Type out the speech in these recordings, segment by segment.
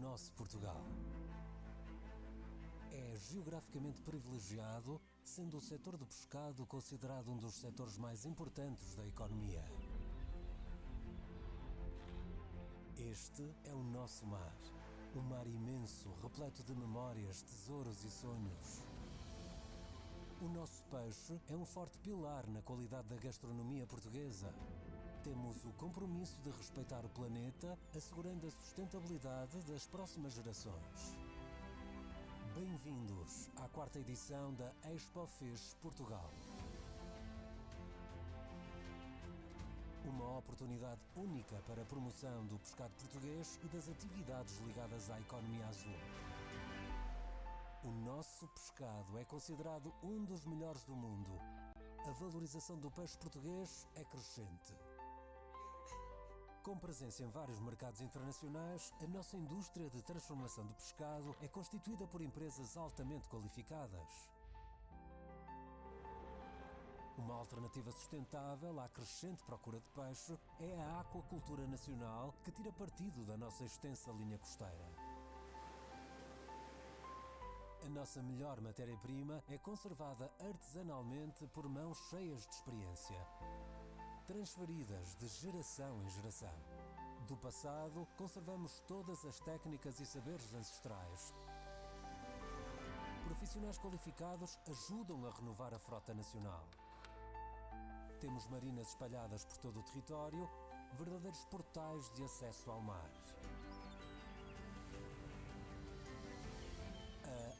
nosso Portugal. É geograficamente privilegiado, sendo o setor do pescado considerado um dos setores mais importantes da economia. Este é o nosso mar. Um mar imenso, repleto de memórias, tesouros e sonhos. O nosso peixe é um forte pilar na qualidade da gastronomia portuguesa. Temos o compromisso de respeitar o planeta, assegurando a sustentabilidade das próximas gerações. Bem-vindos à 4ª edição da Expo Portugal. Uma oportunidade única para a promoção do pescado português e das atividades ligadas à economia azul. O nosso pescado é considerado um dos melhores do mundo. A valorização do peixe português é crescente. Com presença em vários mercados internacionais, a nossa indústria de transformação do pescado é constituída por empresas altamente qualificadas. Uma alternativa sustentável à crescente procura de peixe é a aquacultura nacional, que tira partido da nossa extensa linha costeira. A nossa melhor matéria-prima é conservada artesanalmente por mãos cheias de experiência, transferidas de geração em geração. Do passado, conservamos todas as técnicas e saberes ancestrais. Profissionais qualificados ajudam a renovar a frota nacional. Temos marinas espalhadas por todo o território, verdadeiros portais de acesso ao mar.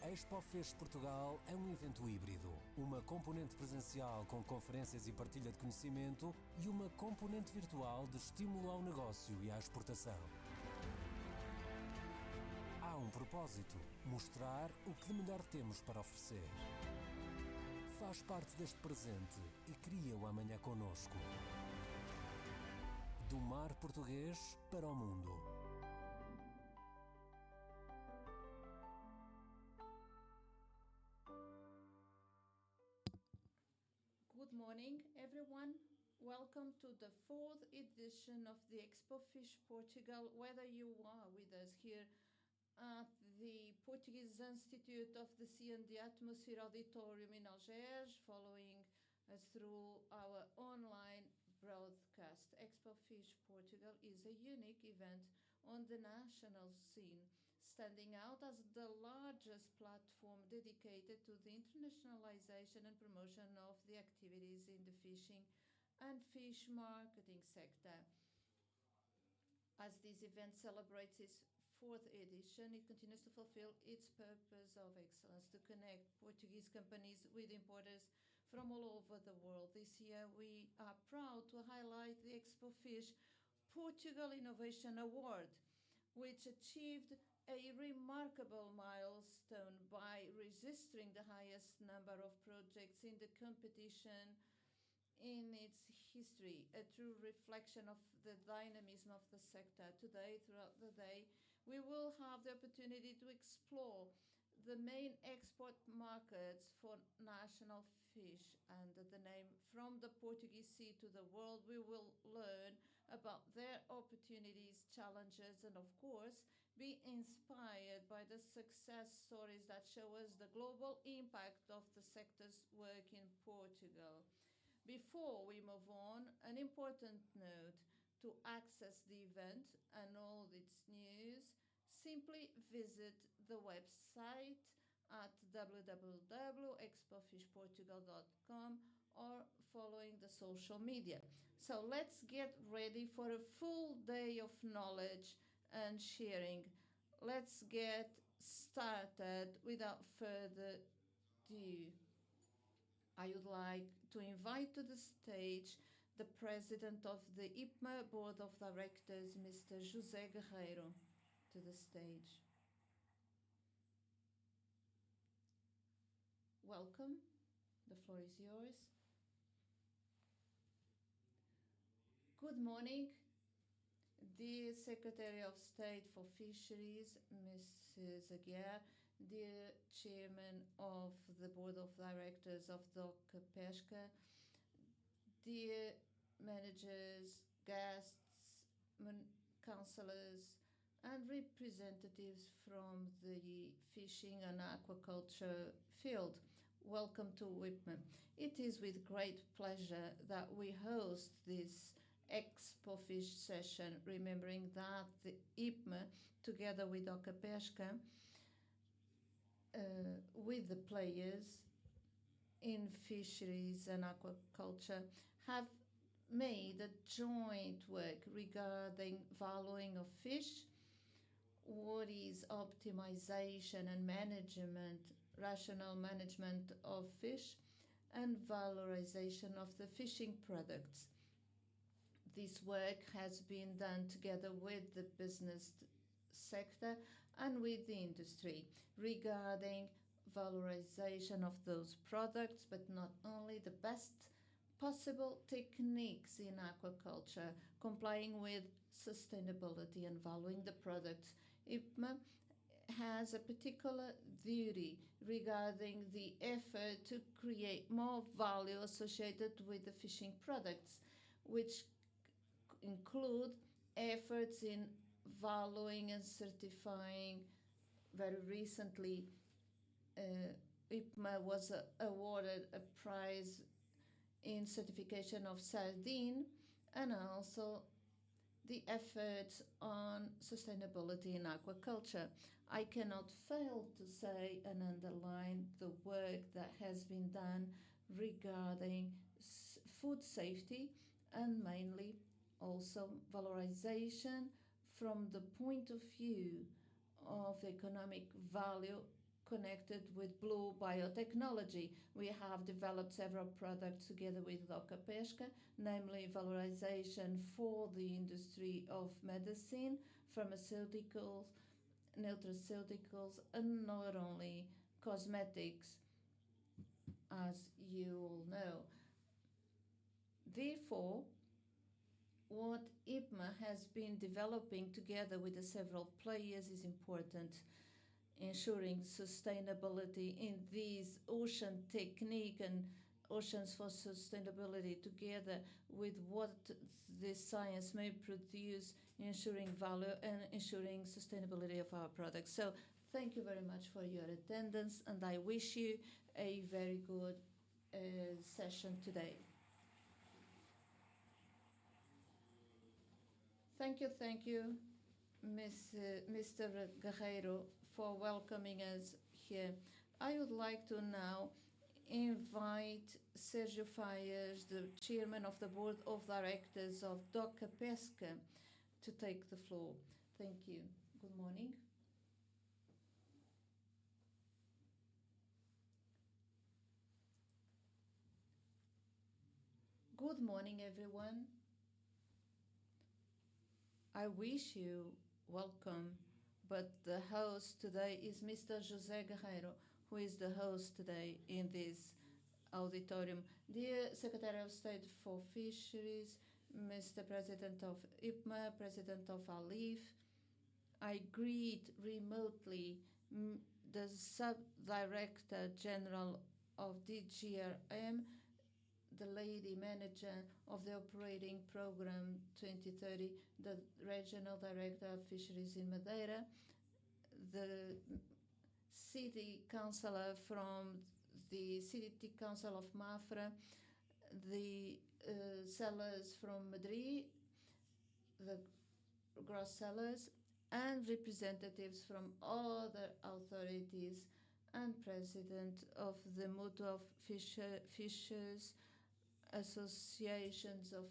A Expo Portugal é um evento híbrido, uma componente presencial com conferências e partilha de conhecimento e uma componente virtual de estímulo ao negócio e à exportação. Há um propósito: mostrar o que de melhor temos para oferecer. Faz parte deste presente e cria o amanhã connosco. Do mar português para o mundo. Good morning, everyone. Welcome to the 4th edition of the Expo Portugal, whether you are with us here at the Portuguese Institute of the Sea and the Atmosphere Auditorium in Algiers, following us through our online broadcast. Expo Portugal is a unique event on the national scene, standing out as the largest platform dedicated to the internationalization and promotion of the activities in the fishing and fish marketing sector. As this event celebrates its 4th edition, it continues to fulfill its purpose of excellence to connect Portuguese companies with importers from all over the world. This year, we are proud to highlight the Expo Portugal Innovation Award, which achieved a remarkable milestone by registering the highest number of projects in the competition in its history, a true reflection of the dynamism of the sector. Today, throughout the day, we will have the opportunity to explore the main export markets for national fish under the name From the Portuguese Sea to the World. We will learn about their opportunities, challenges, and of course, be inspired by the success stories that show us the global impact of the sector's work in Portugal. Before we move on, an important note: to access the event and all its news, simply visit the website at www.expofishportugal.com or following the social media. So let's get ready for a full day of knowledge and sharing. Let's get started without further ado. I would like to invite to the stage the President of the IPMA Board of Directors, Mr. José Guerreiro, to the stage. Welcome. The floor is yours. Good morning, dear Secretary of State for Fisheries, Mrs. Aguiar, dear Chairman of the Board of Directors of DOC Pesca, dear managers, guests, councillors, and representatives from the fishing and aquaculture field. Welcome to WIPMA. It is with great pleasure that we host this Expo Fish session, remembering that the IPMA, together with Oca Pesca, with the players in fisheries and aquaculture, have made a joint work regarding valuing of fish, what is optimization and management, rational management of fish, and valorization of the fishing products. This work has been done together with the business sector and with the industry regarding valorization of those products, but not only the best possible techniques in aquaculture, complying with sustainability and valuing the products. IPMA has a particular duty regarding the effort to create more value associated with the fishing products, which include efforts in valuing and certifying. Very recently, IPMA was awarded a prize in certification of sardine, and also the efforts on sustainability in aquaculture. I cannot fail to say and underline the work that has been done regarding food safety, and mainly also valorization from the point of view of economic value connected with blue biotechnology. We have developed several products together with Oca Pesca, namely valorization for the industry of medicine, pharmaceuticals, nutraceuticals, and not only cosmetics, as you all know. Therefore, what IPMA has been developing together with the several players is important, ensuring sustainability in these ocean technique and oceans for sustainability together with what the science may produce, ensuring value and ensuring sustainability of our products. So thank you very much for your attendance, and I wish you a very good session today. Thank you, Mr. Guerreiro, for welcoming us here. I would like to now invite Sergio Faias, the chairman of the board of directors of DOCA Pesca, to take the floor. Thank you. Good morning. Good morning, everyone. I wish you welcome, but the host today is Mr. José Guerreiro, who is the host today in this auditorium. Dear Secretary of State for Fisheries, Mr. President of IPMA, President of ALIF, I greet remotely the Sub-Director General of DGRM, the Lady Manager of the Operating Program 2030, the Regional Director of Fisheries in Madeira, the City Councillor from the City Council of Mafra, the sellers from Madrid, the gross sellers, and representatives from other authorities, and president of the Mutual Fishers, associations of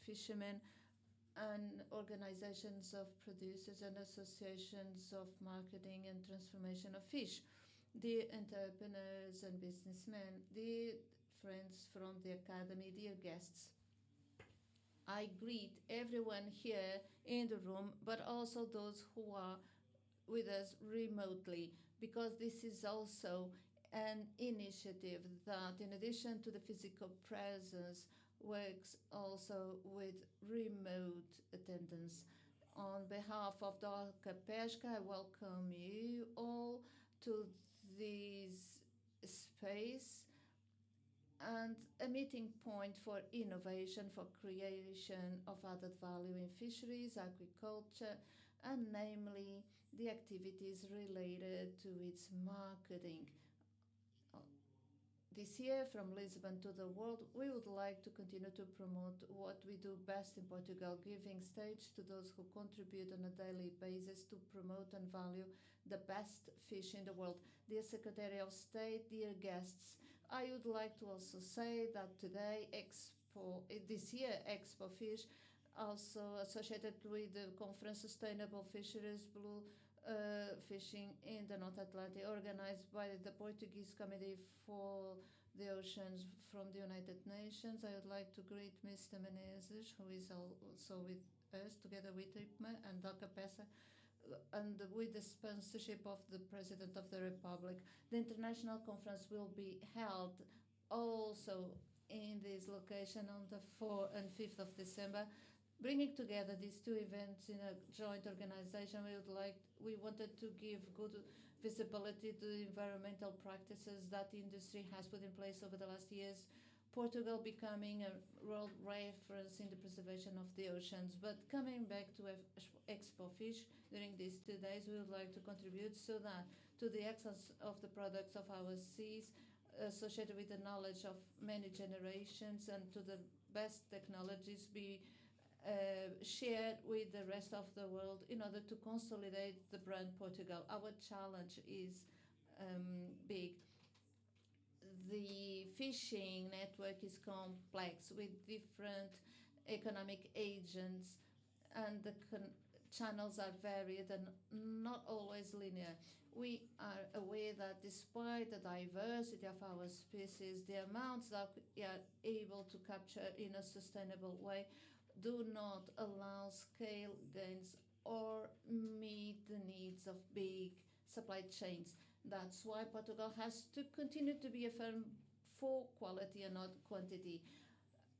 fishermen, and organizations of producers and associations of marketing and transformation of fish, dear entrepreneurs and businessmen, dear friends from the academy, dear guests. I greet everyone here in the room, but also those who are with us remotely, because this is also an initiative that, in addition to the physical presence, works also with remote attendance. On behalf of DOCA Pesca, I welcome you all to this space and a meeting point for innovation, for creation of added value in fisheries, agriculture, and namely the activities related to its marketing. This year, from Lisbon to the world, we would like to continue to promote what we do best in Portugal, giving stage to those who contribute on a daily basis to promote and value the best fish in the world. Dear Secretary of State, dear guests, I would like to also say that today, this year, Expo Fish, also associated with the conference Sustainable Fisheries, Blue fishing in the North Atlantic, organized by the Portuguese Committee for the Oceans from the United Nations. I would like to greet Mr. Menezes, who is also with us, together with IPMA and Dr. Pesa, and with the sponsorship of the President of the Republic. The international conference will be held also in this location on the 4th and 5th of December. Bringing together these two events in a joint organization, we wanted to give good visibility to the environmental practices that the industry has put in place over the last years. Portugal becoming a world reference in the preservation of the oceans. But coming back to Expo Fish, during these 2 days, we would like to contribute so that to the excellence of the products of our seas, associated with the knowledge of many generations, and to the best technologies be shared with the rest of the world in order to consolidate the brand Portugal. Our challenge is big. The fishing network is complex with different economic agents, and the channels are varied and not always linear. We are aware that despite the diversity of our species, the amounts that we are able to capture in a sustainable way do not allow scale gains or meet the needs of big supply chains. That's why Portugal has to continue to be a firm for quality and not quantity,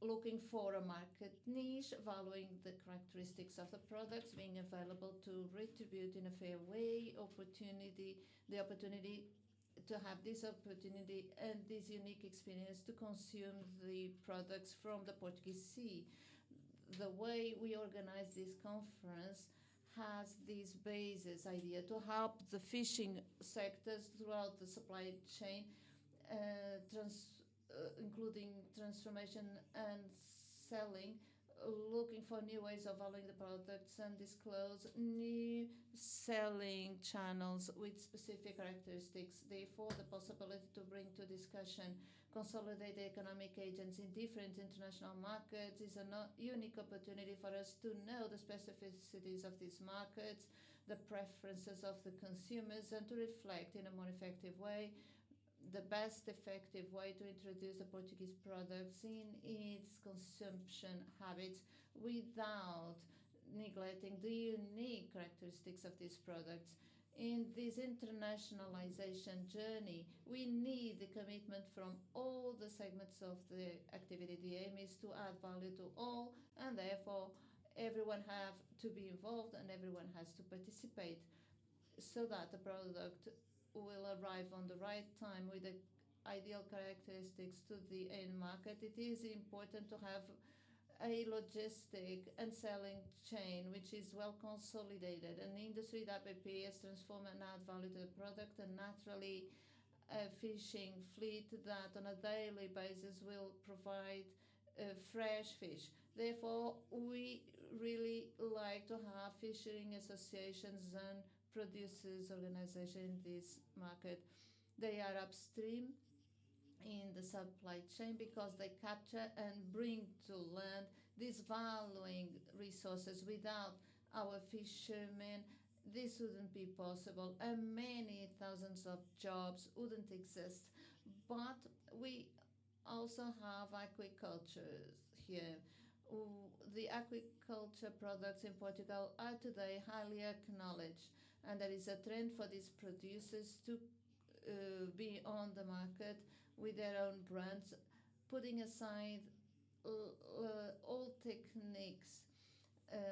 looking for a market niche, valuing the characteristics of the products, being available to retribute in a fair way, the opportunity to have this opportunity and this unique experience to consume the products from the Portuguese Sea. The way we organize this conference has this basis idea to help the fishing sectors throughout the supply chain, including transformation and selling, looking for new ways of valuing the products and disclose new selling channels with specific characteristics. Therefore, the possibility to bring to discussion consolidated economic agents in different international markets is a unique opportunity for us to know the specificities of these markets, the preferences of the consumers, and to reflect in a more effective way the best effective way to introduce the Portuguese products in its consumption habits without neglecting the unique characteristics of these products. In this internationalization journey, we need the commitment from all the segments of the activity. The aim is to add value to all, and therefore everyone have to be involved and everyone has to participate so that the product will arrive on the right time with the ideal characteristics to the end market. It is important to have a logistic and selling chain which is well consolidated, an industry that prepares, transform and add value to the product, and naturally a fishing fleet that on a daily basis will provide fresh fish. Therefore, we really like to have fishing associations and producers organization in this market. They are upstream in the supply chain because they capture and bring to land these valuing resources. Without our fishermen, this wouldn't be possible, and many thousands of jobs wouldn't exist. But we also have aquaculture here. The aquaculture products in Portugal are today highly acknowledged, and there is a trend for these producers to be on the market with their own brands, putting aside all techniques,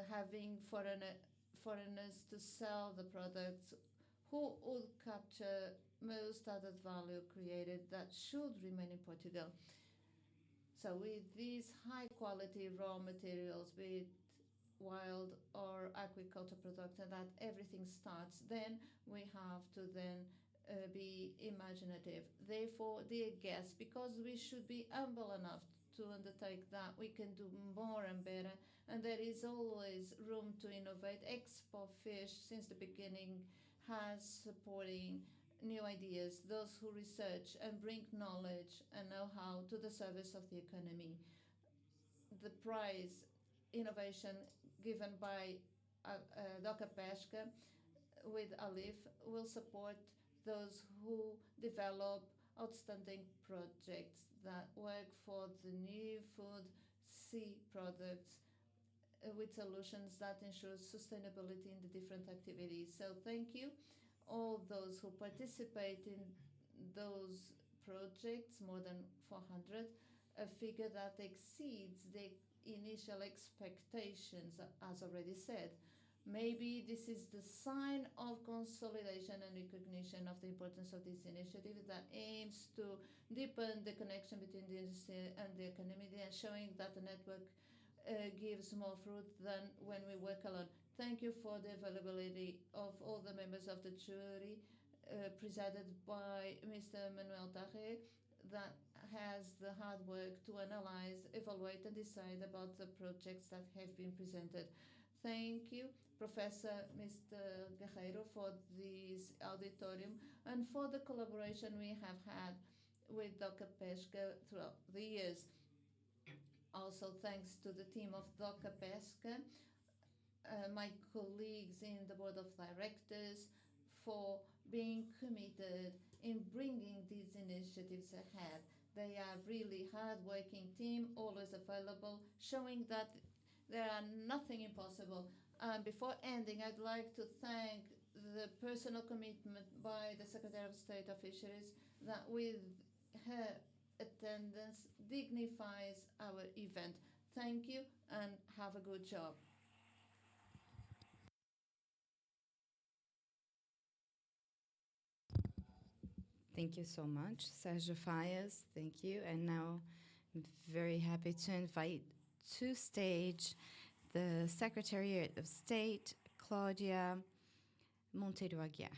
having foreigners to sell the products who would capture most added value created that should remain in Portugal. So with these high quality raw materials, be it wild or aquaculture product, and that everything starts, then we have to then be imaginative. Therefore, dear guests, because we should be humble enough to undertake that we can do more and better, and there is always room to innovate. Expo Fish, since the beginning, has supporting new ideas, those who research and bring knowledge and know-how to the service of the economy. The prize innovation given by Doca Pesca with Alif will support those who develop outstanding projects that work for the new food sea products with solutions that ensure sustainability in the different activities. So thank you all those who participate in those projects, more than 400, a figure that exceeds the initial expectations, as already said. Maybe this is the sign of consolidation and recognition of the importance of this initiative that aims to deepen the connection between the industry and the economy and showing that the network gives more fruit than when we work alone. Thank you for the availability of all the members of the jury, presided by Mr. Manuel Tarre, that has the hard work to analyze, evaluate, and decide about the projects that have been presented. Thank you, Professor Mr. Guerreiro, for this auditorium and for the collaboration we have had with Doca Pesca throughout the years. Also, thanks to the team of Doca Pesca, my colleagues in the board of directors, for being committed in bringing these initiatives ahead. They are really hard-working team, always available, showing that there are nothing impossible. Before ending, I'd like to thank the personal commitment by the Secretary of State of Fisheries that with her attendance dignifies our event. Thank you and have a good job. Thank you so much, Sergio Faias. Thank you. And now I'm very happy to invite to stage the Secretary of State, Claudia Monteiro Aguiar.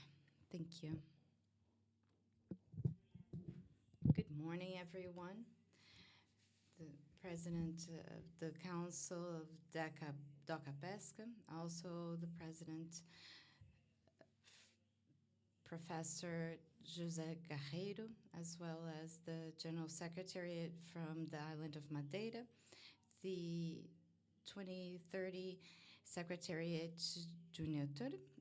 Thank you. Good morning, everyone. The President of the Council of DOCA Pesca, also the President, Professor José Guerreiro, as well as the General Secretary from the island of Madeira, the 2030 Secretariat Junior,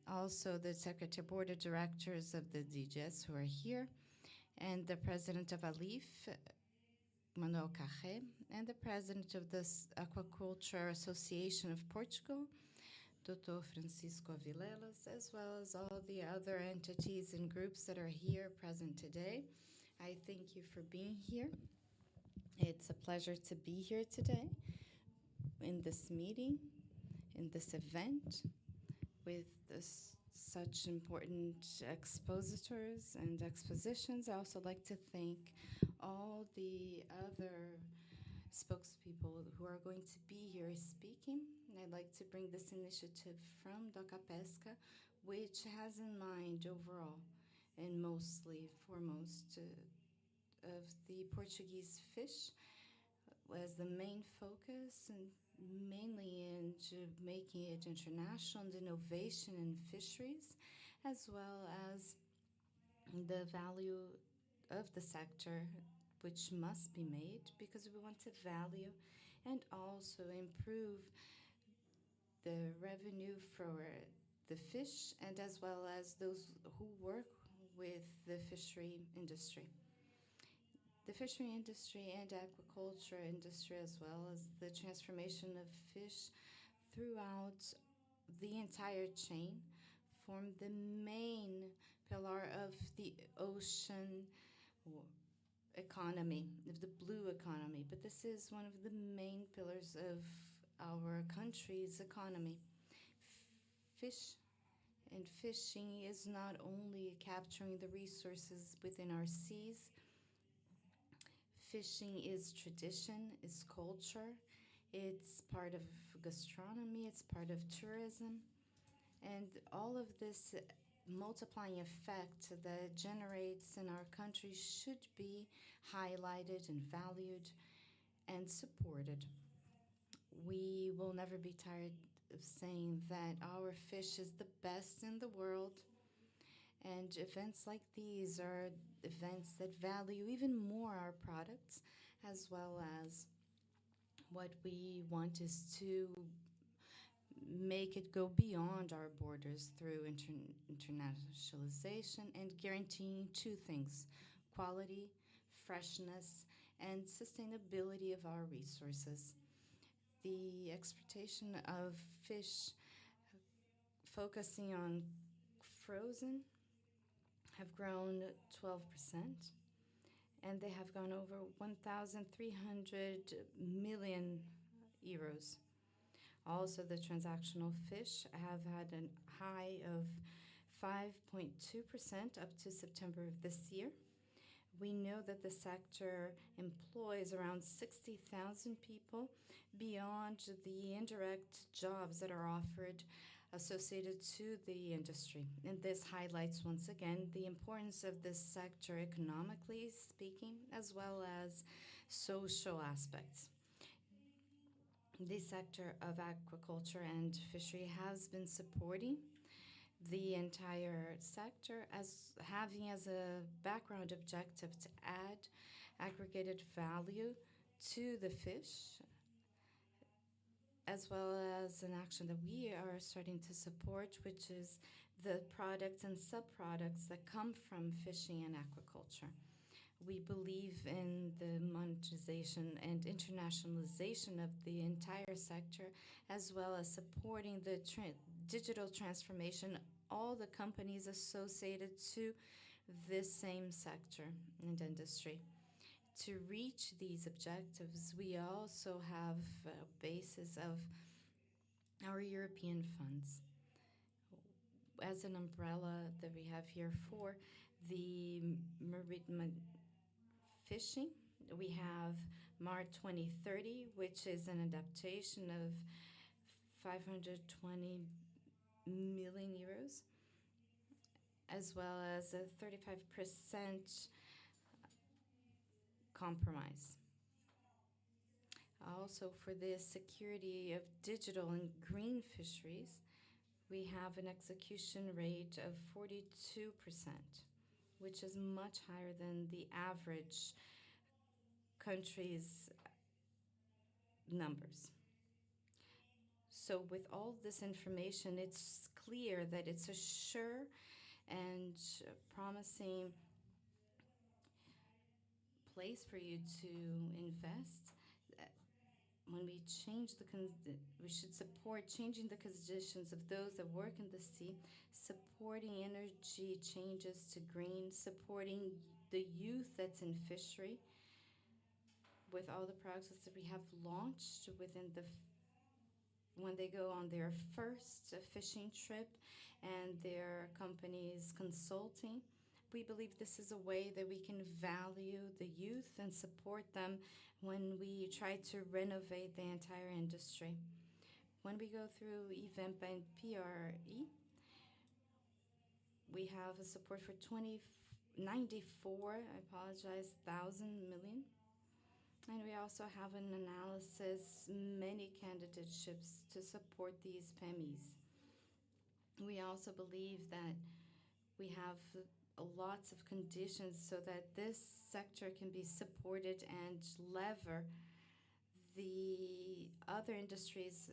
also the Secretary Board of Directors of the DGS who are here, and the President of ALIF, Manuel Carré, and the President of the Aquaculture Association of Portugal, Dr. Francisco Vilelas, as well as all the other entities and groups that are here present today. I thank you for being here. It's a pleasure to be here today in this meeting, in this event, with such important expositors and expositions. I also like to thank all the other spokespeople who are going to be here speaking. I'd like to bring this initiative from Doca Pesca, which has in mind overall and mostly foremost of the Portuguese fish as the main focus, and mainly into making it international and innovation in fisheries, as well as the value of the sector, which must be made because we want to value and also improve the revenue for the fish and as well as those who work with the fishery industry. The fishery industry and aquaculture industry, as well as the transformation of fish throughout the entire chain, form the main pillar of the ocean economy, of the blue economy. But this is one of the main pillars of our country's economy. Fish and fishing is not only capturing the resources within our seas. Fishing is tradition, is culture, It's part of gastronomy, it's part of tourism, and all of this multiplying effect that generates in our country should be highlighted and valued and supported. We will never be tired of saying that our fish is the best in the world, and events like these are events that value even more our products, as well as what we want is to make it go beyond our borders through internationalization and guaranteeing two things: quality, freshness, and sustainability of our resources. The exportation of fish focusing on frozen have grown 12%, and they have gone over 1,300 million euros. Also, the transactional fish have had a high of 5.2% up to September of this year. We know that the sector employs around 60,000 people beyond the indirect jobs that are offered associated to the industry. And this highlights once again the importance of this sector economically speaking, as well as social aspects. The sector of aquaculture and fishery has been supporting the entire sector as having as a background objective to add aggregated value to the fish, as well as an action that we are starting to support, which is the products and subproducts that come from fishing and aquaculture. We believe in the monetization and internationalization of the entire sector, as well as supporting the digital transformation, all the companies associated to this same sector and industry. To reach these objectives, we also have a basis of our European funds as an umbrella that we have here for the maritime fishing. We have MAR 2030, which is an adaptation of 520 million euros, as well as a 35% compromise. Also, for the security of digital and green fisheries, we have an execution rate of 42%, which is much higher than the average country's numbers. So, with all this information, it's clear that it's a sure and promising place for you to invest. When we we should support changing the conditions of those that work in the sea, supporting energy changes to green, supporting the youth that's in fishery with all the projects that we have launched within when they go on their first fishing trip and their companies consulting. We believe this is a way that we can value the youth and support them when we try to renovate the entire industry. When we go through EVEMPA and PRE, we have a support for 94, I apologize, thousand million. And we also have an analysis, many candidateships to support these PEMIs. We also believe that we have lots of conditions so that this sector can be supported and lever the other industries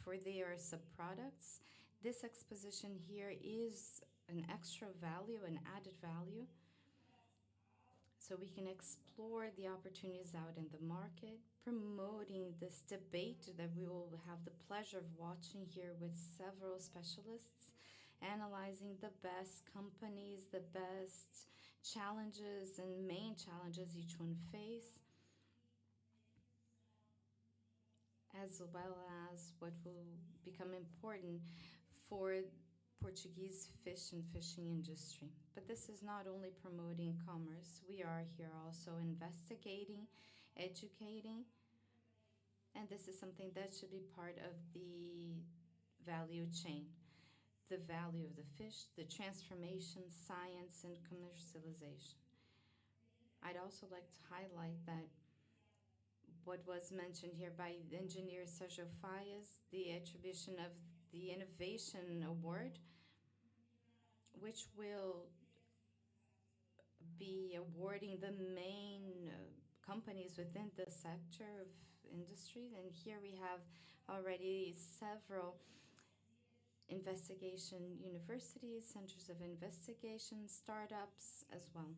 for their subproducts. This exposition here is an extra value, an added value, so we can explore the opportunities out in the market, promoting this debate that we will have the pleasure of watching here with several specialists, analyzing the best companies, the best challenges and main challenges each one face, as well as what will become important for Portuguese fish and fishing industry. But this is not only promoting commerce, we are here also investigating, educating, and this is something that should be part of the value chain. The value of the fish, the transformation, science, and commercialization. I'd also like to highlight that what was mentioned here by engineer Sergio Fayas, the attribution of the Innovation Award, which will be awarding the main companies within the sector of industry. And here we have already several investigation universities, centers of investigation, startups as well.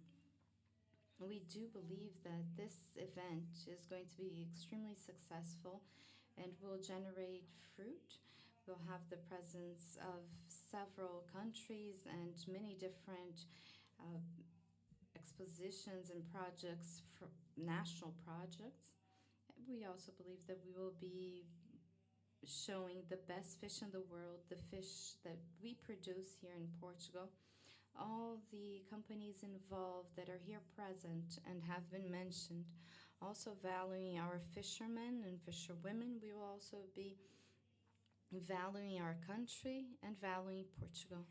We do believe that this event is going to be extremely successful and will generate fruit. We'll have the presence of several countries and many different uh, expositions and projects, national projects. We also believe that we will be showing the best fish in the world, the fish that we produce here in Portugal. All the companies involved that are here present and have been mentioned, also valuing our fishermen and fisherwomen. We will also be valuing our country and valuing Portugal.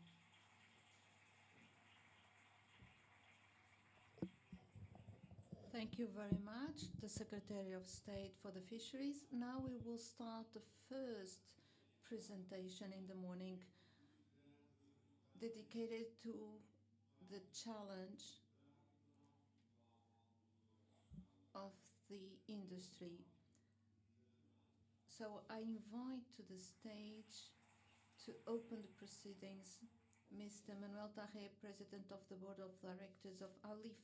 Thank you very much, the Secretary of State for the Fisheries. Now we will start the first presentation in the morning dedicated to the challenge of the industry. So I invite to the stage to open the proceedings Mr. Manuel Tarre, President of the Board of Directors of ALIF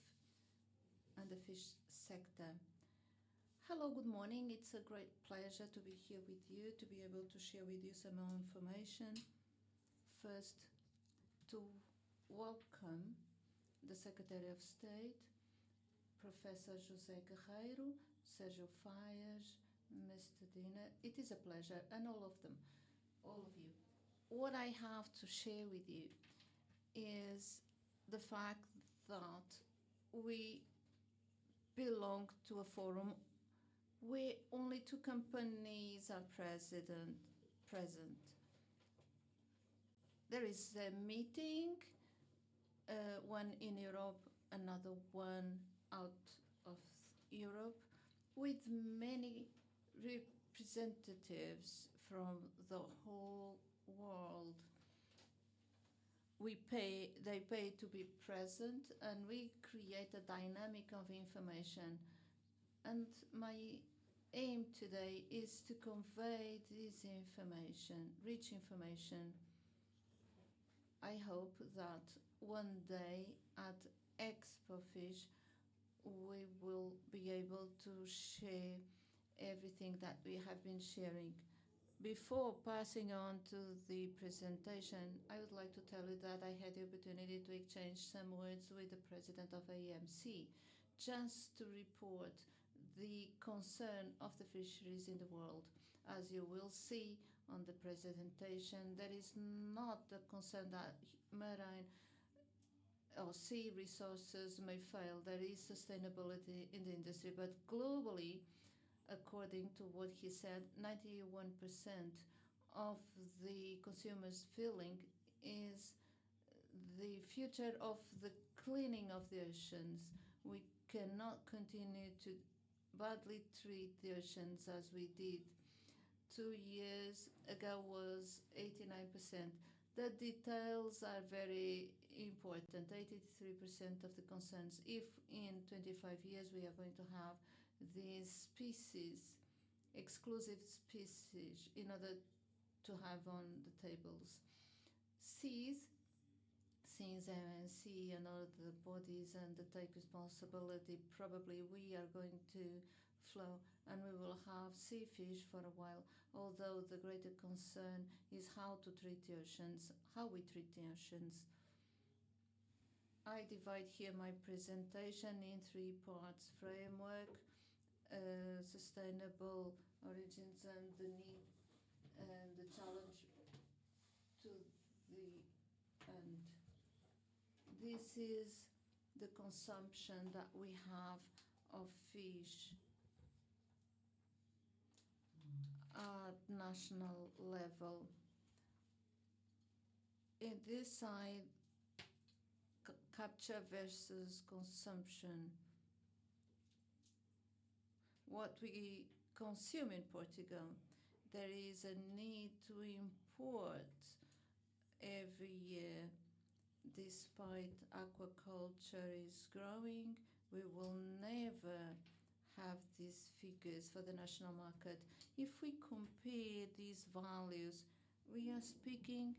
and the fish sector. Hello, good morning. It's a great pleasure to be here with you, to be able to share with you some more information. First, to welcome the Secretary of State, Professor José Guerreiro, Sergio Fayas, Mr. Dina. It is a pleasure, and all of them, all of you. What I have to share with you is the fact that we belong to a forum where only two companies are present. There is a meeting, one in Europe, another one out of Europe, with many representatives from the whole world. They pay to be present, and we create a dynamic of information. And my aim today is to convey this information, rich information. I hope that one day at Expo Fish we will be able to share everything that we have been sharing. Before passing on to the presentation, I would like to tell you that I had the opportunity to exchange some words with the president of AMC, just to report the concern of the fisheries in the world. As you will see on the presentation, there is not the concern that marine or sea resources may fail. There is sustainability in the industry, but globally, according to what he said, 91% of the consumers' feeling is the future of the cleaning of the oceans. We cannot continue to badly treat the oceans as we did 2 years ago was 89%. The details are very important. 83% of the concerns. If in 25 years we are going to have these species, exclusive species, in order to have on the tables. Since MNC and all the bodies and the take responsibility, probably we are going to flow and we will have sea fish for a while, although the greater concern is how to treat the oceans, how we treat the oceans. I divide here my presentation in 3 parts: framework, sustainable origins, and the need and the challenge to the end. This is the consumption that we have of fish. at national level. In this side, capture versus consumption. What we consume in Portugal. There is a need to import every year. Despite aquaculture is growing, we will never have these figures for the national market. If we compare these values, we are speaking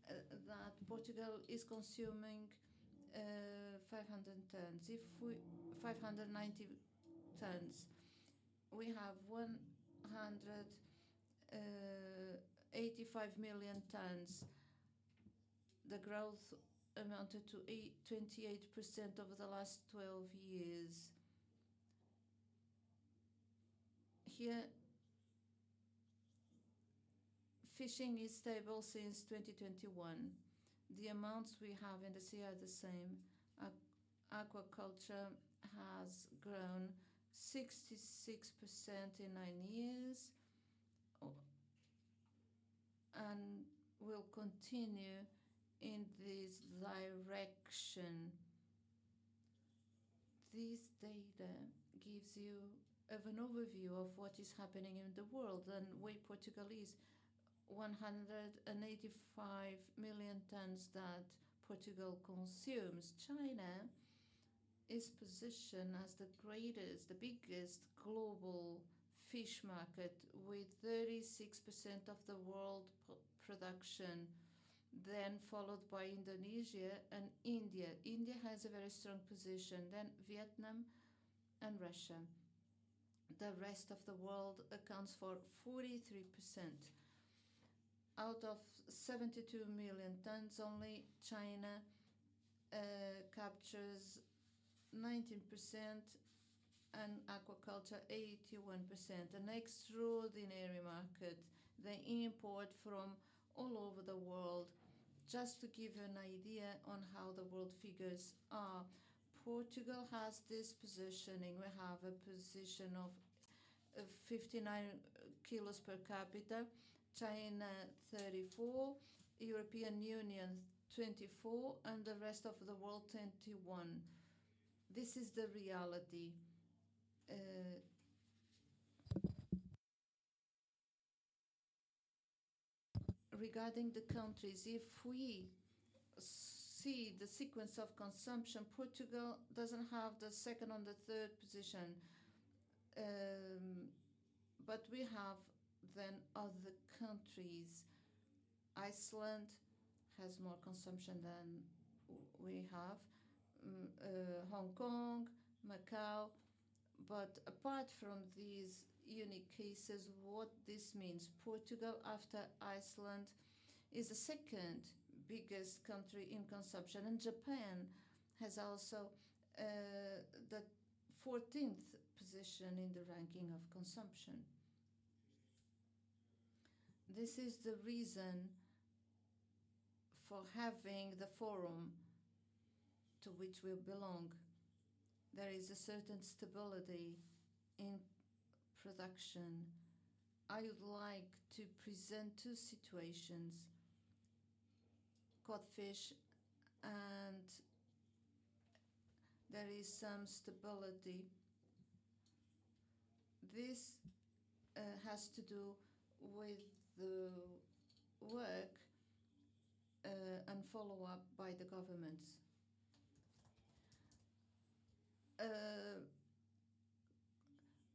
that Portugal is consuming 500 tons. If we 590 tons, we have 185 million tons. The growth amounted to 28% over the last 12 years. Here, fishing is stable since 2021. The amounts we have in the sea are the same. Aquaculture has grown 66% in 9 years and will continue in this direction. This data gives you an overview of what is happening in the world and where Portugal is. 185 million tons that Portugal consumes. China is positioned as the biggest global fish market with 36% of the world production, then followed by Indonesia and India. India has a very strong position, then Vietnam and Russia. The rest of the world accounts for 43%. Out of 72 million tons, only China captures 19% and aquaculture 81%. An extraordinary market. They import from all over the world. Just to give you an idea on how the world figures are, Portugal has this positioning. We have a position of 59 kilos per capita, China 34, European Union 24, and the rest of the world 21. This is the reality. Regarding the countries, if we see the sequence of consumption, Portugal doesn't have the second or the third position, but we have then other countries. Iceland has more consumption than we have, Hong Kong, Macau. But apart from these unique cases, what this means, Portugal, after Iceland, is the second biggest country in consumption, and Japan has also the 14th position in the ranking of consumption. This is the reason for having the forum to which we belong. There is a certain stability in production. I would like to present two situations: codfish, and there is some stability. This has to do with the work and follow-up by the governments.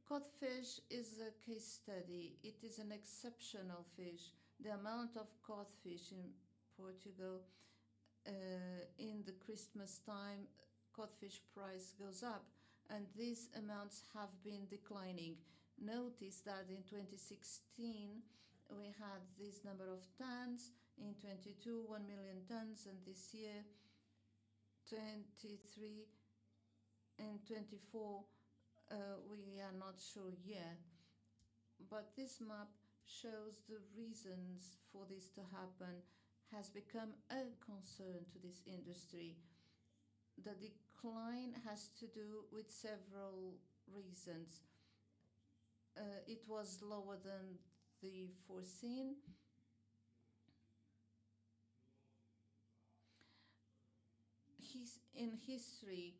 Codfish is a case study. It is an exceptional fish. The amount of codfish in Portugal in the Christmas time, codfish price goes up, and these amounts have been declining. Notice that in 2016 we had this number of tons, in 22 1 million tons, and this year 23 and 24 we are not sure yet. But this map shows the reasons for this to happen, has become a concern to this industry. The decline has to do with several reasons. It was lower than the foreseen. In history,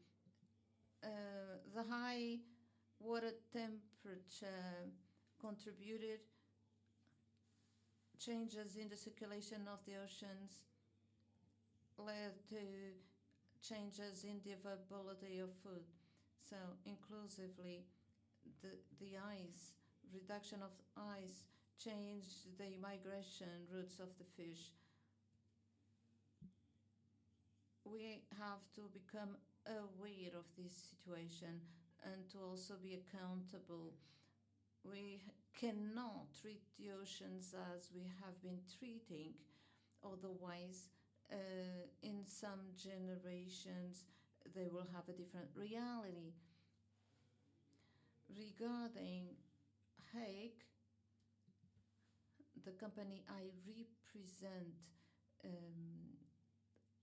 the high water temperature contributed changes in the circulation of the oceans, led to changes in the availability of food. So inclusively, the ice, reduction of ice, changed the migration routes of the fish. We have to become aware of this situation and to also be accountable. We cannot treat the oceans as we have been treating, otherwise, in some generations, they will have a different reality. Regarding Hague, the company I represent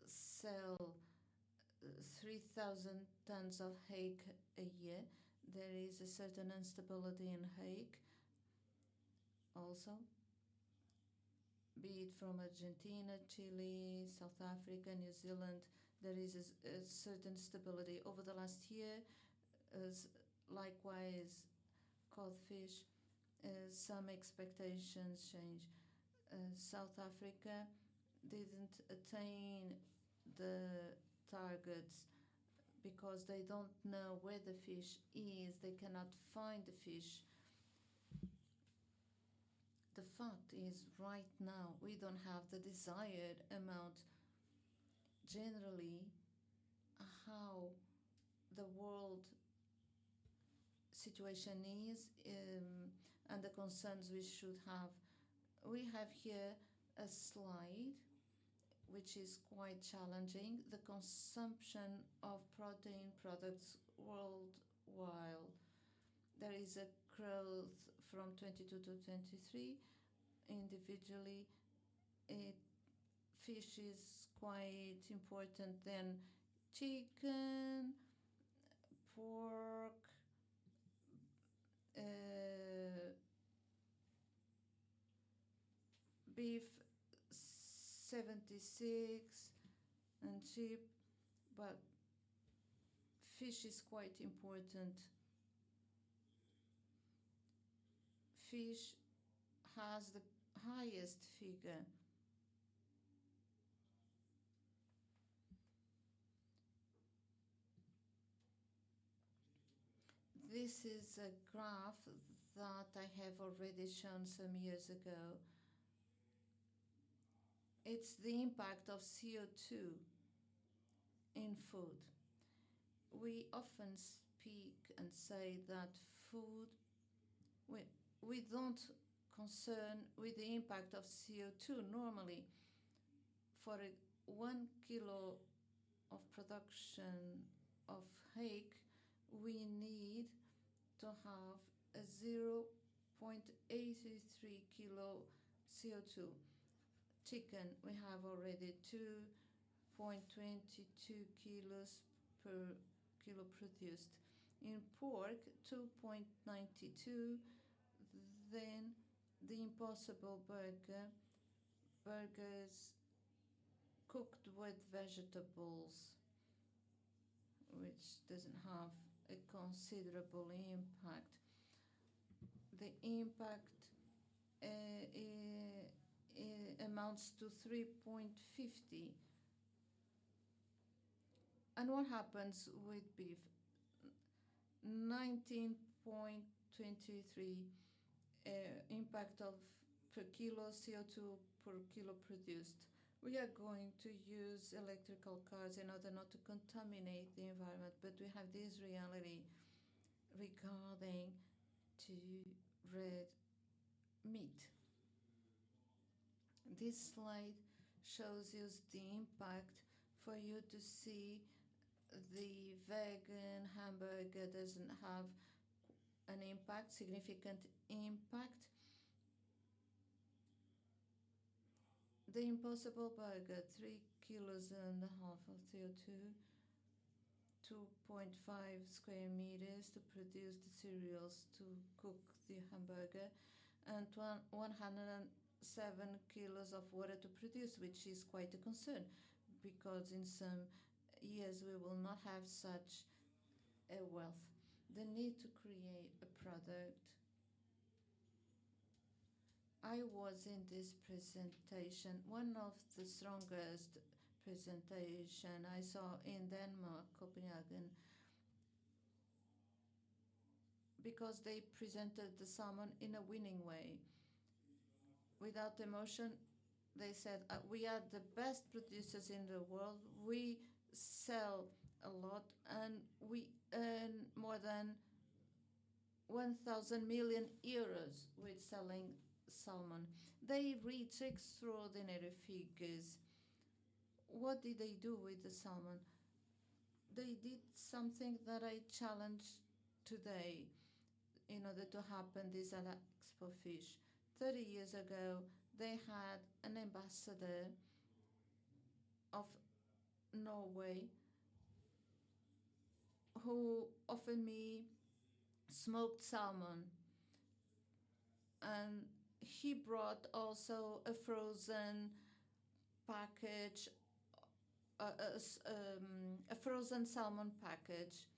sell 3,000 tons of hake a year. There is a certain instability in hake also, be it from Argentina, Chile, South Africa, New Zealand. There is a certain stability over the last year. As likewise, codfish, some expectations change. South Africa didn't attain the targets because they don't know where the fish is, they cannot find the fish. The fact is, right now, we don't have the desired amount. Generally, how the world situation is, and the concerns we should have. We have here a slide which is quite challenging. The consumption of protein products worldwide. There is a growth from 22 to 23. Individually, fish is quite important. Then chicken, pork, beef 76, and sheep, but fish is quite important. Fish has the highest figure. This is a graph that I have already shown some years ago. It's the impact of CO2 in food. We often speak and say that food, we don't concern with the impact of CO2 normally. For 1 kilo of production of hake, we need to have a 0.83 kilo CO2. Chicken, we have already 2.22 kilos per kilo produced. In pork, 2.92. Then the Impossible burgers cooked with vegetables, which doesn't have a considerable impact. The impact amounts to 3.50. And what happens with beef? 19.23 impact of per kilo CO2 per kilo produced. We are going to use electrical cars in order not to contaminate the environment, but we have this reality regarding to red meat. This slide shows you the impact for you to see. The vegan hamburger doesn't have an impact, significant impact. The Impossible burger, 3.5 kilos of CO2, 2.5 square meters to produce the cereals to cook the hamburger. and 107 kilos of water to produce, which is quite a concern because in some years we will not have such a wealth. The need to create a product. I was in this presentation, one of the strongest presentation I saw in Denmark, Copenhagen, because they presented the salmon in a winning way. Without emotion, they said, we are the best producers in the world, we sell a lot, and we earn more than 1,000 million euros with selling salmon. They reach extraordinary figures. What did they do with the salmon? They did something that I challenge today in order to happen this at Expo Fish. 30 years ago, they had an ambassador of Norway who offered me smoked salmon, and he brought also a frozen package, a frozen salmon package,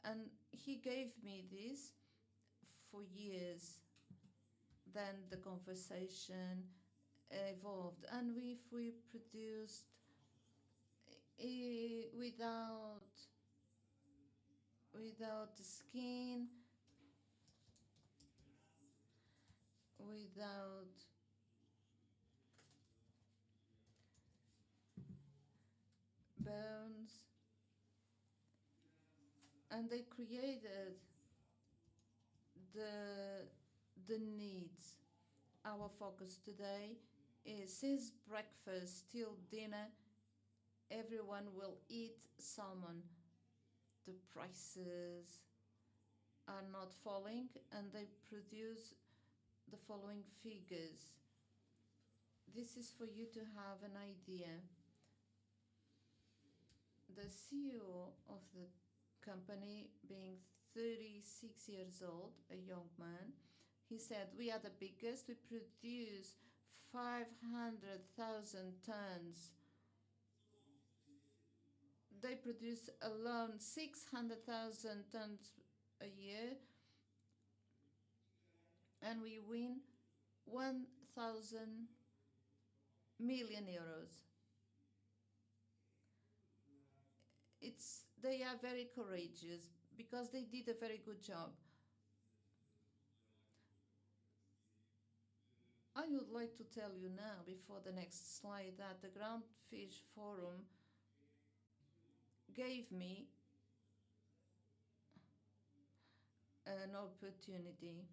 and he gave me this for years. Then the conversation evolved, and if we produced without the skin, without bones, and they created the needs. Our focus today is since breakfast till dinner, everyone will eat salmon. The prices are not falling, and they produce the following figures. This is for you to have an idea. The CEO of the company, being 36 years old, a young man, he said, we are the biggest, we produce 500,000 tons. They produce alone 600,000 tons a year, and we win 1,000 million euros. They are very courageous because they did a very good job. I would like to tell you now, before the next slide, that the Ground Fish Forum gave me an opportunity.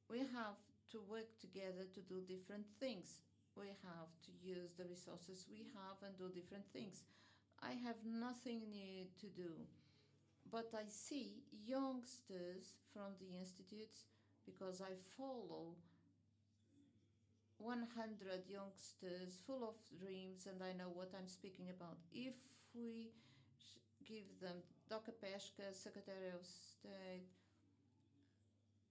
We have to work together to do different things. We have to use the resources we have and do different things. I have nothing new to do, but I see youngsters from the institutes, because I follow 100 youngsters full of dreams, and I know what I'm speaking about. If we give them Dr. Pesca, Secretary of State,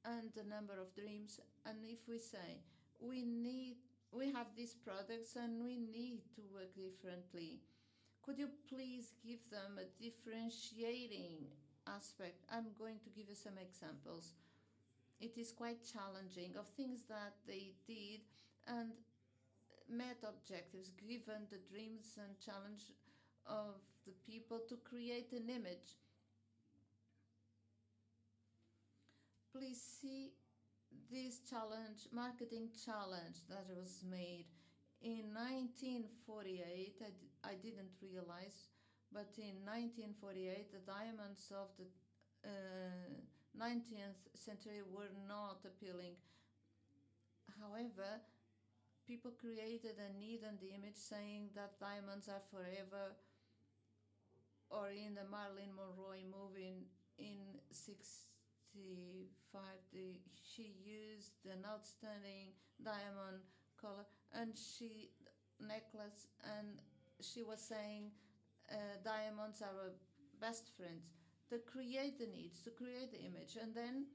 and the number of dreams, and if we say we have these products and we need to work differently, could you please give them a differentiating aspect? I'm going to give you some examples. It is quite challenging of things that they did and met objectives given the dreams and challenge of the people to create an image. Please see this challenge, marketing challenge that was made in 1948. I didn't realize, but in 1948 the diamonds of the 19th century were not appealing. However, people created a need and the image saying that diamonds are forever, or in the Marilyn Monroe movie in 65, she used an outstanding diamond color and necklace, and she was saying diamonds are our best friends. To create the needs, to create the image, and then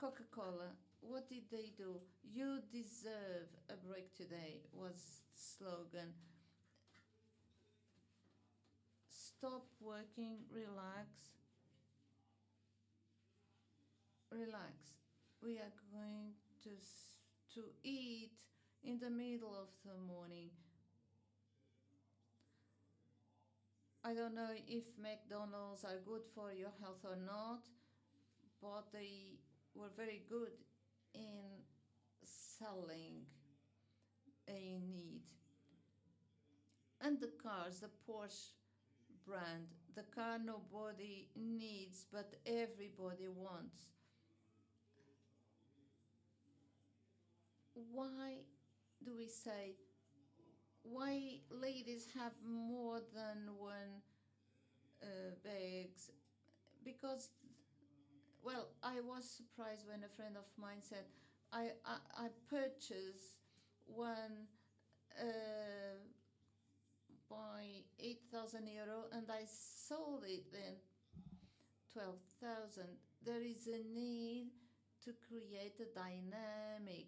Coca-Cola, what did they do? You deserve a break today was the slogan. Stop working, relax. Relax. We are going to eat in the middle of the morning. I don't know if McDonald's are good for your health or not, but they were very good in selling a need. And the cars, the Porsche brand, the car nobody needs but everybody wants. Why do we say why ladies have more than one bags? Because, well, I was surprised when a friend of mine said, I purchased one uh, by 8,000 euro and I sold it in 12,000. There is a need to create a dynamic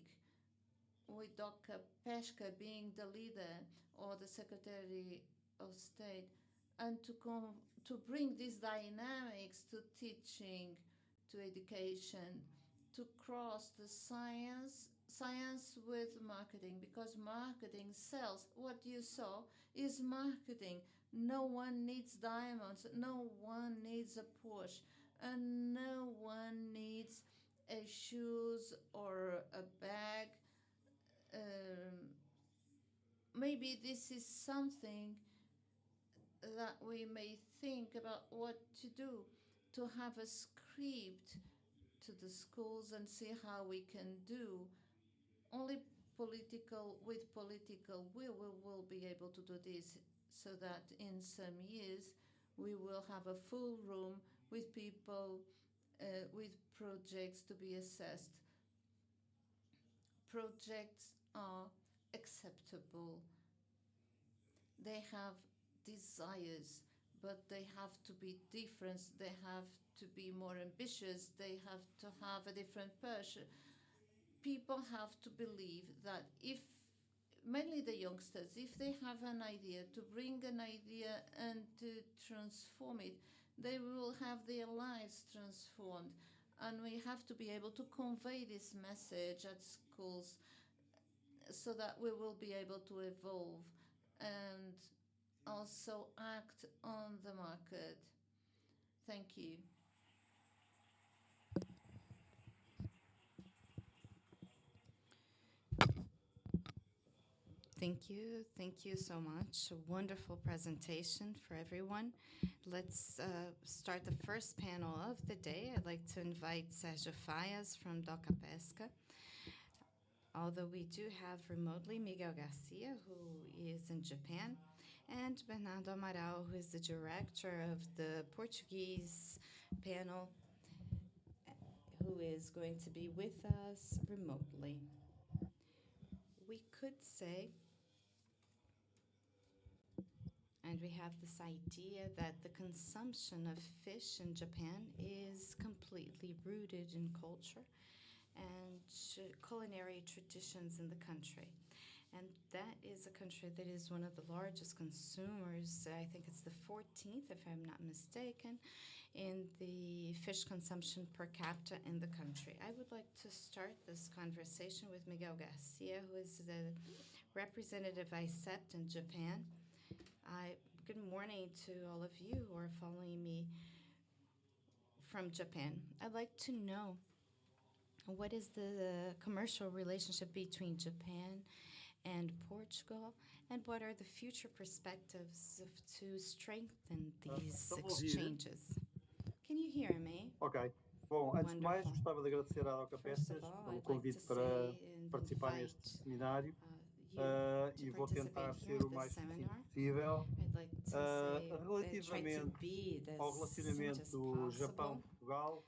with Dr. Pesca being the leader or the Secretary of State, and to bring these dynamics to teaching, to education, to cross the science with marketing, because marketing sells. What you saw is marketing. No one needs diamonds, no one needs a Porsche, and no one needs a shoes or a bag. Maybe this is something that we may think about what to do, to have a script to the schools and see how we can do. Only with political will we will be able to do this, so that in some years we will have a full room with people with projects to be assessed. Projects are acceptable. They have desires, but they have to be different. They have to be more ambitious. They have to have a different person. People have to believe that if, mainly the youngsters, if they have an idea, to bring an idea and to transform it, they will have their lives transformed. And we have to be able to convey this message at schools so that we will be able to evolve and also act on the market. Thank you. Thank you. Thank you so much. A wonderful presentation for everyone. Let's start the first panel of the day. I'd like to invite Sérgio Faias from Doca Pesca. Although we do have remotely Miguel Garcia, who is in Japan, and Bernardo Amaral, who is the director of the Portuguese panel, who is going to be with us remotely. We could say, and we have this idea that the consumption of fish in Japan is completely rooted in culture and culinary traditions in the country. And that is a country that is one of the largest consumers. I think it's the 14th, if I'm not mistaken, in the fish consumption per capita in the country. I would like to start this conversation with Miguel Garcia, who is the representative ICEPT in Japan. Good morning to all of you who are following me from Japan. I'd like to know, what is the commercial relationship between Japan and Portugal, and what are the future perspectives to strengthen these exchanges? Can you hear me? Ok. Bom, antes de mais, Wonderful. gostava de agradecer à Doca First of Pestas all, pelo I'd like convite to para say and participar invite neste seminário you to e vou tentar participate here ser at o this mais sucinto seminar. possível. I'd like to say, try to Relativamente be ao as relacionamento succinct as do possible. Japão-Portugal,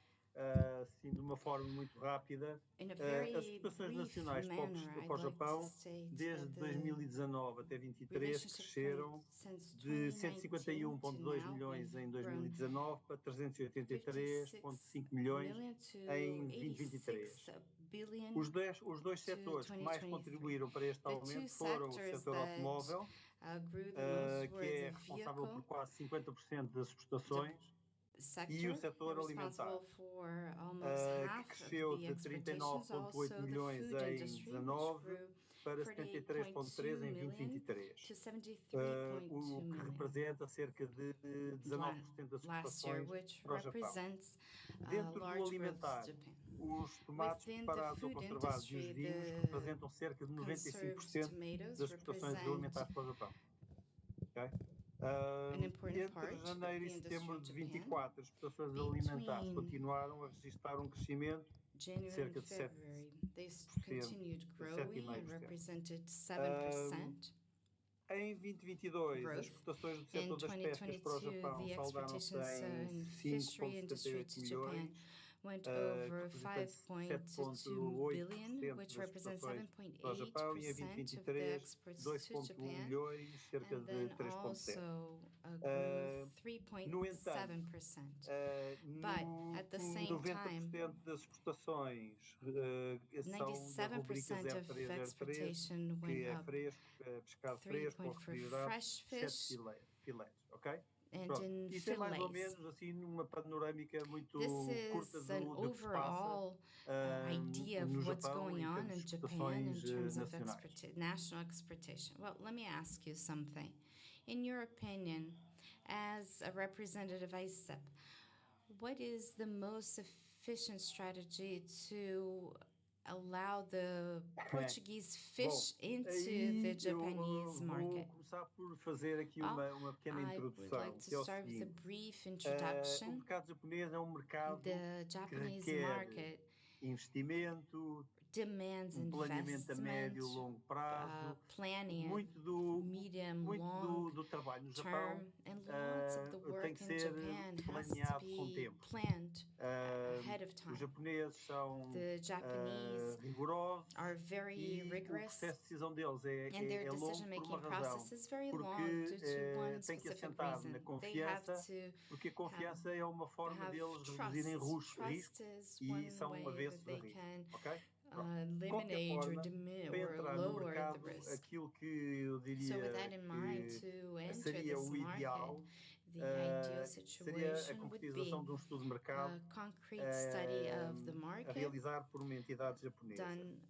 assim, de uma forma muito rápida, In a as very exportações brief nacionais para manner, I'd o like to Japão, state desde that the 2019 até 23, relationship cresceram since de 2019 to 151,2 now, milhões em we've grown 2019 para 383,5 milhões million to em 86 2023. billion Os dois to setores que mais 2023. contribuíram para este The two aumento foram o sectors setor that automóvel, grew the most que were é the responsável por vehicle quase 50% das exportações, e o sector, setor responsible alimentar, for almost que half of cresceu the de exportations. 39,8 Also, the milhões food em industry, which 19 grew para 48.2 73,3 em million 2023, to 73.2 o que million representa cerca de 19% das last year, exportações which para o Japão. represents Dentro do large growth to alimentar, Japan. os tomates Within the preparados ou food conservados e os industry, vinhos the representam cerca de conserved 95% tomatoes das exportações represent alimentares para o Japão. Okay? an important Entre part of janeiro the e industry setembro in de Japan. 24, as exportações alimentares Between continuaram a registrar um crescimento de January and cerca de February, they 7%, continued growing and 7,5%. represented 7% Em 2022, as growth. exportações do In setor das pescas para o 2022, Japão the saldaram-se exportations em in fishery industry 5,78 to Japan milhões, went que over representa 5.2 billion, 7,8% which das represents exportações para o Japão, e em 7.8% of the 2023, exports to 2,1 Japan, milhões, cerca and de then 3,7%. also grew No entanto, 3.7%. But at the same 90% time, das exportações são da rubrica 97% of 0303, exportation que went é up fresco, pescado 3 fresco ou point for refrigerado, fresh exceto fish filés, ok? and Pronto, in isso é mais ou fillets. menos assim numa panorâmica This muito curta is an do que se passa overall idea of no what's Japão going em on termos de in Japan in exportações terms of nacionais. national exportation. Well, let me ask you something. In your opinion, as a representative ICEP, what is the most efficient strategy to allow the Portuguese fish into the Aí eu Japanese vou market? começar por fazer aqui Well, uma pequena I would introdução, like to que é o start with a seguinte. brief O introduction. mercado japonês é um mercado The que Japanese requer market investimento, demands planeamento a médio e investment, longo prazo, planning at muito do, medium, muito long do trabalho no term, Japão and lots of the tem work que in ser Japan has to planeado com be tempo. planned ahead of Os time. japoneses são The Japanese rigorosos are very e o rigorous, processo de decisão deles and their é longo por uma decision-making razão, process is very long porque due to one tem que specific assentar reason. na They have confiança, to porque a confiança é uma forma have deles trust. reduzirem risco Trust is e one são way that avessos a they risco, can ok? Pronto. De qualquer eliminate or forma, para or entrar no lower the mercado, risk. aquilo que eu So with that diria in mind, que to enter seria this o market, ideal the ideal seria a situation would be concretização de um estudo de mercado a concrete study of the a market realizar por uma entidade japonesa. done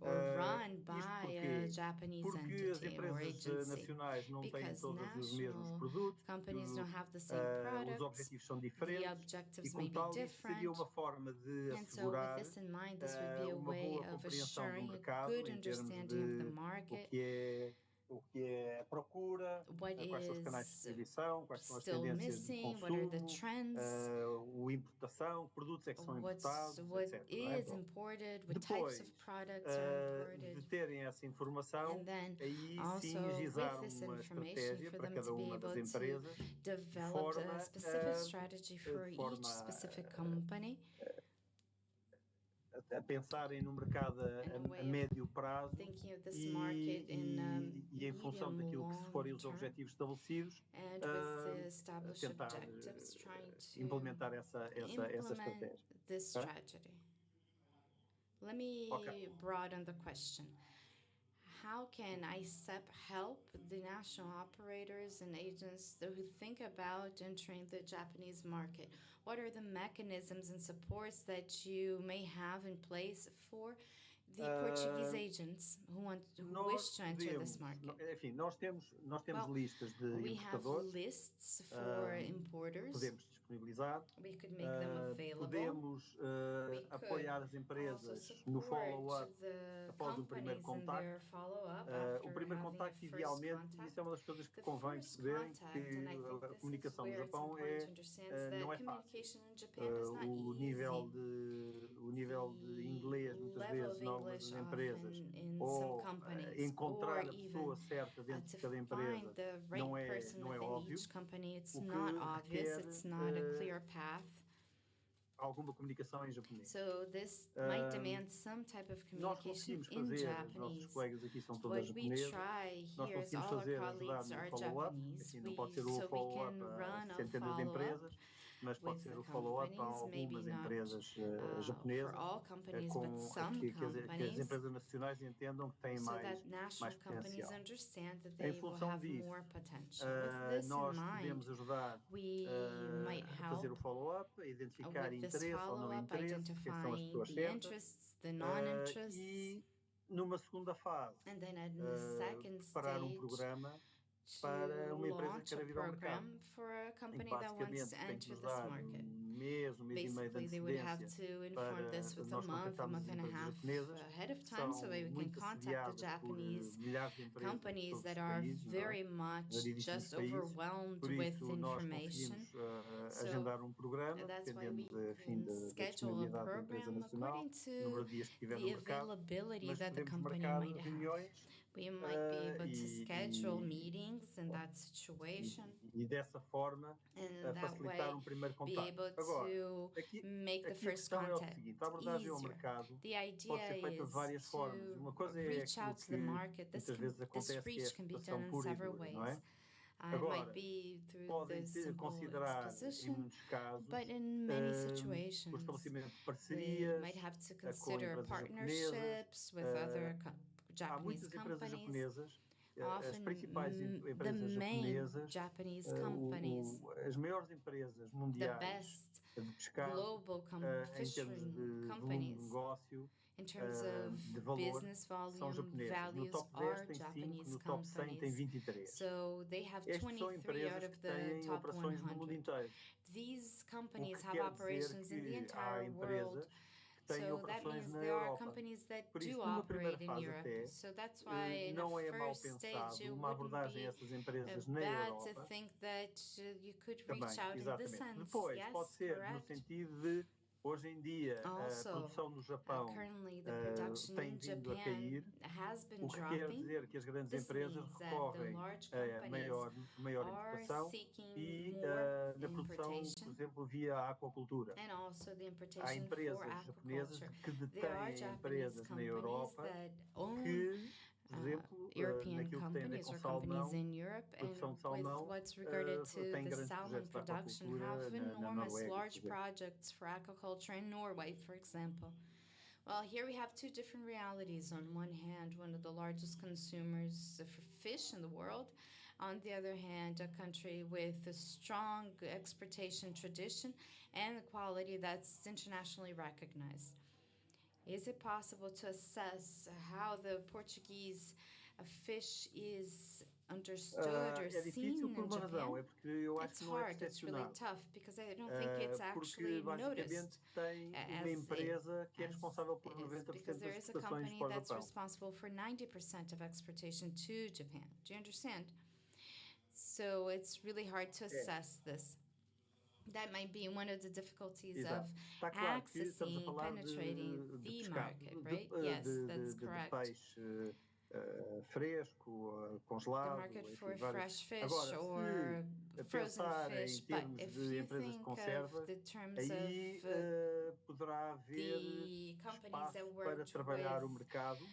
or run Isto by a porquê? Japanese Porque as entity or empresas agency. nacionais não têm Because todas os mesmos national produtos, companies don't have the same os products, objetivos são the diferentes, e objectives may como be tal, isto seria different. uma forma de And so, with assegurar this in mind, this would be a uma way boa of compreensão do assuring a mercado good em termos understanding of the de market, o que é a procura, what quais são os canais de is distribuição, quais são as still tendências de missing, what are the consumo, trends, a importação, que produtos é que são importados, what etc. Não é? is Pronto. imported, what types Depois of products are de imported, terem essa informação, and then aí sim also with gizar this uma information estratégia for para them cada to be uma das able to empresas, develop a specific strategy for de each forma specific company a pensarem no mercado and a a way of médio prazo thinking of this market in e em função medium daquilo que forem long os term, objetivos estabelecidos, and with the established tentar objectives trying to implementar essa implement estratégia. this Ok? strategy. Let me Ok. broaden the question. How can ICEP help the national operators and agents who think about entering the Japanese market? What are the mechanisms and supports that you may have in place for the Portuguese agents who wish to enter this market? Enfim, nós temos Well, listas de we have importadores, lists for importers. podemos disponibilizar, We could make them available. podemos We could apoiar as also empresas no support follow-up the após o primeiro companies in contacto. their follow-up O after primeiro having a contacto, first idealmente, e contact. isso é uma das coisas que The convém first perceberem, contact, que and I think a this is comunicação no where it's Japão important to understand não that é fácil. communication in Japan is not O nível easy. de inglês, muitas Level vezes, of em algumas English das empresas, often in some ou companies, encontrar or a even pessoa certa dentro de to cada find empresa the right person não é within óbvio, each company. It's o que not obvious. requer It's not a clear path. alguma comunicação em japonês. So this might demand some type of Nós communication conseguimos in fazer, os nossos Japanese. colegas aqui são todas What we japonesas, try nós here is conseguimos all our fazer, ajudar colleagues no are follow-up, Japanese. assim, não pode ser o So we follow-up can a run a centenas de follow-up empresas, mas pode with ser the o follow-up a companies, maybe algumas not empresas for japonesas, all companies, but com, some que as companies, empresas nacionais entendam que têm so that mais national companies potencial. understand that Em they will função have disso, more potential. With this in nós mind, podemos ajudar we might a fazer o help follow-up, a identificar with this interesse ou não follow-up, interesse, quem são as identifying pessoas the certas, interests, the non-interests, e numa segunda fase, and then in the second preparar stage, programa to para uma empresa que launch a queira vir ao mercado, program for a em que company that wants basicamente to tem que enter nos this dar market. mês e meio de Basically, they would have antecedência to inform this para with nós a contactarmos as month and a empresas half japonesas, ahead of que time, so são that we can muito contact the assediadas por Japanese milhares de empresas de companies todos that os are países, não é? very much Variedíssimos just países. overwhelmed Por with isso, nós information. conseguimos So agendar um programa, that's why dependendo we can da schedule a disponibilidade da empresa program nacional, according o número to de dias que tiver no the mercado, availability mas that the podemos company marcar might have. reuniões We might be able to schedule e, meetings in that situation, e dessa forma and that facilitar way um primeiro be contacto. able Agora, to make the aqui a first questão é o contact seguinte: a abordagem ao easier. mercado The idea pode ser feita de is várias formas. to Uma coisa é reach aquilo out to que the market. muitas vezes This acontece, que é a reach can be done exportação in pura e several dura, não ways. é? It might Agora, be through podem the simple considerar, em exposition, muitos casos, but in many o situations, estabelecimento de we parcerias might have to com consider empresas japonesas. partnerships with other Há Japanese muitas empresas companies. japonesas, as Often, principais the empresas main japonesas, Japanese companies, as maiores empresas the mundiais best de pescado, global em termos fishing de volume de companies, negócio, in terms of de valor, business são volume japonesas. No values, top 10 are tem 5, Japanese no top 100 tem companies. 23. So they have Estas são 23 out empresas of que the têm top operações no mundo 100. inteiro. These O companies que have quer dizer operations in the que há entire world. empresas que têm So that operações means na there are Europa. companies that Por isso, do numa primeira operate in fase Europe. até, So that's why in a não é mal first stage pensado it uma wouldn't abordagem a be essas empresas na bad to Europa. think that you could reach Também, out in this exatamente. sense. Depois, pode Yes, ser no correct. sentido de, hoje em dia, a Also, produção no Japão currently the production tem in vindo a Japan cair, has been o que quer dropping. dizer que as grandes This empresas means that the recorrem large a companies maior are importação seeking e more na produção, por importation exemplo, via aquacultura. and also the Há importation for empresas japonesas aquaculture. que There are detêm Japanese empresas na companies Europa that own que, por exemplo, European naquilo que tem a ver companies com or companies salmão, in Europe, produção and de with salmão, what's regarded to têm the grandes salmon projetos de production, aquacultura have na enormous Noruega, por large exemplo. projects for aquaculture in Norway, for example. Well, here we have two different realities. On one hand, one of the largest consumers of fish in the world. On the other hand, a country with a strong exportation tradition and a quality that's internationally recognized. Is it possible to assess how the Portuguese fish is understood or É difícil seen por in uma razão, Japan? é porque eu acho It's que não é hard, it's really percepcionado. tough, because I don't think it's Porque actually basicamente noticed tem uma as empresa que é as responsável por it is, 90% because das there is a exportações company para o that's Japão. responsible for 90% of exportation to Japan. Do you understand? So it's really hard to assess this. That might be one of the difficulties Exato. of Está claro que estamos a accessing, falar penetrating de the pescado, market, right? Yes, that's de correct. peixe fresco, The congelado, market enfim, for várias. fresh fish Agora, or se frozen pensar fish, em but termos if de you empresas de think conserva, of the terms aí of poderá haver the companies that espaço worked para trabalhar o with mercado,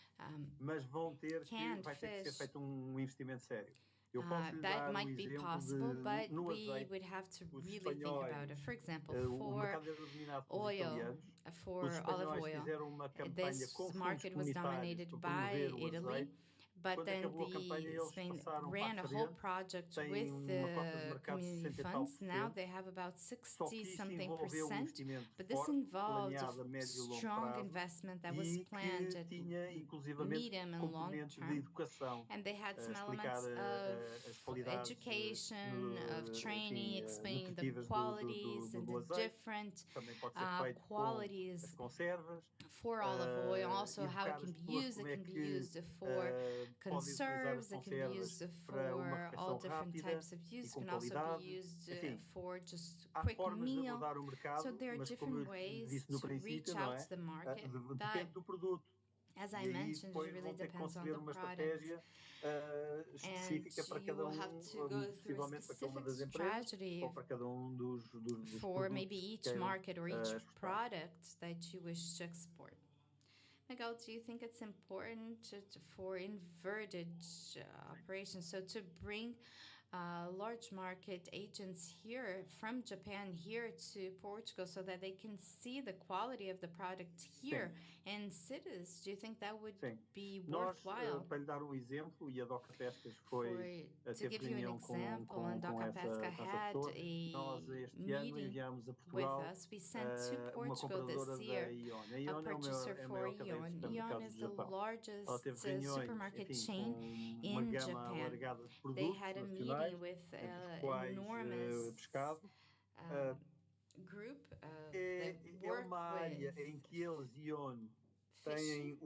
mas vai ter que ser fish, feito investimento sério. Eu posso lhe that dar might be exemplo possible, but no we azeite, would have to os really think about it. espanhóis, For example, o for mercado era dominado pelos oil, italianos. Os for olive espanhóis oil, fizeram uma campanha this com fundos market was comunitários dominated para by promover o Italy. azeite. But Quando then acabou a campanha, eles Spain passaram para a ran a whole frente, project têm with uma cota de the mercado de community 60 e tal funds. Now %. they have about Só que isso 60-something envolveu percent. investimento But this forte, involved planeado a médio e longo strong prazo, investment that was e planned que at tinha inclusivamente medium and long componentes de term. educação, And they had some explicar elements as of qualidades education, of training, enfim, explaining the nutritivas qualities and do the azeite. different Também pode ser feito com qualities as conservas. for olive oil, also how it Educar can as be pessoas used. It como é can be que used for podem utilizar as conserves, it can be conservas used para uma for all refeição different rápida types of e use, com can also qualidade. be used Enfim, for just há quick formas de meal. abordar o So mercado, there are mas como eu different ways disse no to reach princípio, não out é? to the market. Depende do produto. As I E aí mentioned, it depois really vão ter que depends on conceber the uma product. estratégia And específica para you cada will have to go through a possivelmente para cada uma specific das empresas strategy ou para cada dos for maybe produtos que each queiram market or each exportar. product that you wish to export. Miguel, do you think it's important for inverted operations, so to bring large market agents here from Japan here to Portugal so that they can see the quality of the product here in cities? Do you think that would be worthwhile? Para lhe dar exemplo, e a Doca Pescas To give you an example, and Doca Pesca had pessoa, a nós este ano meeting enviámos a with Portugal us. We sent to uma Portugal this compradora da year Ion. A a Ion purchaser é a for maior cadeia de Ion. Ion supermercados is do the Japão. Ela largest teve reuniões, supermarket enfim, chain com uma in gama Japan. alargada de They produtos had a nacionais, meeting with entre os quais enormous pescado. group É, that é work uma área with em que eles, Ion, fishing,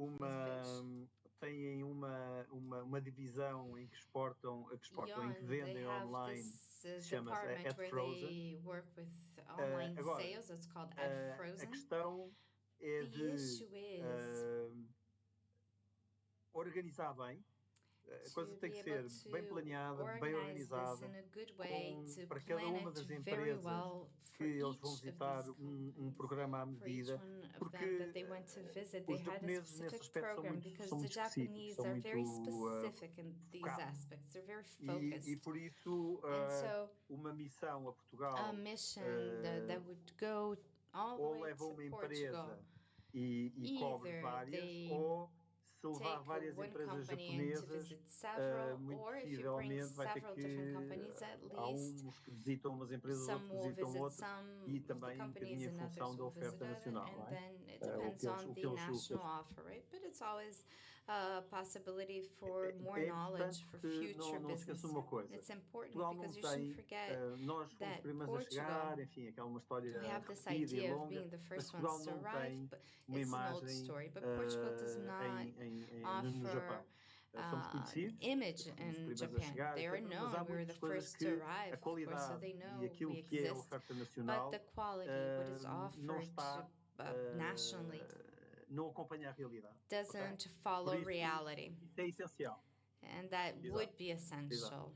têm uma divisão em que exportam, em que Ion, they vendem have online, this que se chama department At where Frozen. they work with online Agora, sales. It's called At a Frozen. questão é The de issue is organizar bem. A coisa to tem be que able ser bem to planeada, bem organize this organizada, in a good way, to para cada plan uma it das very empresas well que for eles vão each of visitar these programa à companies. For each medida, one of them porque that they went to visit, they os had a japoneses nesse specific aspecto program because são the muito específicos, Japanese são are muito very specific in these focados. aspects. They're very E focused. por isso And so uma missão a a Portugal mission that would go all the ou way leva to uma Portugal. empresa e cobre Either várias, they ou se levar take várias one empresas company and to japonesas, visit several, muito or if you bring possivelmente vai ter several different que companies, at há least uns que visitam umas empresas, outros some que will visitam visit outras, some e of the também um companies bocadinho em and others função da will visit oferta other, nacional, and não é? then it depends on the national offer, right? But it's always a possibility for more É knowledge importante for que future não se business. esqueçam uma coisa. It's important Portugal não because you shouldn't tem, forget nós fomos os that primeiros a Portugal, chegar, enfim, aquela uma história we have this repetida e idea of longa, being the mas first Portugal ones to não arrive, tem but uma it's an old imagem story. But Portugal does not no Japão. offer Somos conhecidos, image fomos os in primeiros a Japan. chegar, They are etc., mas há known. We were the muitas coisas first to que arrive, a of course, so qualidade they e know aquilo we que é a exist. oferta But nacional the quality, what is não offered está, nationally, não acompanha a realidade. doesn't Okay? follow Por reality, isso é essencial. and that would Exato. be essential.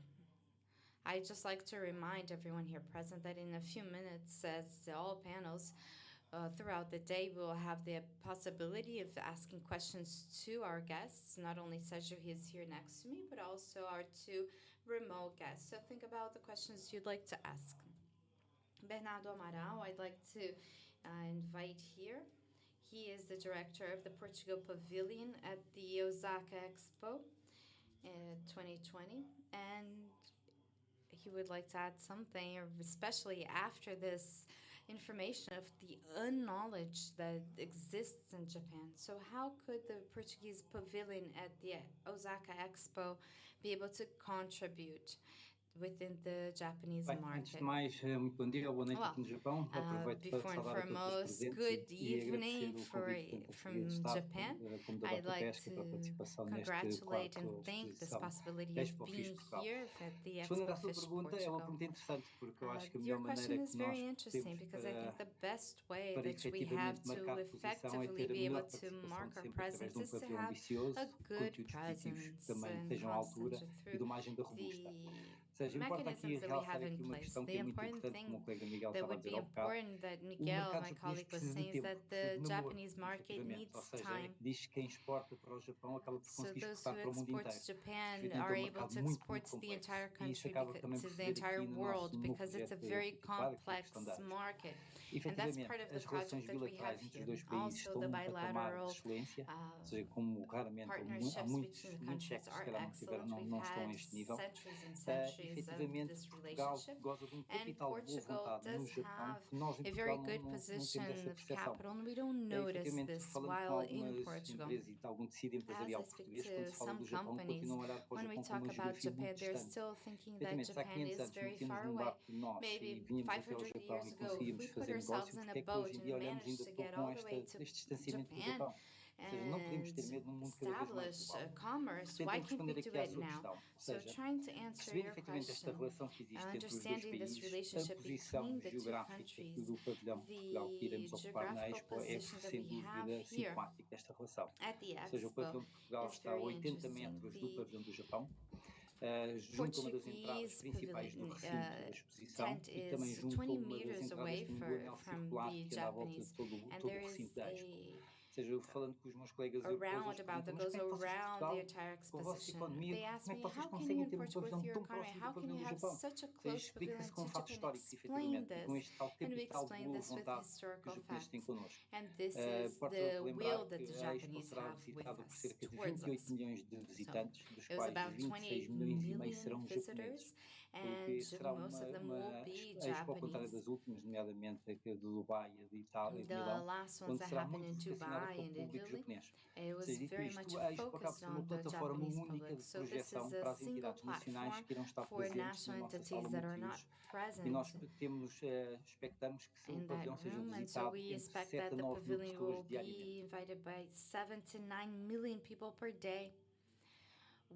I'd just like to remind everyone here present that in a few minutes, as all panels throughout the day, we will have the possibility of asking questions to our guests. Not only Sergio, he's here next to me, but also our two remote guests. So think about the questions you'd like to ask. Bernardo Amaral, I'd like to invite here. He is the director of the Portugal Pavilion at the Osaka Expo 2020, and he would like to add something, especially after this information of the unknowledge that exists in Japan. So how could the Portuguese pavilion at the Osaka Expo be able to contribute within the Japanese market? Antes de mais, muito bom dia ou boa noite aqui no Japão. Aproveito para Before and saudar a todos os foremost, presentes good e agradecer evening o convite tanto from Estado Japan. como da I'd Doca like Pesca para a to participação neste congratulate and quarto thank this exposição possibility of Expo Fish being Portugal. here at the Respondendo Expo à sua Fish pergunta, é uma Portugal. pergunta interessante porque eu acho que a Your melhor question maneira is que nós very interesting temos because I think the best way para that we have efetivamente marcar to posição é effectively ter a be able melhor to participação mark de our sempre através presence de um is to pavilhão have ambicioso, a de good conteúdos positivos que presence também and estejam à altura constant e through de uma agenda robusta. Ou seja, importa aqui mechanisms that we realçar have in aqui uma place. questão que The é muito important importante, como o thing colega Miguel that estava a would dizer be há bocado. important that O Miguel, mercado my japonês colleague, was precisa de saying is tempo, that precisa the de namoro, Japanese market efetivamente. Ou needs seja, time. diz que quem exporta para o Japão acaba por So conseguir those exportar who para o mundo export inteiro. to Japan Efetivamente é are um able mercado to muito, export muito to the complexo. entire E isso country, acaba também to por the se ver entire aqui no world, nosso because it's a projeto very particular, que foi a complex questão da Expo. market. And that's Efetivamente, part of the as relações project that we have bilaterais entre os here. dois países Also, estão the num patamar de bilateral excelência, ou seja, como raramente há partnerships muitos, between the muitos countries séculos, se are calhar excellent. We've não estão a had este nível. centuries and centuries of Efetivamente, this Portugal relationship, goza de um and capital de boa Portugal vontade no does Japão, have que nós em a Portugal very good não temos essa position of percepção. capital, and we don't notice Efetivamente, this falando com while in algumas Portugal. empresas e de algum tecido As empresarial I speak português, quando to se fala some do Japão, companies, continuam a olhar para o when we Japão como talk uma about geografia Japan, muito they're distante. still thinking that Efetivamente, se há Japan 500 is anos very metíamos far num away. barco nós e Maybe vínhamos até ao 500 Japão years e ago, if conseguíamos we put fazer negócio, ourselves in a porque é que hoje boat em and dia olhamos managed ainda to com get all the way este to distanciamento do Japan, Japão? Ou seja, não podemos ter and medo num mundo cada vez mais establish global. commerce, why Tentando can't we responder do aqui à it sua now? questão, ou So, seja, trying to answer perceber your efetivamente esta question, relação que existe entre os dois understanding this países, a relationship posição between the two geográfica countries, do pavilhão de Portugal que the iremos ocupar na geographical Expo é, position that sem we have dúvida, here sintomática esta relação. Ou at the seja, o Expo pavilhão de Portugal is está a very 80 interesting. metros do The pavilhão do Japão, junto a uma das entradas Portuguese principais do pavilion recinto da exposição tent e também is junto a 20 uma das meters entradas away também do anel from circular the que anda à volta de Japanese, and todo o there is recinto da Expo. a Ou seja, eu falando com os meus colegas europeus, eles roundabout perguntam, that mas goes como é que vocês, around the Portugal, entire com a vossa exposition. economia, They asked como é que me, vocês how can you conseguem in ter um Portugal, with pavilhão your tão economy, próximo do how can pavilhão you do have Japão? such a Ou seja, close pavilion explica-se com to factos Japan? históricos, Explain efetivamente, e com this. este tal And we capital de explain boa this with vontade que os historical japoneses têm facts. connosco. And this is Importa the will lembrar that que the a Expo Japanese será have with visitada por us, cerca de towards 28 us. milhões de So visitantes, dos it was quais about 26 28 milhões e meio million serão japoneses, visitors, and porque será most of them will be a Expo, ao contrário Japanese. das últimas, nomeadamente a de Dubai e a de Itália, de The Milão, last ones onde that será happened muito in vocacionada Dubai para o and público Italy, japonês. it Ou was seja, dito very much isto, a Expo acaba por focused ser uma on the plataforma Japanese única public. de So this is projeção a para as single entidades nacionais platform que irão estar for presentes na national nossa sala entities that are not multiuso. E present nós temos, expectamos que o in that pavilhão seja room, and so visitado we entre expect 7 a that the 9 mil pavilion will pessoas diariamente. be invited by 7 to 9 million people per day.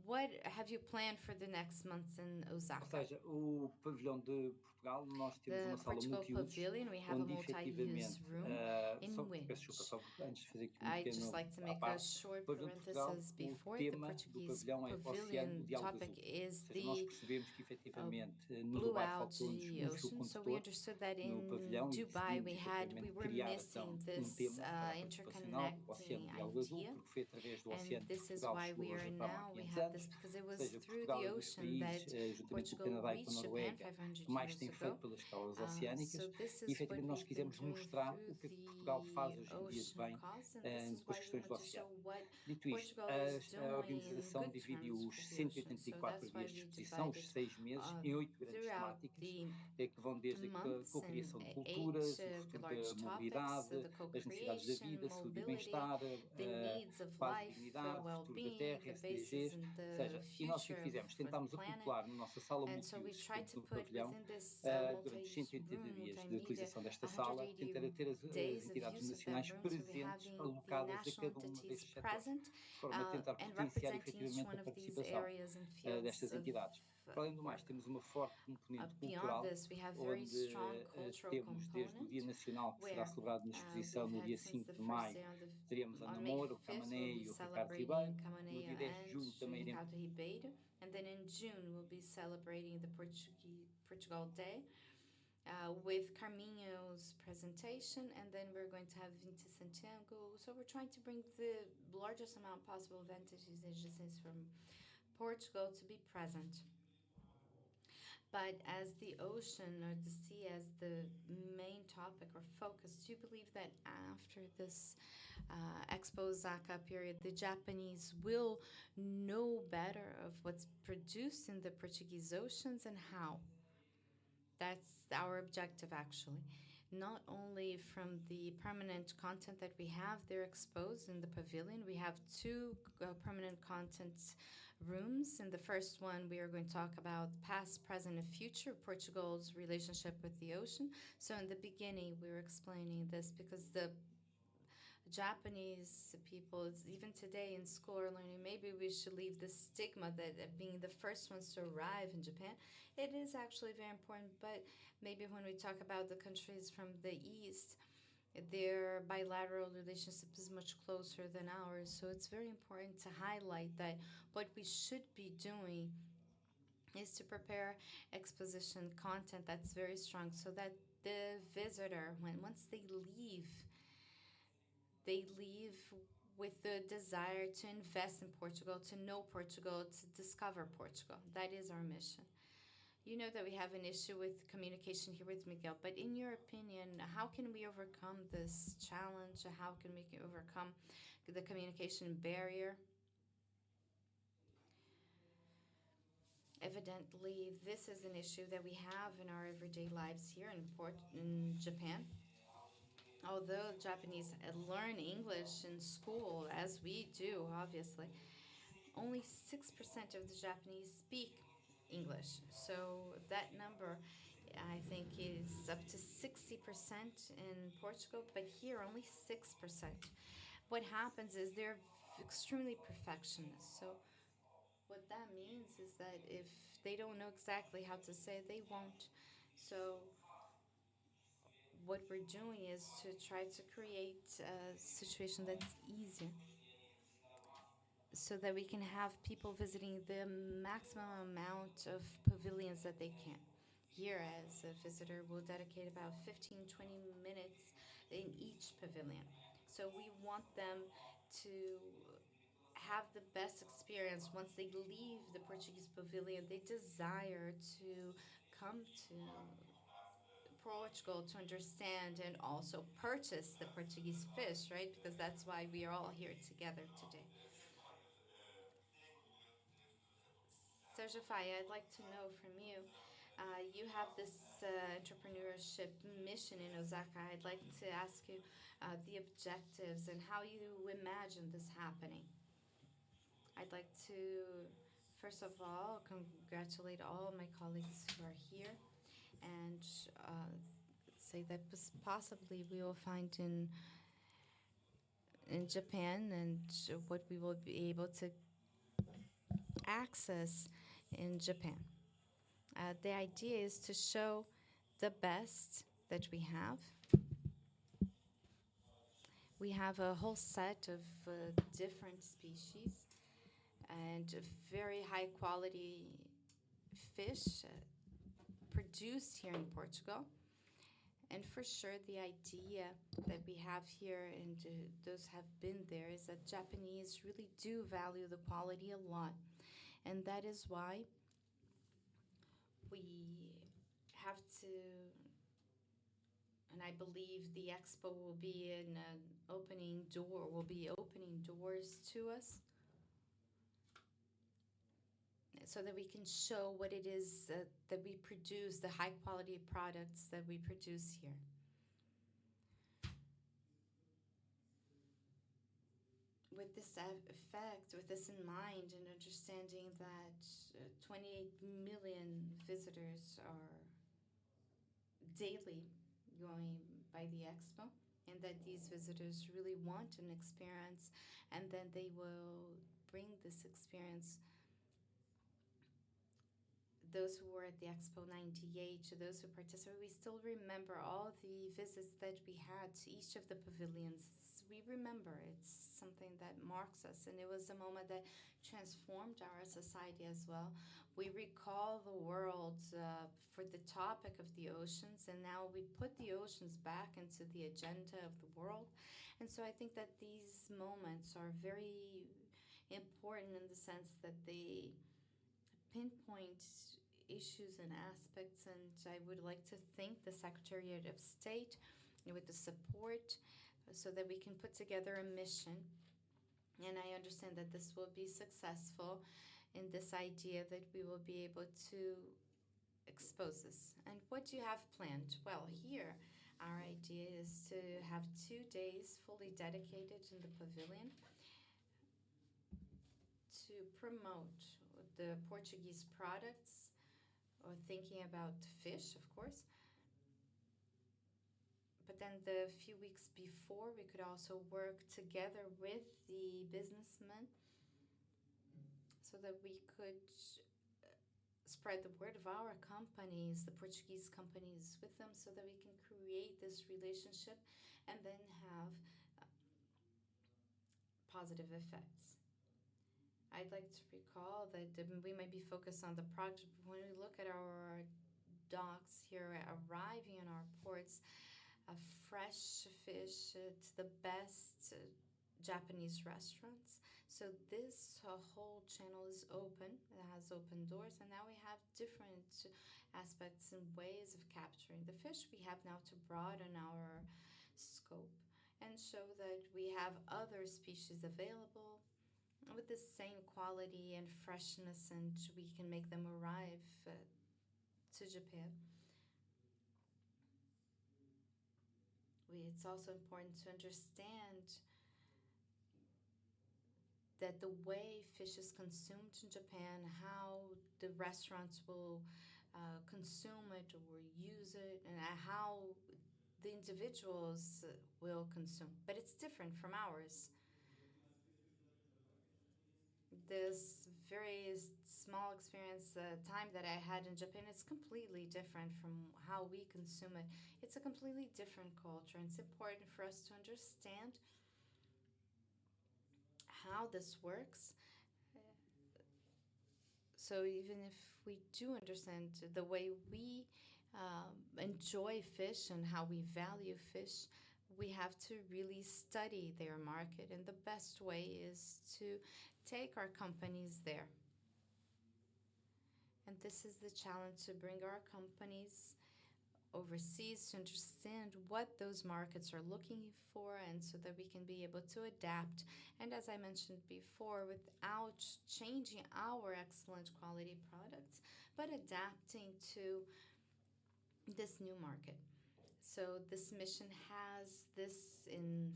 What have you planned for the next months in Ou Osaka? seja, o pavilhão de Portugal, nós temos The uma sala Portugal multiusos, pavilion, we have a onde multi-use efetivamente, room só, in peço desculpa, which só antes de fazer aqui um I'd just pequeno like to à make a parte, short o pavilhão de Portugal, parenthesis o before. The tema do Portuguese pavilhão é Oceano, o pavilion Diálogo topic Azul. is Ou seja, nós the percebemos que efetivamente no blue Dubai faltou-nos algae fio ocean. So we condutor understood that no in pavilhão e Dubai decidimos we efetivamente were criar missing então this tema para a parte ocupacional, o Oceano, interconnecting o Diálogo Azul, idea. porque foi através do And Oceano que this is Portugal why chegou we ao are Japão há now, we 500 have this anos. because it Ou was seja, through Portugal the é um dos ocean países, that juntamente com o Portugal Canadá e com a reached Japan Noruega, 500 que mais years tem feito ago. pelas escalas So oceânicas this e is what efetivamente nós we've been quisemos doing mostrar through o que é que Portugal faz the hoje em dia de ocean bem cause, and this is com as why we questões want do to show oceano. what Dito isto, Portugal is a doing in organização good dividiu terms for os the ocean. So 184 that's why dias de we exposição, os divided 6 meses, em 8 grandes throughout temáticas, the que vão desde a months in cocriação de 8 culturas, o futuro da large topics: mobilidade, the as necessidades da co-creation, vida, saúde e mobility, bem-estar, the needs of paz e life, dignidade, futuro da well-being, terra, the basis SDGs, and ou the seja, e nós o que future fizemos? for the Tentámos planet. acoplar na nossa sala And so we multiusos tried dentro to do put pavilhão, within this durante os multi-use 180 room, dias de multimedia, utilização desta sala, tentar ter 180 as days of entidades use of that nacionais room. So we're presentes, having the alocadas a national cada um entities destes setores, present de forma a tentar and potenciar representing each efetivamente one a of these participação areas and fields destas of entidades. Para além do mais, work. temos uma forte componente Beyond cultural, this, we have very onde strong cultural temos desde o Dia component Nacional, que será where celebrado na exposição we've no had dia since 5 the de first maio, day teremos a on May Namor, o 5th, we'll Camané be e o Ricardo Ribeiro. celebrating No Camaneia dia 10 de and junho também iremos. Ricardo Ribeiro, and then in June we'll be celebrating the Portugal Day with Carminho's presentation, and then we're going to have Vinci Santiago. So we're trying to bring the largest amount possible of entities from Portugal to be present. But as the ocean or the sea as the main topic or focus, do you believe that after this Expo Osaka period, the Japanese will know better of what's produced in the Portuguese oceans and how? That's our objective, actually. Not only from the permanent content that we have there exposed in the pavilion, we have two permanent content rooms. In the first one, we are going to talk about past, present, and future Portugal's relationship with the ocean. So in the beginning, we were explaining this because the Japanese people, even today in school, are learning maybe we should leave the stigma that being the first ones to arrive in Japan. It is actually very important, but maybe when we talk about the countries from the East, their bilateral relationship is much closer than ours. So it's very important to highlight that what we should be doing is to prepare exposition content that's very strong so that the visitor, once they leave with the desire to invest in Portugal, to know Portugal, to discover Portugal. That is our mission. You know that we have an issue with communication here with Miguel, but in your opinion, how can we overcome this challenge? How can we overcome the communication barrier? Evidently, this is an issue that we have in our everyday lives here in Japan. Although Japanese learn English in school, as we do, obviously, only 6% of the Japanese speak English. So that number, I think, is up to 60% in Portugal, but here only 6%. what happens is they're extremely perfectionist. So what that means is that if they don't know exactly how to say it, they won't. So what we're doing is to try to create a situation that's easier so that we can have people visiting the maximum amount of pavilions that they can. Here, as a visitor, we'll dedicate about 15-20 minutes in each pavilion. So we want them to have the best experience once they leave the Portuguese pavilion. They desire to come to Portugal to understand and also purchase the Portuguese fish, right? Because that's why we are all here together today. Sergio Faye, I'd like to know from you. You have this entrepreneurship mission in Osaka. I'd like to ask you the objectives and how you imagine this happening. I'd like to, first of all, congratulate all my colleagues who are here and say that possibly we will find in Japan and what we will be able to access in Japan. The idea is to show the best that we have. We have a whole set of different species and very high quality fish produced here in Portugal. And for sure, the idea that we have here, and those have been there, is that Japanese really do value the quality a lot. And that is why we have to, and I believe the Expo will be will be opening doors to us so that we can show what it is that we produce, the high quality products that we produce here. With this effect, with this in mind, and understanding that 28 million visitors are daily going by the Expo, and that these visitors really want an experience, and then they will bring this experience. Those who were at the Expo 98, to those who participated, we still remember all the visits that we had to each of the pavilions. We remember it's something that marks us, and it was a moment that transformed our society as well. We recall the world for the topic of the oceans, and now we put the oceans back into the agenda of the world. And so I think that these moments are very important in the sense that they pinpoint issues and aspects, and I would like to thank the Secretariat of State with the support so that we can put together a mission. And I understand that this will be successful in this idea that we will be able to expose this. And what do you have planned? Well, here our idea is to have 2 days fully dedicated in the pavilion to promote the Portuguese products, or thinking about fish, of course. But then the few weeks before, we could also work together with the businessmen so that we could spread the word of our companies, the Portuguese companies, with them so that we can create this relationship and then have positive effects. I'd like to recall that we might be focused on the project, but when we look at our docks here arriving in our ports, fresh fish to the best Japanese restaurants. So this whole channel is open. It has open doors, and now we have different aspects and ways of capturing the fish. We have now to broaden our scope and show that we have other species available with the same quality and freshness, and we can make them arrive to Japan. It's also important to understand that the way fish is consumed in Japan, how the restaurants will consume it or use it, and how the individuals will consume, but it's different from ours. This very small experience, time that I had in Japan, it's completely different from how we consume it. It's a completely different culture, and it's important for us to understand how this works. So even if we do understand the way we enjoy fish and how we value fish, we have to really study their market, and the best way is to take our companies there. And this is the challenge, to bring our companies overseas to understand what those markets are looking for, and so that we can be able to adapt. And as I mentioned before, without changing our excellent quality products, but adapting to this new market. So this mission has this in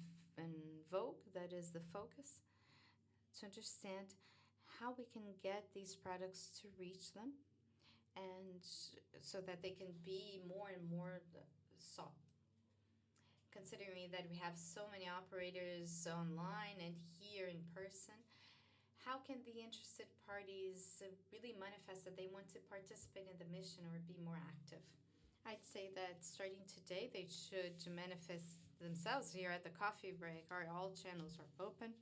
vogue, that is the focus, to understand how we can get these products to reach them, and so that they can be more and more sought. Considering that we have so many operators online and here in person, how can the interested parties really manifest that they want to participate in the mission or be more active? I'd say that starting today, they should manifest themselves here at the coffee break. All channels are open.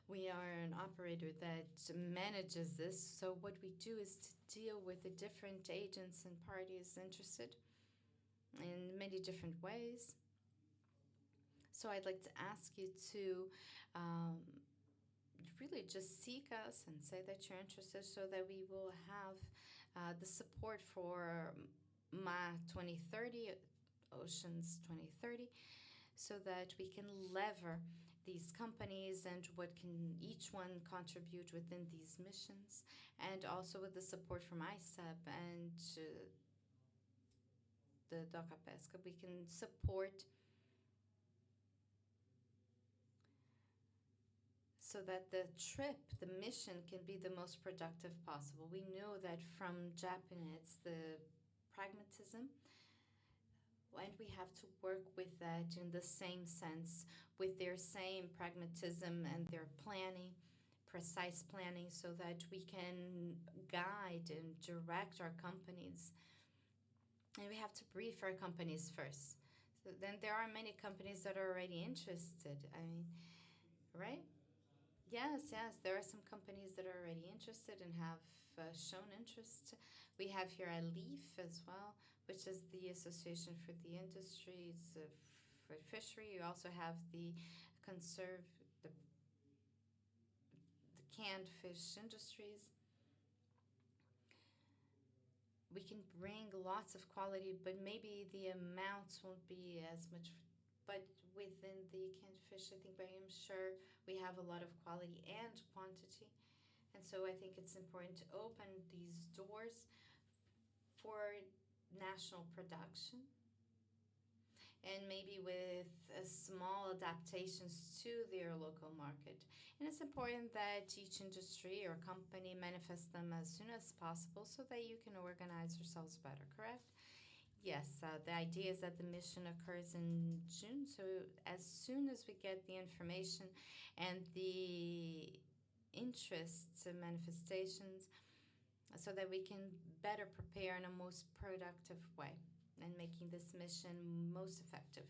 We are an operator that manages this. So what we do is to deal with the different agents and parties interested in many different ways. So I'd like to ask you to really just seek us and say that you're interested, so that we will have the support for MA 2030, Oceans 2030, so that we can lever these companies and what can each one contribute within these missions, and also with the support from ICEP and the DOCA Pesca, we can support so that the trip, the mission, can be the most productive possible. We know that from Japan, it's the pragmatism, and we have to work with that in the same sense, with their same pragmatism and their planning, precise planning, so that we can guide and direct our companies. And we have to brief our companies first. So then there are many companies that are already interested. I mean, right? Yes, there are some companies that are already interested and have shown interest. We have here a LEAF as well, which is the Association for the Industries for Fishery. You also have the canned fish industries. We can bring lots of quality, but maybe the amounts won't be as much. But within the canned fish, I think, I am sure we have a lot of quality and quantity. And so I think it's important to open these doors for national production, and maybe with small adaptations to their local market. And it's important that each industry or company manifest them as soon as possible, so that you can organize yourselves better, correct? Yes, the idea is that the mission occurs in June, so as soon as we get the information and the interest manifestations, so that we can better prepare in a most productive way and making this mission most effective.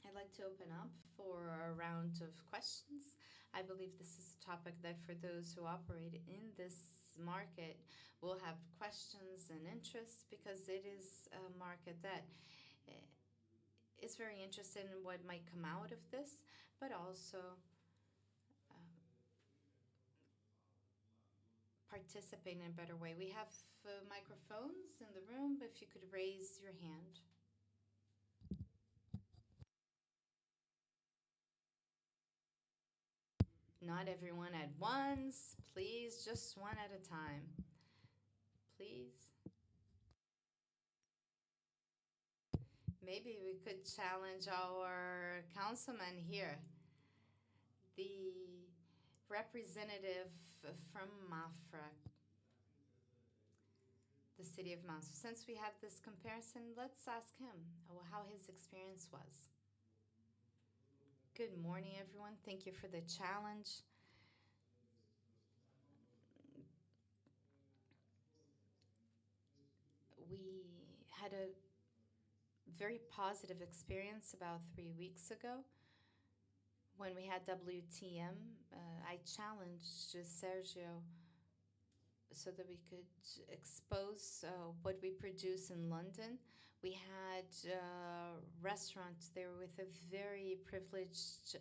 I'd like to open up for a round of questions. I believe this is a topic that, for those who operate in this market, will have questions and interests, because it is a market that is very interested in what might come out of this, but also participate in a better way. We have microphones in the room. If you could raise your hand. Not everyone at once, please, just one at a time. Please. Maybe we could challenge our councilman here, the representative from Mafra, the city of Manaus. Since we have this comparison, let's ask him how his experience was. Good morning, everyone. Thank you for the challenge. We had a very positive experience about 3 weeks ago when we had WTM. I challenged Sergio so that we could expose what we produce in London. We had restaurants there with a very privileged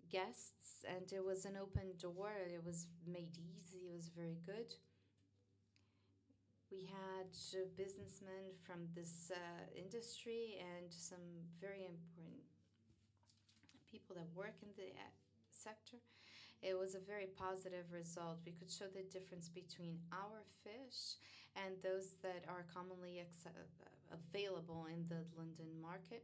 guests, and it was an open door. It was made easy. It was very good. We had businessmen from this industry and some very important people that work in the sector. It was a very positive result. We could show the difference between our fish and those that are commonly available in the London market.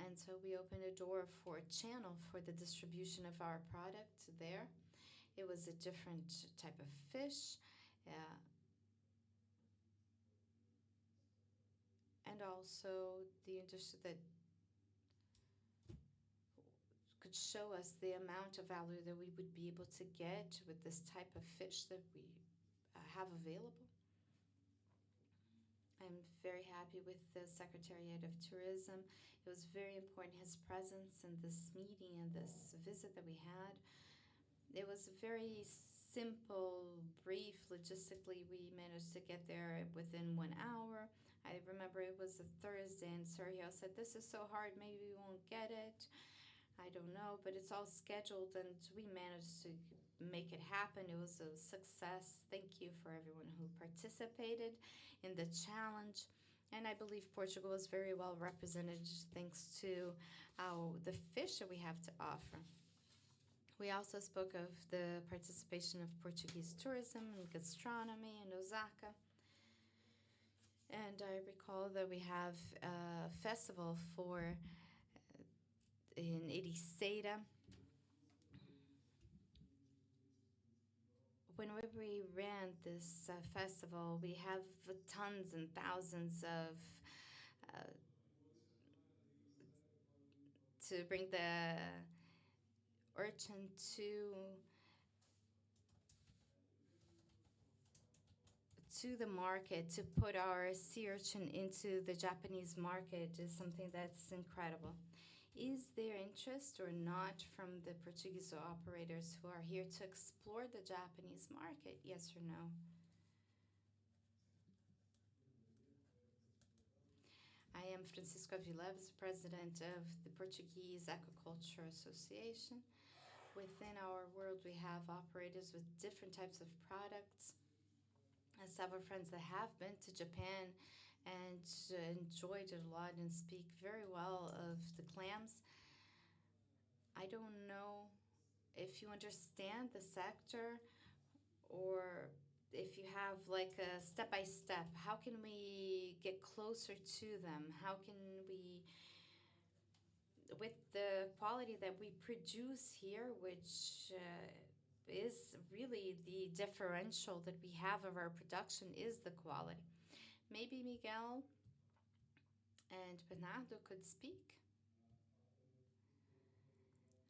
And so we opened a door for a channel for the distribution of our product there. It was a different type of fish. And also the industry that could show us the amount of value that we would be able to get with this type of fish that we have available. I'm very happy with the Secretariat of Tourism. It was very important, his presence in this meeting and this visit that we had. It was very simple, brief. Logistically, we managed to get there within 1 hour. I remember it was a Thursday, and Sergio said, "This is so hard, maybe we won't get it. I don't know, but it's all scheduled," and we managed to make it happen. It was a success. Thank you for everyone who participated in the challenge. And I believe Portugal is very well represented thanks to the fish that we have to offer. We also spoke of the participation of Portuguese tourism and gastronomy in Osaka. And I recall that we have a festival in Ericeira. Whenever we ran this festival, we have tons and thousands of to bring the urchin to the market, to put our sea urchin into the Japanese market is something that's incredible. Is there interest or not from the Portuguese operators who are here to explore the Japanese market? Yes or no? I am Francisco Vileves, president of the Portuguese Aquaculture Association. Within our world, we have operators with different types of products. Several friends that have been to Japan and enjoyed it a lot and speak very well of the clams. I don't know if you understand the sector or if you have like a step-by-step. How can we get closer to them? How can we, with the quality that we produce here, which is really the differential that we have of our production is the quality. Maybe Miguel and Bernardo could speak.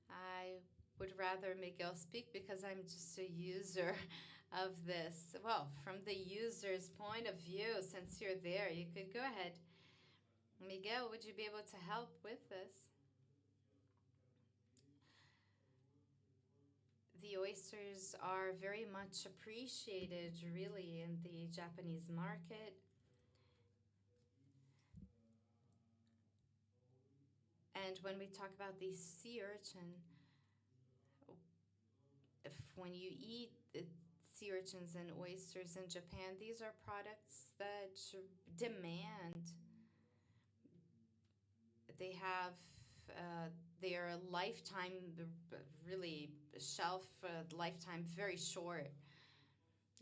I would rather Miguel speak because I'm just a user of this. Well, from the user's point of view, since you're there, you could go ahead. Miguel, would you be able to help with this? The oysters are very much appreciated, really, in the Japanese market. And when we talk about the sea urchin, when you eat the sea urchins and oysters in Japan, these are products that demand. They have their lifetime, really shelf lifetime very short.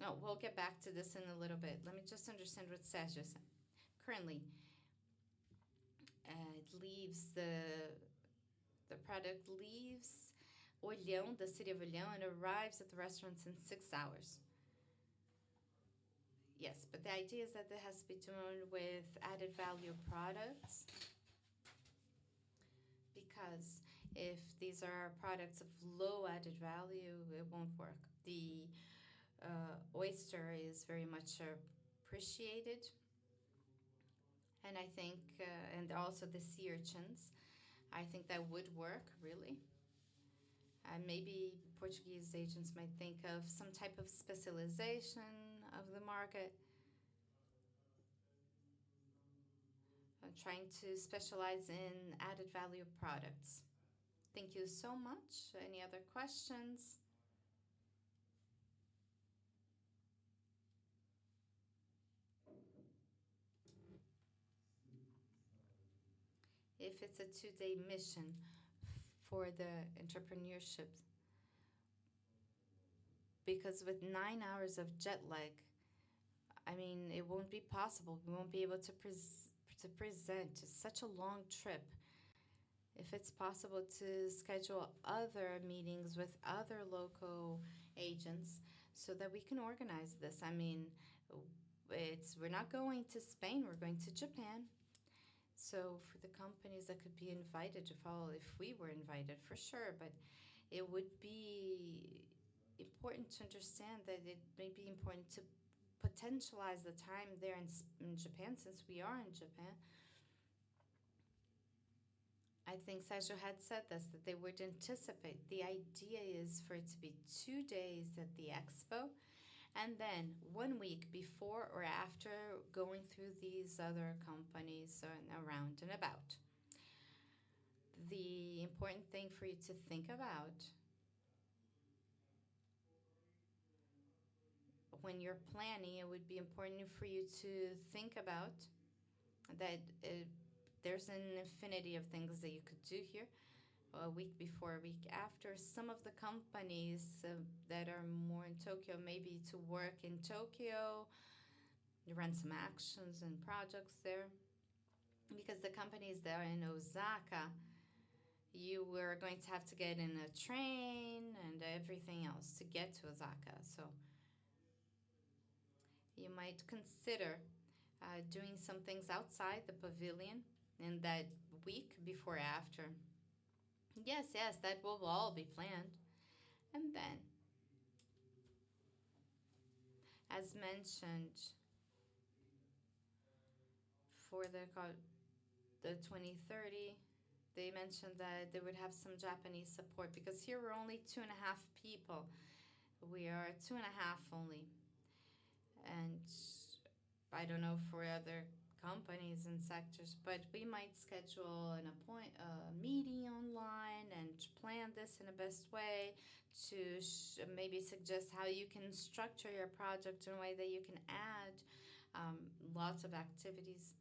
No, we'll get back to this in a little bit. Let me just understand what Sergio said. Currently, it leaves the product leaves Olhão, the city of Olhão, and arrives at the restaurants in 6 hours. yes, but the idea is that it has to be done with added value products, because if these are products of low added value, it won't work. The oyster is very much appreciated, and I think, and also the sea urchins, I think that would work really. Maybe Portuguese agents might think of some type of specialization of the market, trying to specialize in added value products. Thank you so much. Any other questions? If it's a 2-day mission for the entrepreneurship, because with 9 hours of jet lag, I mean, it won't be possible. We won't be able to present. It's such a long trip. If it's possible to schedule other meetings with other local agents so that we can organize this. I mean, we're not going to Spain, we're going to Japan. So for the companies that could be invited to follow, if we were invited, for sure, but it would be important to understand that it may be important to potentialize the time there in Japan, since we are in Japan. I think Sergio had said this, that they would anticipate. The idea is for it to be 2 days at the Expo, and then 1 week before or after going through these other companies around and about. The important thing for you to think about when you're planning, it would be important for you to think about that there's an infinity of things that you could do here. A week before, a week after. Some of the companies that are more in Tokyo, maybe to work in Tokyo, you run some actions and projects there. Because the companies that are in Osaka, you were going to have to get in a train and everything else to get to Osaka. So you might consider doing some things outside the pavilion in that week before after. Yes, that will all be planned. And then, as mentioned, for the 2030, they mentioned that they would have some Japanese support, because here we're only 2.5 people. We are 2.5 only. And I don't know for other companies and sectors, but we might schedule a meeting online and plan this in the best way to maybe suggest how you can structure your project in a way that you can add lots of activities.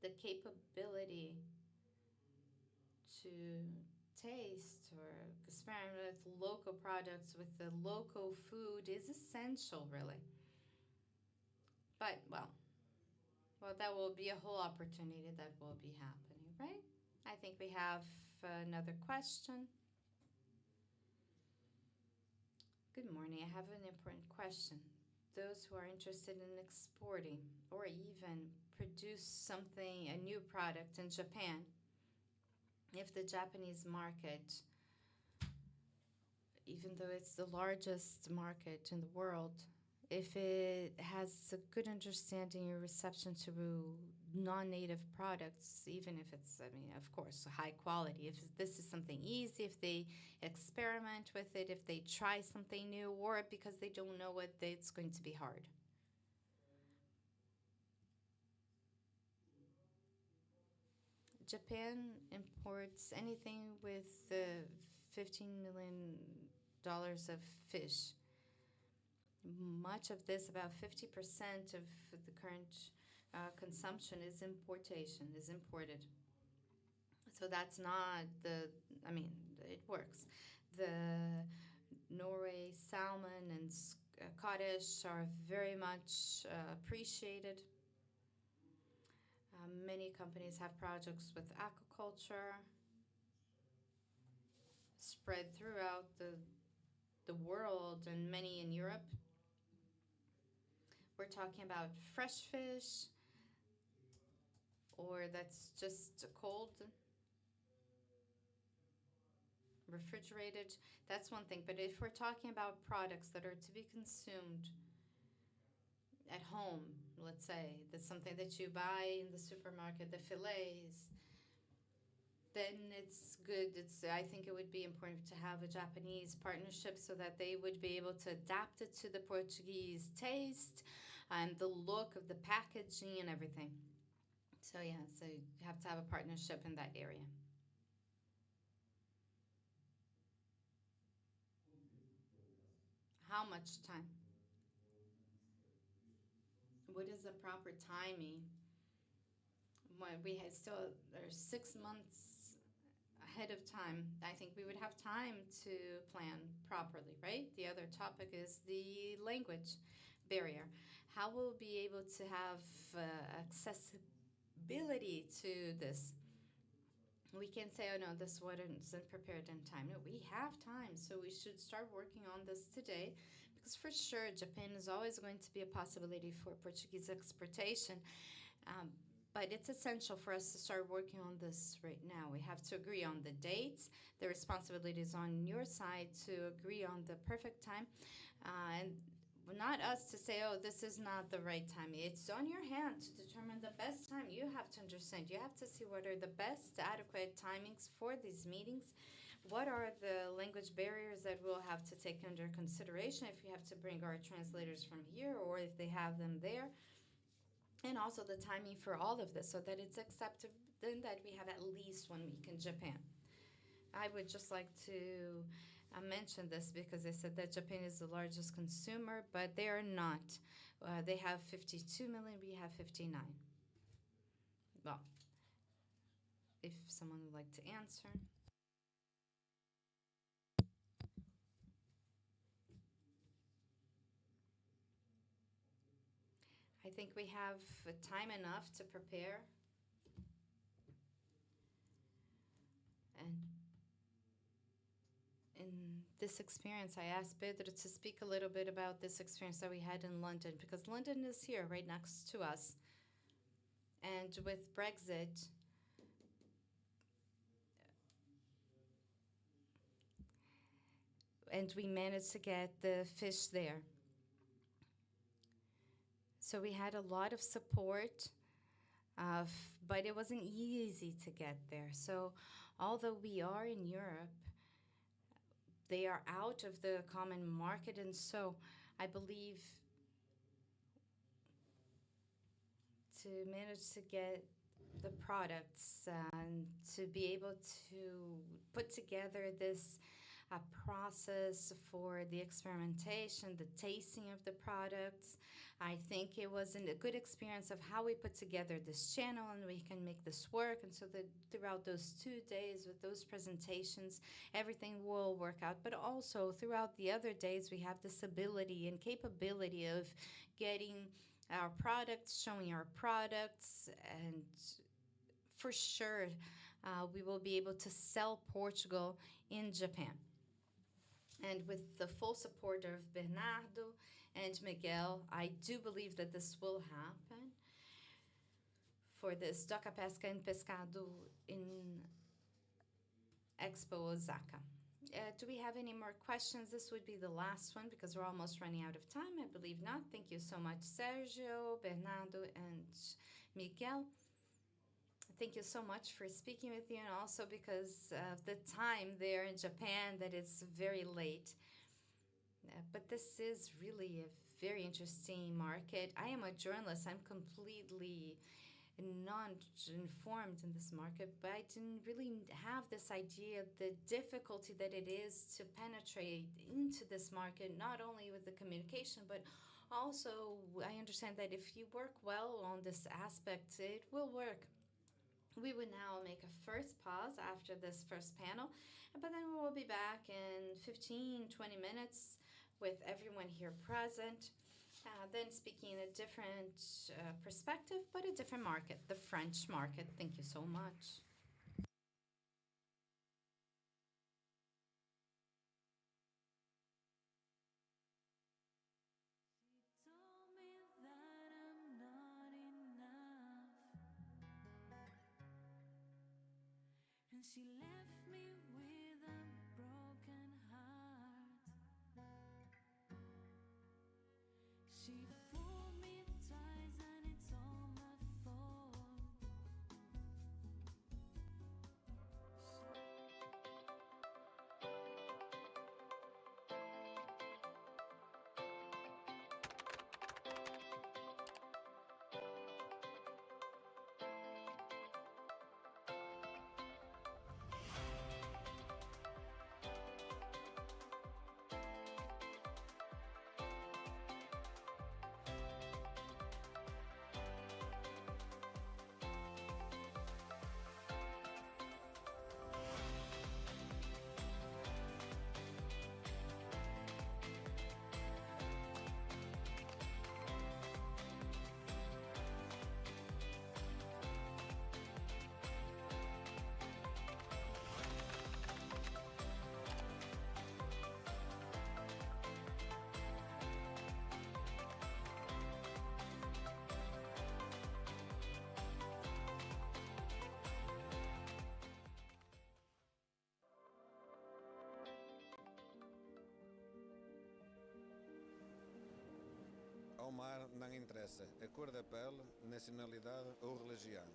The capability to taste or experiment with local products, with the local food, is essential, really. But, well, that will be a whole opportunity that will be happening, right? I think we have another question. Good morning. I have an important question. Those who are interested in exporting or even produce something, a new product in Japan, if the Japanese market, even though it's the largest market in the world, if it has a good understanding or reception to non-native products, even if it's, of course, high quality, if this is something easy, if they experiment with it, if they try something new, or because they don't know what, it's going to be hard. Japan imports anything with $15 million of fish. Much of this, about 50% of the current consumption is imported. So that's not it works. The Norway salmon and codfish are very much appreciated. Many companies have projects with aquaculture spread throughout the world, and many in Europe. we're talking about fresh fish or that's just cold, refrigerated, that's one thing. But if we're talking about products that are to be consumed at home, let's say, that's something that you buy in the supermarket, the fillets, then it's good. I think it would be important to have a Japanese partnership so that they would be able to adapt it to the Portuguese taste and the look of the packaging and everything. So yeah, so you have to have a partnership in that area. How much time? What is the proper timing? When we had still there's 6 months ahead of time. I think we would have time to plan properly, right? The other topic is the language barrier. How we'll be able to have accessibility to this. We can say, oh no, this wasn't prepared in time. No, we have time, so we should start working on this today, because for sure Japan is always going to be a possibility for Portuguese exportation. But it's essential for us to start working on this right now. We have to agree on the dates. The responsibility is on your side to agree on the perfect time. And not us to say, oh, this is not the right time. It's on your hand to determine the best time. You have to understand. You have to see what are the best adequate timings for these meetings. What are the language barriers that we'll have to take under consideration if we have to bring our translators from here or if they have them there. And also the timing for all of this so that it's accepted, then that we have at least 1 week in Japan. I would just like to mention this because they said that Japan is the largest consumer, but they are not. They have 52 million, we have 59. Well, if someone would like to answer. I think we have time enough to prepare. And in this experience, I asked Pedro to speak a little bit about this experience that we had in London, because London is here right next to us. And with Brexit, and we managed to get the fish there. So we had a lot of support, but it wasn't easy to get there. So although we are in Europe, they are out of the common market. And so I believe to manage to get the products and to be able to put together this process for the experimentation, the tasting of the products. I think it was a good experience of how we put together this channel and we can make this work. And so that throughout those 2 days with those presentations, everything will work out. But also throughout the other days, we have this ability and capability of getting our products, showing our products, and for sure we will be able to sell Portugal in Japan. And with the full support of Bernardo and Miguel, I do believe that this will happen for this Doca Pesca and Pescado in Expo Osaka. Do we have any more questions? This would be the last one because we're almost running out of time. I believe not. Thank you so much, Sergio, Bernardo, and Miguel. Thank you so much for speaking with you, and also because of the time there in Japan that it's very late. But this is really a very interesting market. I am a journalist. I'm completely non-informed in this market, but I didn't really have this idea of the difficulty that it is to penetrate into this market, not only with the communication, but also I understand that if you work well on this aspect, it will work. We would now make a first pause after this first panel, but then we will be back in 15-20 minutes with everyone here present, then speaking in a different perspective, but a different market, the French market. Thank you so much. She told me that she left me with a broken heart. She fooled me twice and it's all my fault. Ao mar não interessa a cor da pele, nacionalidade ou religião.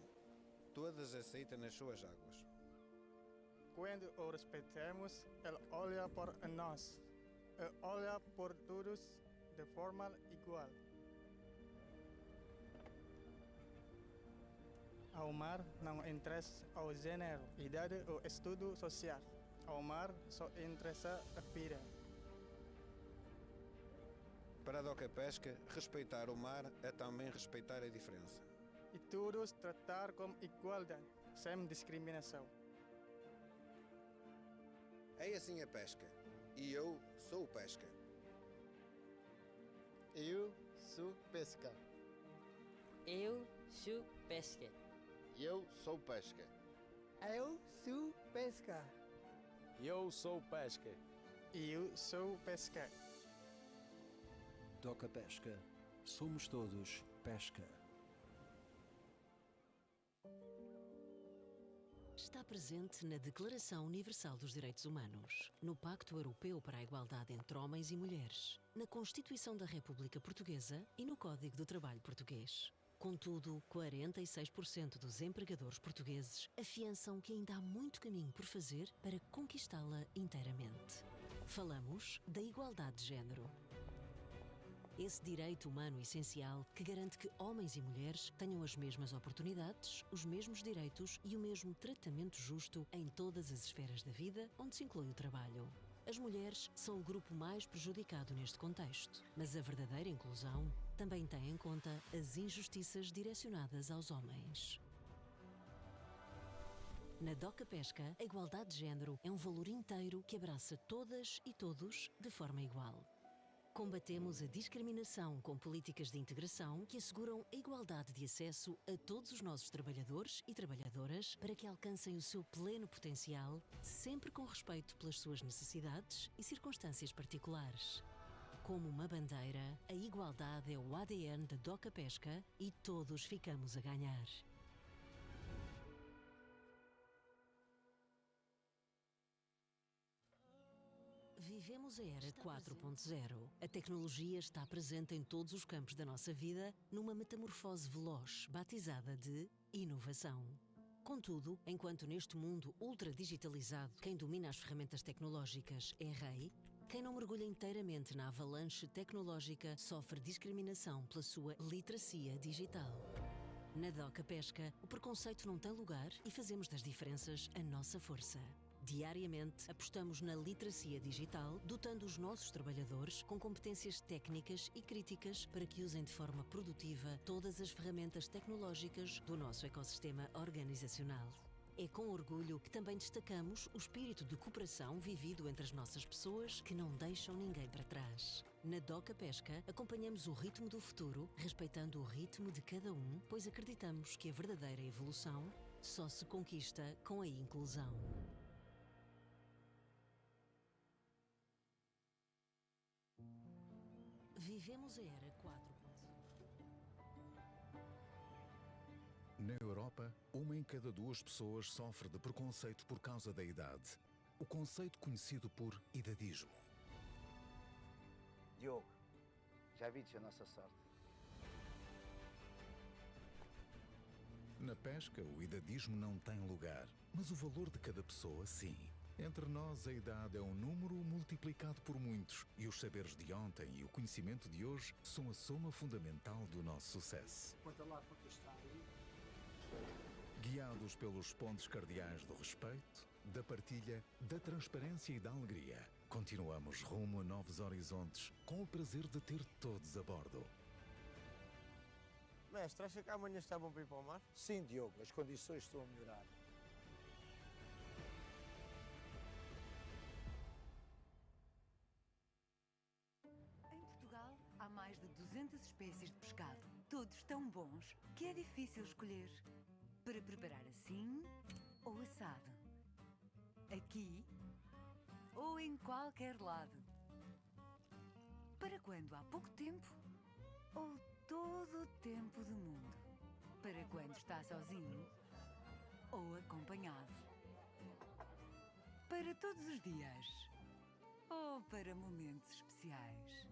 Todas aceitam nas suas águas. Quando o respeitamos, ele olha por nós. Ele olha por todos de forma igual. Ao mar não interessa o gênero, idade ou estudo social. Ao mar só interessa a vida. Para a Doca Pesca, respeitar o mar é também respeitar a diferença. E todos tratar com igualdade, sem discriminação. É assim a pesca. E eu sou pesca. Eu sou pesca. Eu sou pesca. Eu sou pesca. Eu sou pesca. Eu sou pesca. Eu sou pesca. Doca Pesca. Somos todos pesca. Está presente na Declaração Universal dos Direitos Humanos, no Pacto Europeu para a Igualdade entre Homens e Mulheres, na Constituição da República Portuguesa e no Código do Trabalho Português. Contudo, 46% dos empregadores portugueses afiançam que ainda há muito caminho por fazer para conquistá-la inteiramente. Falamos da igualdade de género. Esse direito humano essencial que garante que homens e mulheres tenham as mesmas oportunidades, os mesmos direitos e o mesmo tratamento justo em todas as esferas da vida onde se inclui o trabalho. As mulheres são o grupo mais prejudicado neste contexto, mas a verdadeira inclusão também tem em conta as injustiças direcionadas aos homens. Na Doca Pesca, a igualdade de género é um valor inteiro que abraça todas e todos de forma igual. Combatemos a discriminação com políticas de integração que asseguram a igualdade de acesso a todos os nossos trabalhadores e trabalhadoras para que alcancem o seu pleno potencial, sempre com respeito pelas suas necessidades e circunstâncias particulares. Como uma bandeira, a igualdade é o ADN da Doca Pesca e todos ficamos a ganhar. Vivemos a era 4.0. A tecnologia está presente em todos os campos da nossa vida numa metamorfose veloz, batizada de inovação. Contudo, enquanto neste mundo ultra-digitalizado, quem domina as ferramentas tecnológicas é rei, quem não mergulha inteiramente na avalanche tecnológica sofre discriminação pela sua literacia digital. Na Doca Pesca, o preconceito não tem lugar e fazemos das diferenças a nossa força. Diariamente, apostamos na literacia digital, dotando os nossos trabalhadores com competências técnicas e críticas para que usem de forma produtiva todas as ferramentas tecnológicas do nosso ecossistema organizacional. É com orgulho que também destacamos o espírito de cooperação vivido entre as nossas pessoas que não deixam ninguém para trás. Na Doca Pesca, acompanhamos o ritmo do futuro, respeitando o ritmo de cada um, pois acreditamos que a verdadeira evolução só se conquista com a inclusão. Vivemos a era 4.0. Na Europa Europa, 1 em cada 2 pessoas sofre de preconceito por causa da idade. O conceito conhecido por idadismo. Diogo, já viste a nossa sorte. Na pesca, o idadismo não tem lugar, mas o valor de cada pessoa, sim. Entre nós, a idade é um número multiplicado por muitos, e os saberes de ontem e o conhecimento de hoje são a soma fundamental do nosso sucesso. Conta lá quanto está aí. Guiados pelos pontos cardeais do respeito, da partilha, da transparência e da alegria, continuamos rumo a novos horizontes, com o prazer de ter todos a bordo. Mestre, acha que amanhã está bom para ir para o mar? Sim, Diogo, as condições estão a melhorar. Em Portugal, há mais de 200 espécies de pescado, todos tão bons que é difícil escolher. Para preparar assim ou assado. Aqui ou em qualquer lado. Para quando há pouco tempo ou todo o tempo do mundo. Para quando está sozinho ou acompanhado. Para todos os dias ou para momentos especiais.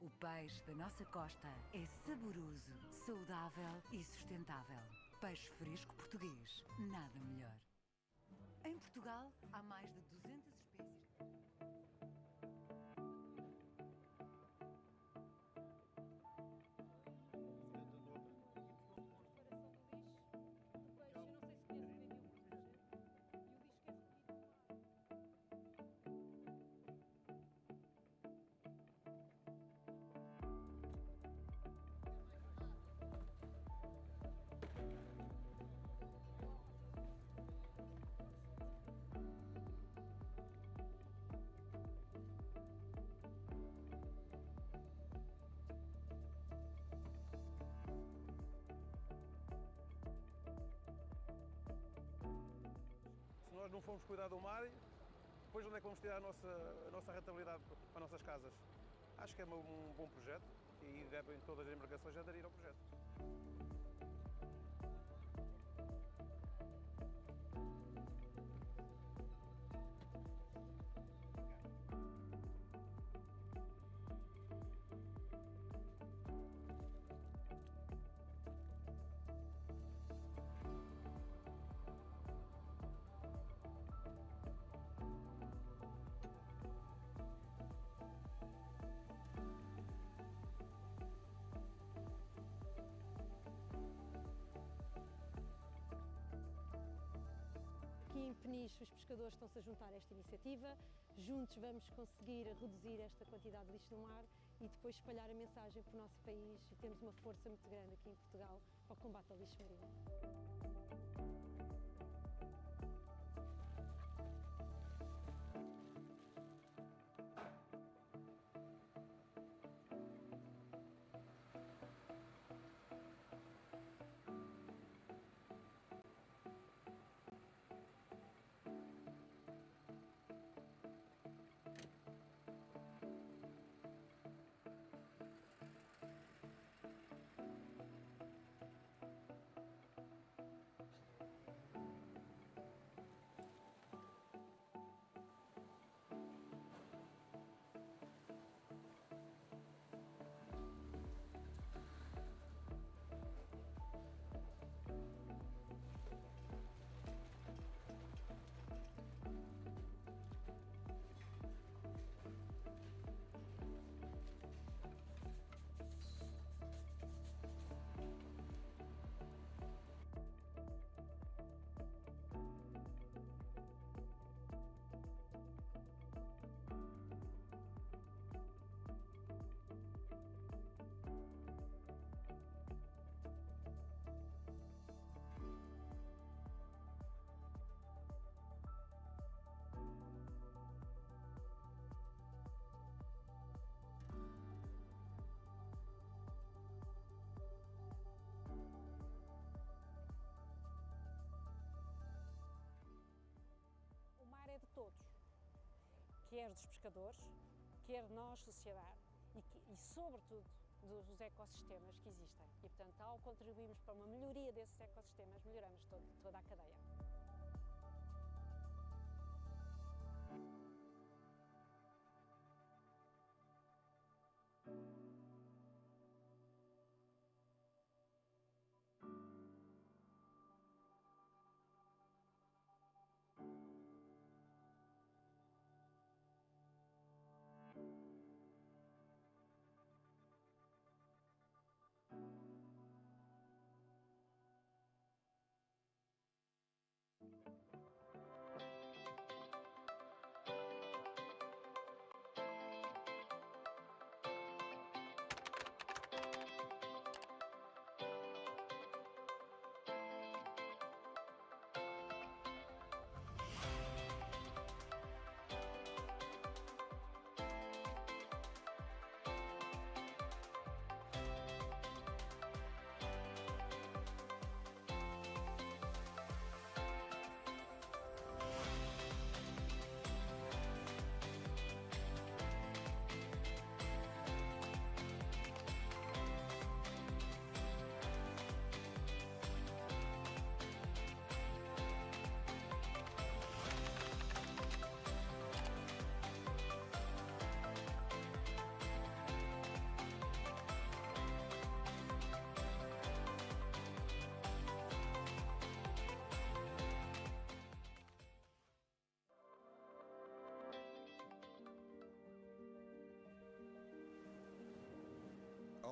O peixe da nossa costa é saboroso, saudável e sustentável. Peixe fresco português, nada melhor. Em Portugal, há mais de 200 espécies. Se nós não formos cuidar do mar, depois onde é que vamos tirar a nossa rentabilidade para as nossas casas? Acho que é um bom projeto e devem todas as embarcações aderir ao projeto. Aqui em Peniche, os pescadores estão-se a juntar a esta iniciativa. Juntos vamos conseguir reduzir esta quantidade de lixo no mar e depois espalhar a mensagem para o nosso país e termos uma força muito grande aqui em Portugal para o combate ao lixo marinho. É de todos, quer dos pescadores, quer nós, sociedade, e sobretudo dos ecossistemas que existem. E, portanto, ao contribuirmos para uma melhoria desses ecossistemas, melhoramos todos.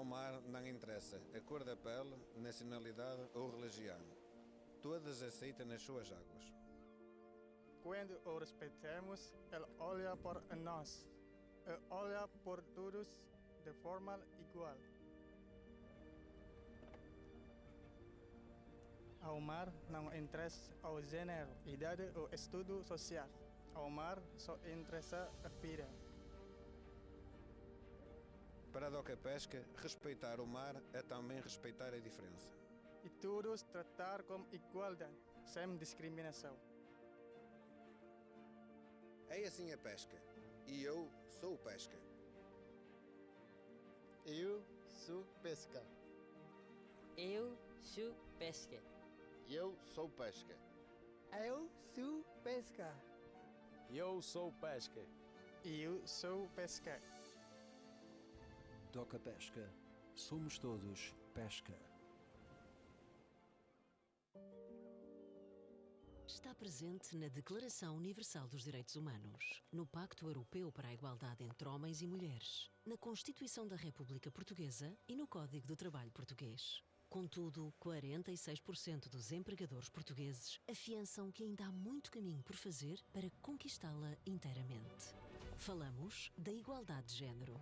Ao mar não interessa a cor da pele, nacionalidade ou religião. Todas aceitam nas suas águas. Quando o respeitamos, ele olha por nós. Ele olha por todos de forma igual. Ao mar não interessa o gênero, idade ou estudo social. Ao mar só interessa a vida. Para a Doca Pesca, respeitar o mar é também respeitar a diferença. E todos tratar com igualdade, sem discriminação. É assim a pesca. E eu sou pesca. Eu sou pesca. Eu sou pesca. Eu sou pesca. Eu sou pesca. Eu sou pesca. Eu sou pesca. Doca Pesca. Somos todos pesca. Está presente na Declaração Universal dos Direitos Humanos, no Pacto Europeu para a Igualdade entre Homens e Mulheres, na Constituição da República Portuguesa e no Código do Trabalho Português. Contudo, 46% dos empregadores portugueses afiançam que ainda há muito caminho por fazer para conquistá-la inteiramente. Falamos da igualdade de género.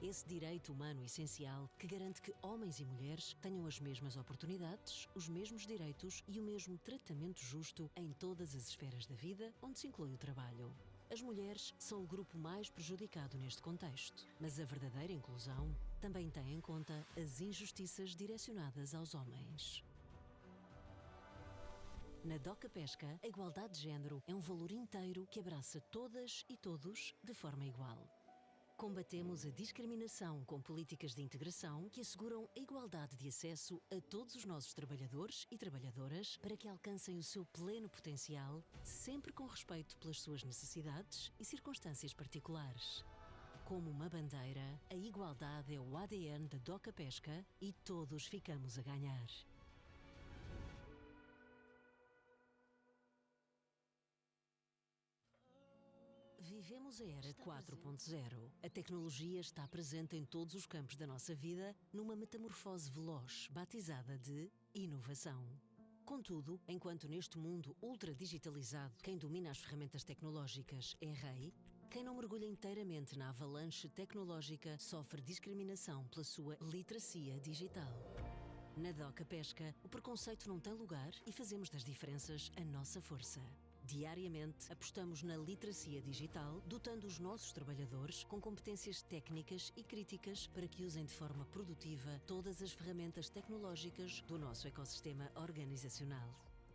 Esse direito humano essencial que garante que homens e mulheres tenham as mesmas oportunidades, os mesmos direitos e o mesmo tratamento justo em todas as esferas da vida onde se inclui o trabalho. As mulheres são o grupo mais prejudicado neste contexto, mas a verdadeira inclusão também tem em conta as injustiças direcionadas aos homens. Na Doca Pesca, a igualdade de género é um valor inteiro que abraça todas e todos de forma igual. Combatemos a discriminação com políticas de integração que asseguram a igualdade de acesso a todos os nossos trabalhadores e trabalhadoras para que alcancem o seu pleno potencial, sempre com respeito pelas suas necessidades e circunstâncias particulares. Como uma bandeira, a igualdade é o ADN da Doca Pesca e todos ficamos a ganhar. Vivemos a era 4.0. A tecnologia está presente em todos os campos da nossa vida numa metamorfose veloz, batizada de inovação. Contudo, enquanto neste mundo ultra-digitalizado, quem domina as ferramentas tecnológicas é rei, quem não mergulha inteiramente na avalanche tecnológica sofre discriminação pela sua literacia digital. Na Doca Pesca, o preconceito não tem lugar e fazemos das diferenças a nossa força. Diariamente, apostamos na literacia digital, dotando os nossos trabalhadores com competências técnicas e críticas para que usem de forma produtiva todas as ferramentas tecnológicas do nosso ecossistema organizacional.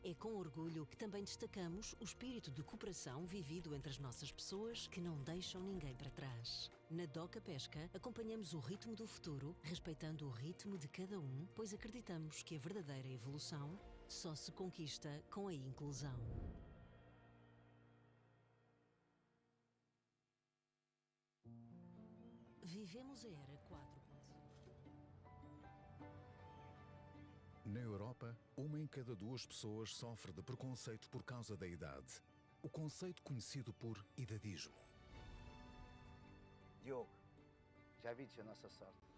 É com orgulho que também destacamos o espírito de cooperação vivido entre as nossas pessoas que não deixam ninguém para trás. Na Doca Pesca, acompanhamos o ritmo do futuro, respeitando o ritmo de cada um, pois acreditamos que a verdadeira evolução só se conquista com a inclusão. Vivemos a era 4.0. Na Europa, uma em cada duas pessoas sofre de preconceito por causa da idade. O conceito conhecido por idadismo. Diogo, já viste a nossa sorte?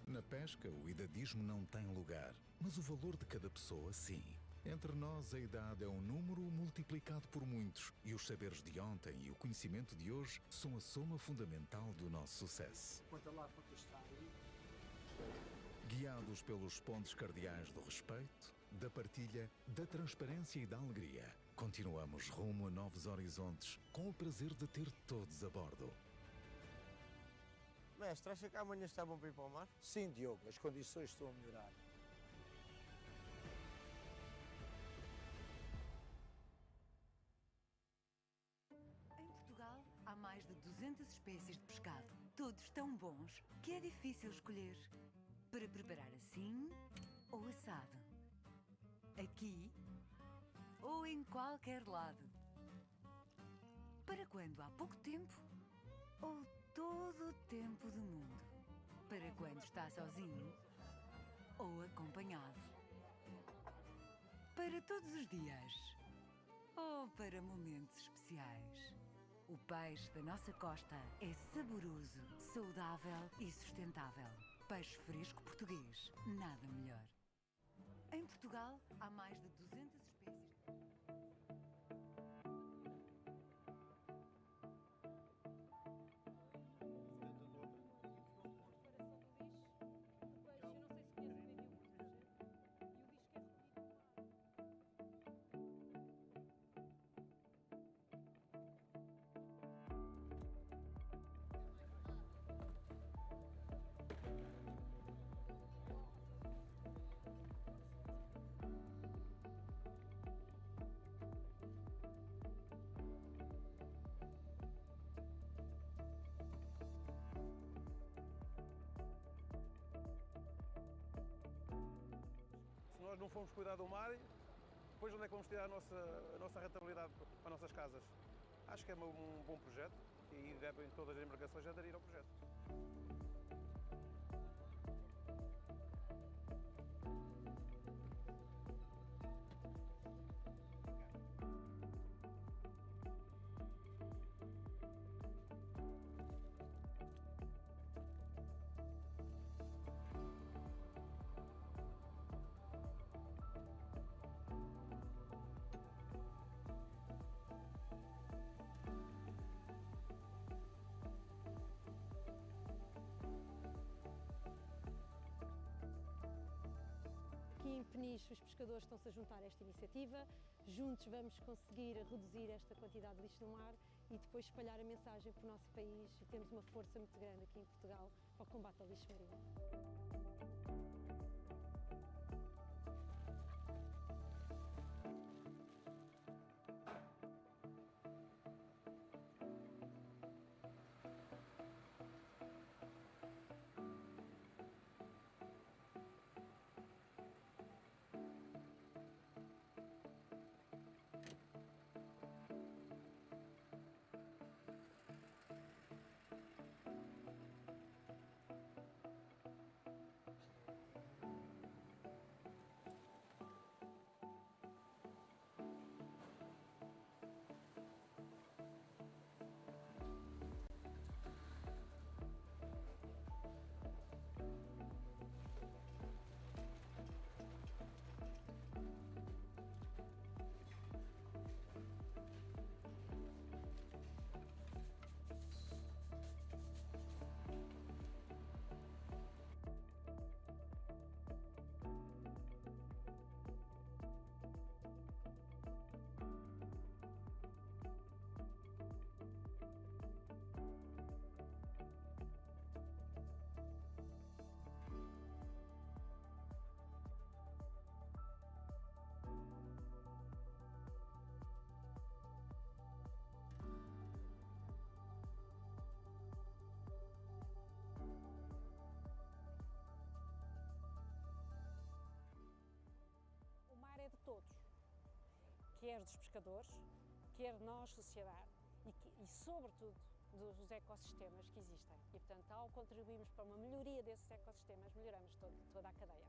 Na pesca, o idadismo não tem lugar, mas o valor de cada pessoa, sim. Entre nós, a idade é um número multiplicado por muitos, e os saberes de ontem e o conhecimento de hoje são a soma fundamental do nosso sucesso. Conta lá quanto está aí. Guiados pelos pontos cardeais do respeito, da partilha, da transparência e da alegria, continuamos rumo a novos horizontes, com o prazer de ter todos a bordo. Mestre, acha que amanhã está bom para ir para o mar? Sim, Diogo, as condições estão a melhorar. Em Portugal, há mais de 200 espécies de pescado. Todos tão bons que é difícil escolher. Para preparar assim ou assado. Aqui ou em qualquer lado. Para quando há pouco tempo ou todo o tempo do mundo. Para quando está sozinho ou acompanhado. Para todos os dias ou para momentos especiais. O peixe da nossa costa é saboroso, saudável e sustentável. Peixe fresco português, nada melhor. Em Portugal, há mais de 200 espécies. Se nós não formos cuidar do mar, depois onde é que vamos tirar a nossa rentabilidade para as nossas casas? Acho que é um bom projeto e devem todas as embarcações aderir ao projeto. Aqui em Peniche, os pescadores estão-se a juntar a esta iniciativa. Juntos vamos conseguir reduzir esta quantidade de lixo no mar e depois espalhar a mensagem para o nosso país e temos uma força muito grande aqui em Portugal para o combate ao lixo marinho. É de todos, quer dos pescadores, quer de nós, sociedade, e sobretudo dos ecossistemas que existem. E, portanto, ao contribuirmos para uma melhoria desses ecossistemas, melhoramos toda a cadeia.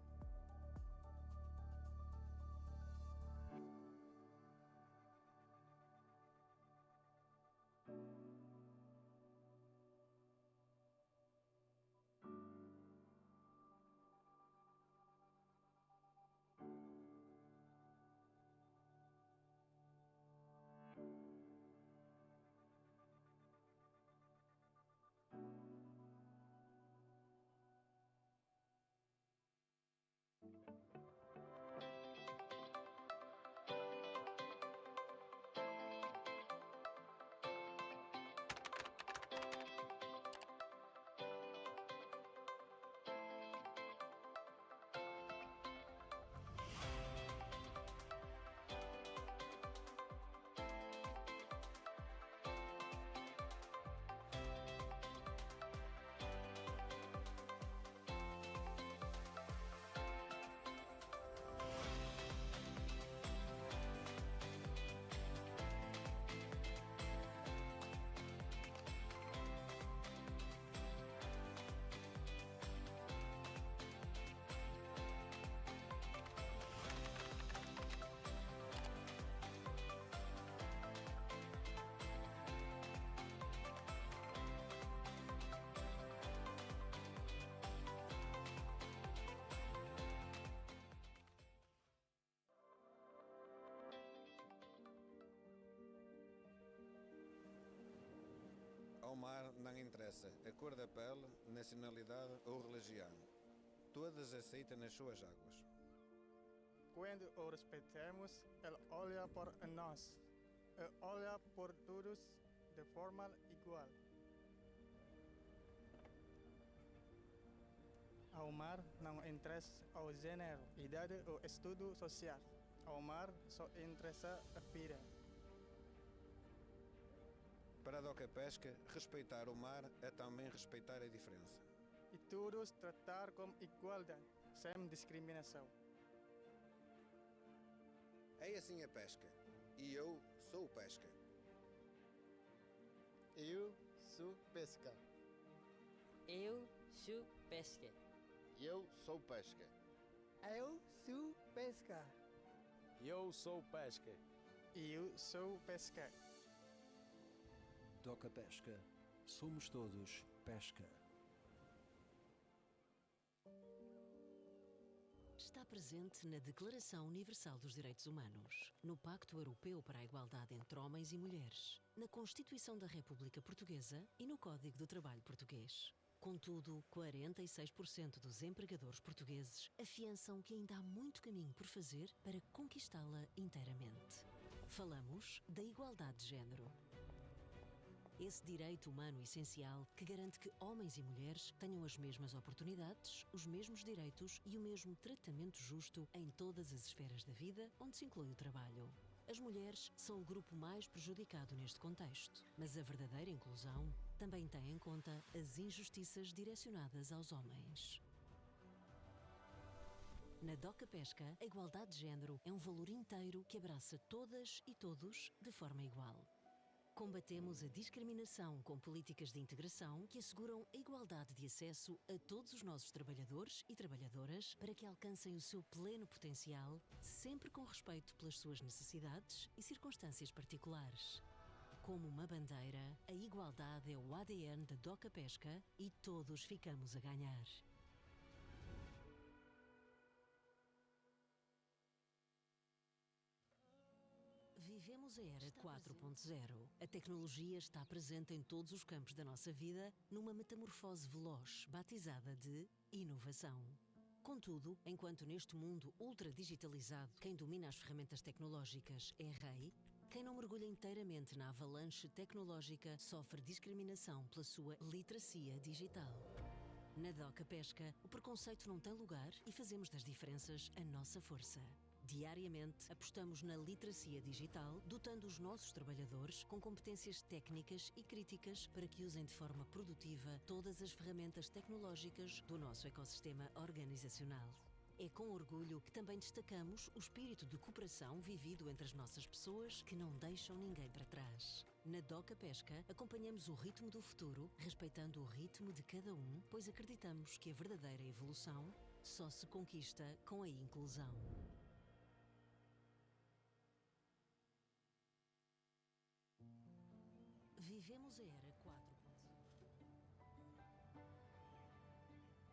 interessa a cor da pele, nacionalidade ou religião. Todas aceitam nas suas águas. Quando o respeitamos, ele olha por nós. Ele olha por todos de forma igual. Ao mar não interessa o gênero, idade ou estudo social. Ao mar só interessa a vida. Para a Doca Pesca, respeitar o mar é também respeitar a diferença. E todos tratar com igualdade, sem discriminação. É assim a pesca. E eu sou pesca. Eu sou pesca. Eu sou pesca. Eu sou pesca. Eu sou pesca. Eu sou pesca. Eu sou pesca. Doca Pesca. Somos todos pesca. Está presente na Declaração Universal dos Direitos Humanos, no Pacto Europeu para a Igualdade entre Homens e Mulheres, na Constituição da República Portuguesa e no Código do Trabalho Português. Contudo, 46% dos empregadores portugueses afiançam que ainda há muito caminho por fazer para conquistá-la inteiramente. Falamos da igualdade de género. Esse direito humano essencial que garante que homens e mulheres tenham as mesmas oportunidades, os mesmos direitos e o mesmo tratamento justo em todas as esferas da vida, onde se inclui o trabalho. As mulheres são o grupo mais prejudicado neste contexto, mas a verdadeira inclusão também tem em conta as injustiças direcionadas aos homens. Na Doca Pesca, a igualdade de género é um valor inteiro que abraça todas e todos de forma igual. Combatemos a discriminação com políticas de integração que asseguram a igualdade de acesso a todos os nossos trabalhadores e trabalhadoras para que alcancem o seu pleno potencial, sempre com respeito pelas suas necessidades e circunstâncias particulares. Como uma bandeira, a igualdade é o ADN da Doca Pesca e todos ficamos a ganhar. Vivemos a era 4.0. A tecnologia está presente em todos os campos da nossa vida numa metamorfose veloz, batizada de inovação. Contudo, enquanto neste mundo ultra-digitalizado, quem domina as ferramentas tecnológicas é rei, quem não mergulha inteiramente na avalanche tecnológica sofre discriminação pela sua literacia digital. Na Doca Pesca, o preconceito não tem lugar e fazemos das diferenças a nossa força. Diariamente, apostamos na literacia digital, dotando os nossos trabalhadores com competências técnicas e críticas para que usem de forma produtiva todas as ferramentas tecnológicas do nosso ecossistema organizacional. É com orgulho que também destacamos o espírito de cooperação vivido entre as nossas pessoas que não deixam ninguém para trás. Na Doca Pesca, acompanhamos o ritmo do futuro, respeitando o ritmo de cada um, pois acreditamos que a verdadeira evolução só se conquista com a inclusão. Vivemos a era 4.0.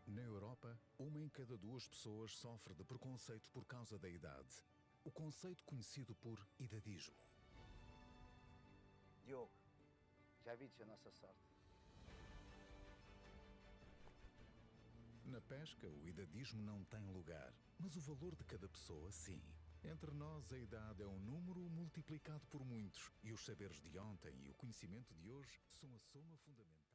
Na Europa, uma em cada duas pessoas sofre de preconceito por causa da idade. O conceito conhecido por idadismo. Diogo, já viste a nossa sorte? Na pesca, o idadismo não tem lugar, mas o valor de cada pessoa, sim. Entre nós, a idade é um número multiplicado por muitos, e os saberes de ontem e o conhecimento de hoje são a soma fundamental.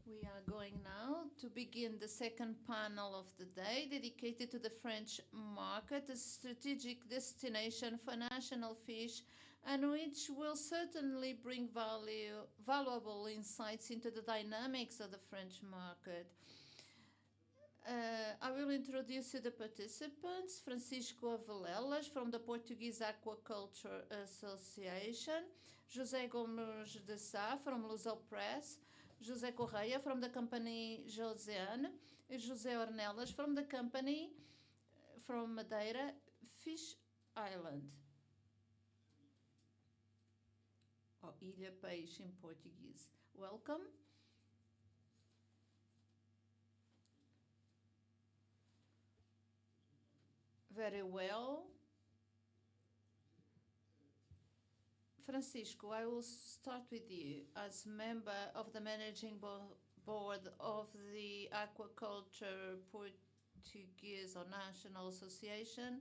We are going now to begin the second panel of the day, dedicated to the French market, a strategic destination for national fish, and which will certainly bring valuable insights into the dynamics of the French market. I will introduce you the participants. Francisco Avelelas from the Portuguese Aquaculture Association, José Gomes de Sá from Luso Press, José Correia from the company Joseane, and José Ornelas from the company from Madeira, Fish Island. Or Ilha Peixe in Portuguese. Welcome. Very well. Francisco, I will start with you as member of the managing board of the Aquaculture Portuguese or National Association.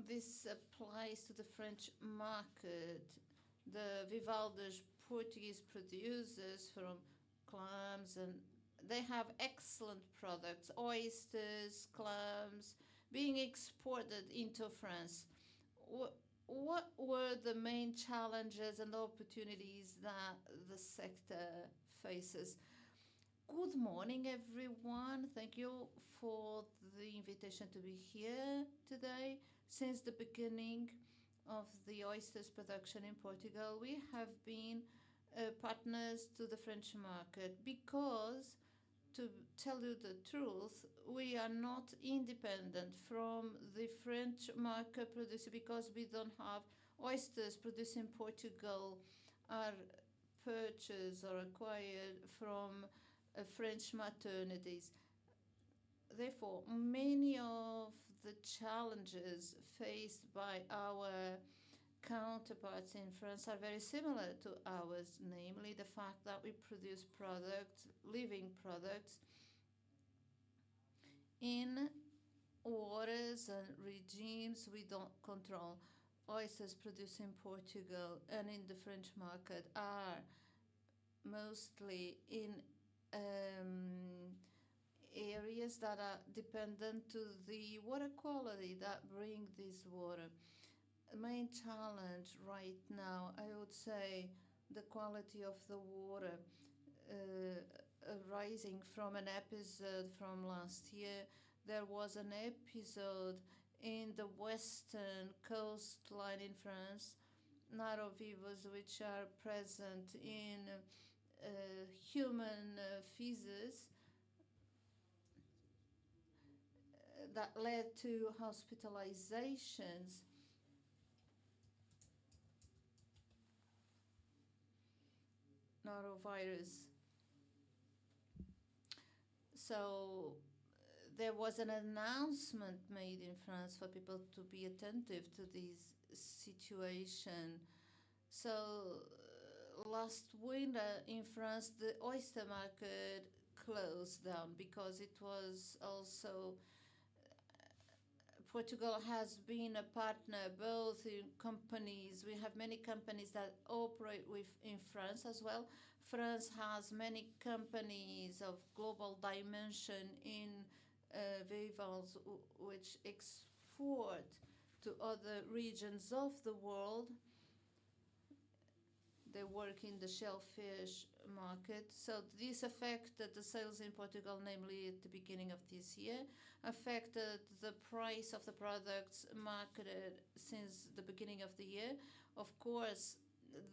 This applies to the French market. The Vivaldi's Portuguese producers from clams, and they have excellent products, oysters, clams, being exported into France. What were the main challenges and opportunities that the sector faces? Good morning, everyone. Thank you for the invitation to be here today. Since the beginning of the oysters production in Portugal, we have been partners to the French market because, to tell you the truth, we are not independent from the French market producer because we don't have oysters produced in Portugal are purchased or acquired from French maternities. Therefore, many of the challenges faced by our counterparts in France are very similar to ours, namely the fact that we produce products, living products, in waters and regimes we don't control. Oysters produced in Portugal and in the French market are mostly in areas that are dependent to the water quality that bring this water. The main challenge right now, I would say, the quality of the water arising from an episode from last year. There was an episode in the western coastline in France, narovivos which are present in human feces that led to hospitalizations. Norovirus. So there was an announcement made in France for people to be attentive to this situation. So last winter in France, the oyster market closed down because it was also Portugal has been a partner both in companies. We have many companies that operate in France as well. France has many companies of global dimension in vivals which export to other regions of the world. They work in the shellfish market. So this affected the sales in Portugal, namely at the beginning of this year, affected the price of the products marketed since the beginning of the year. Of course,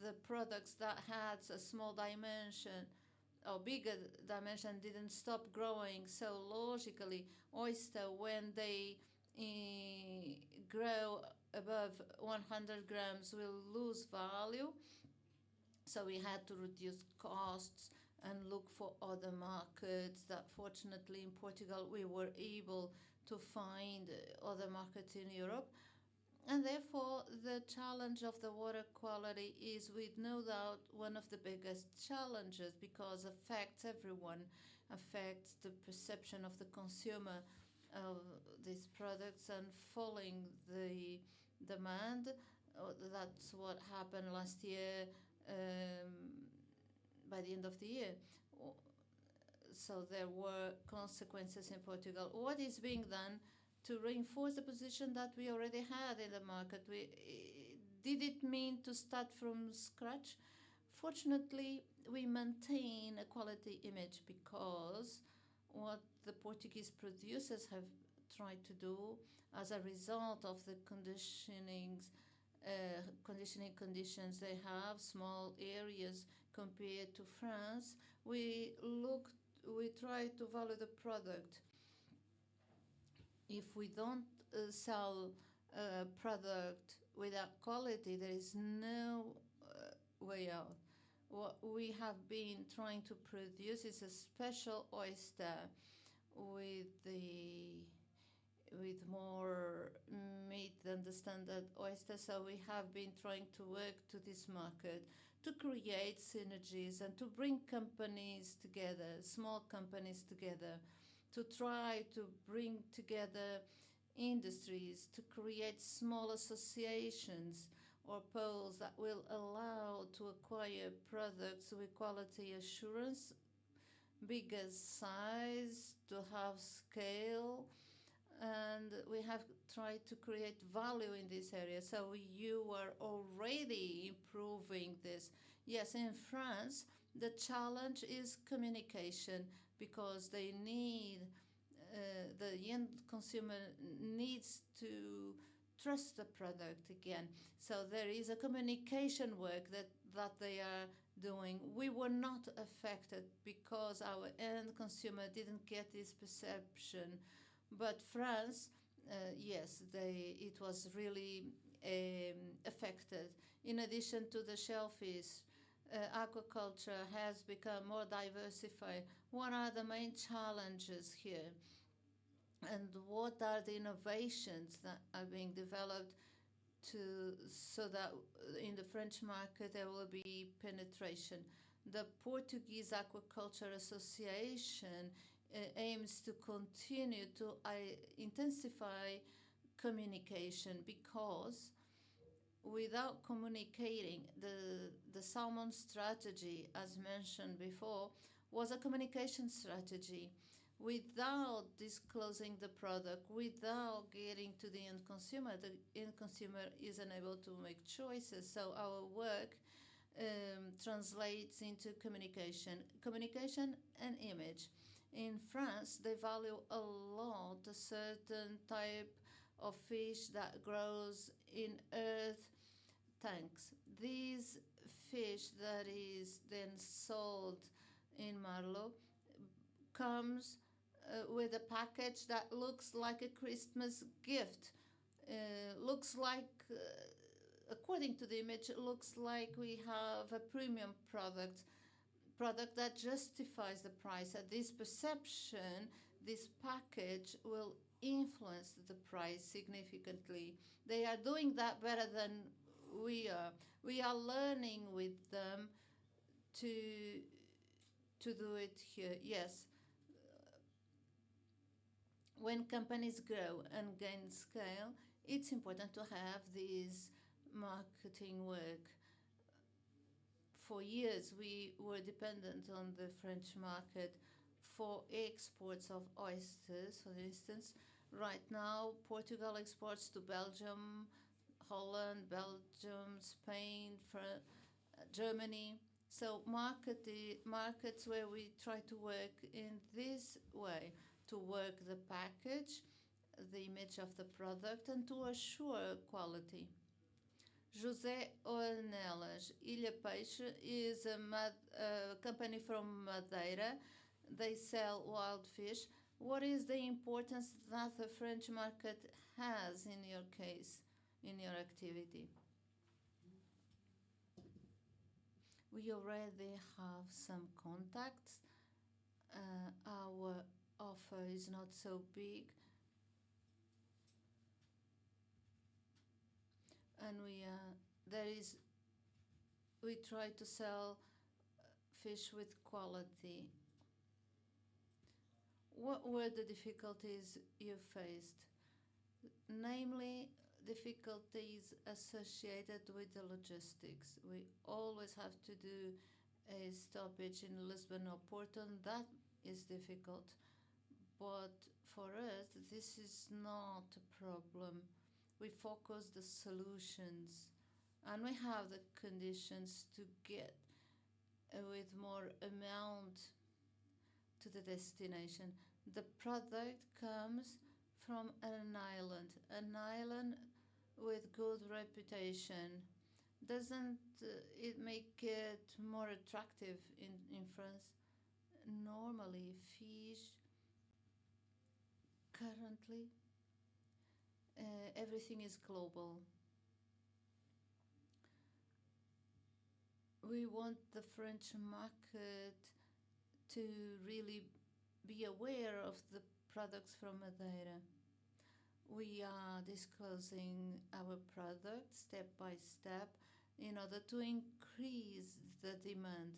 the products that had a small dimension or bigger dimension didn't stop growing. So logically, oyster, when they grow above 100 grams, will lose value. So we had to reduce costs and look for other markets that fortunately in Portugal we were able to find other markets in Europe. And therefore the challenge of the water quality is with no doubt one of the biggest challenges because affects everyone, affects the perception of the consumer of these products and falling the demand. That's what happened last year. By the end of the year. So there were consequences in Portugal. What is being done to reinforce the position that we already had in the market? Did it mean to start from scratch? Fortunately, we maintain a quality image because what the Portuguese producers have tried to do as a result of the conditioning conditions they have, small areas compared to France, we try to value the product. If we don't sell a product without quality, there is no way out. What we have been trying to produce is a special oyster with the with more meat than the standard oyster. So we have been trying to work to this market to create synergies and to bring companies together, small companies together, to try to bring together industries, to create small associations or poles that will allow to acquire products with quality assurance, bigger size, to have scale, and we have tried to create value in this area. So you are already improving this. Yes, in France, the challenge is communication because they need, the end consumer needs to trust the product again. So there is a communication work that they are doing. We were not affected because our end consumer didn't get this perception. But France, yes, it was really affected. In addition to the shellfish, aquaculture has become more diversified. What are the main challenges here? And what are the innovations that are being developed so that in the French market there will be penetration? The Portuguese Aquaculture Association aims to continue to intensify communication because without communicating, the salmon strategy, as mentioned before, was a communication strategy. Without disclosing the product, without getting to the end consumer is unable to make choices. So our work translates into communication and image. In France, they value a lot a certain type of fish that grows in earth tanks. These fish that is then sold in Marlow comes with a package that looks like a Christmas gift. Looks like, according to the image, it looks like we have a premium product that justifies the price. At this perception, this package will influence the price significantly. They are doing that better than we are. We are learning with them to do it here. Yes. When companies grow and gain scale, it's important to have this marketing work. For years, we were dependent on the French market for exports of oysters, for instance. Right now, Portugal exports to Belgium, Holland, Spain, Germany. So markets where we try to work in this way, to work the package, the image of the product, and to assure quality. José Ornelas, Ilha Peixe, is a company from Madeira. They sell wild fish. What is the importance that the French market has in your case, in your activity? We already have some contacts. Our offer is not so big. And we try to sell fish with quality. What were the difficulties you faced? Namely, difficulties associated with the logistics. We always have to do a stoppage in Lisbon or Porto, and that is difficult. But for us, this is not a problem. We focus the solutions, and we have the conditions to get with more amount to the destination. The product comes from an island with good reputation. Doesn't it make it more attractive in France? Normally, fish currently, everything is global. We want the French market to really be aware of the products from Madeira. We are disclosing our product step by step in order to increase the demand.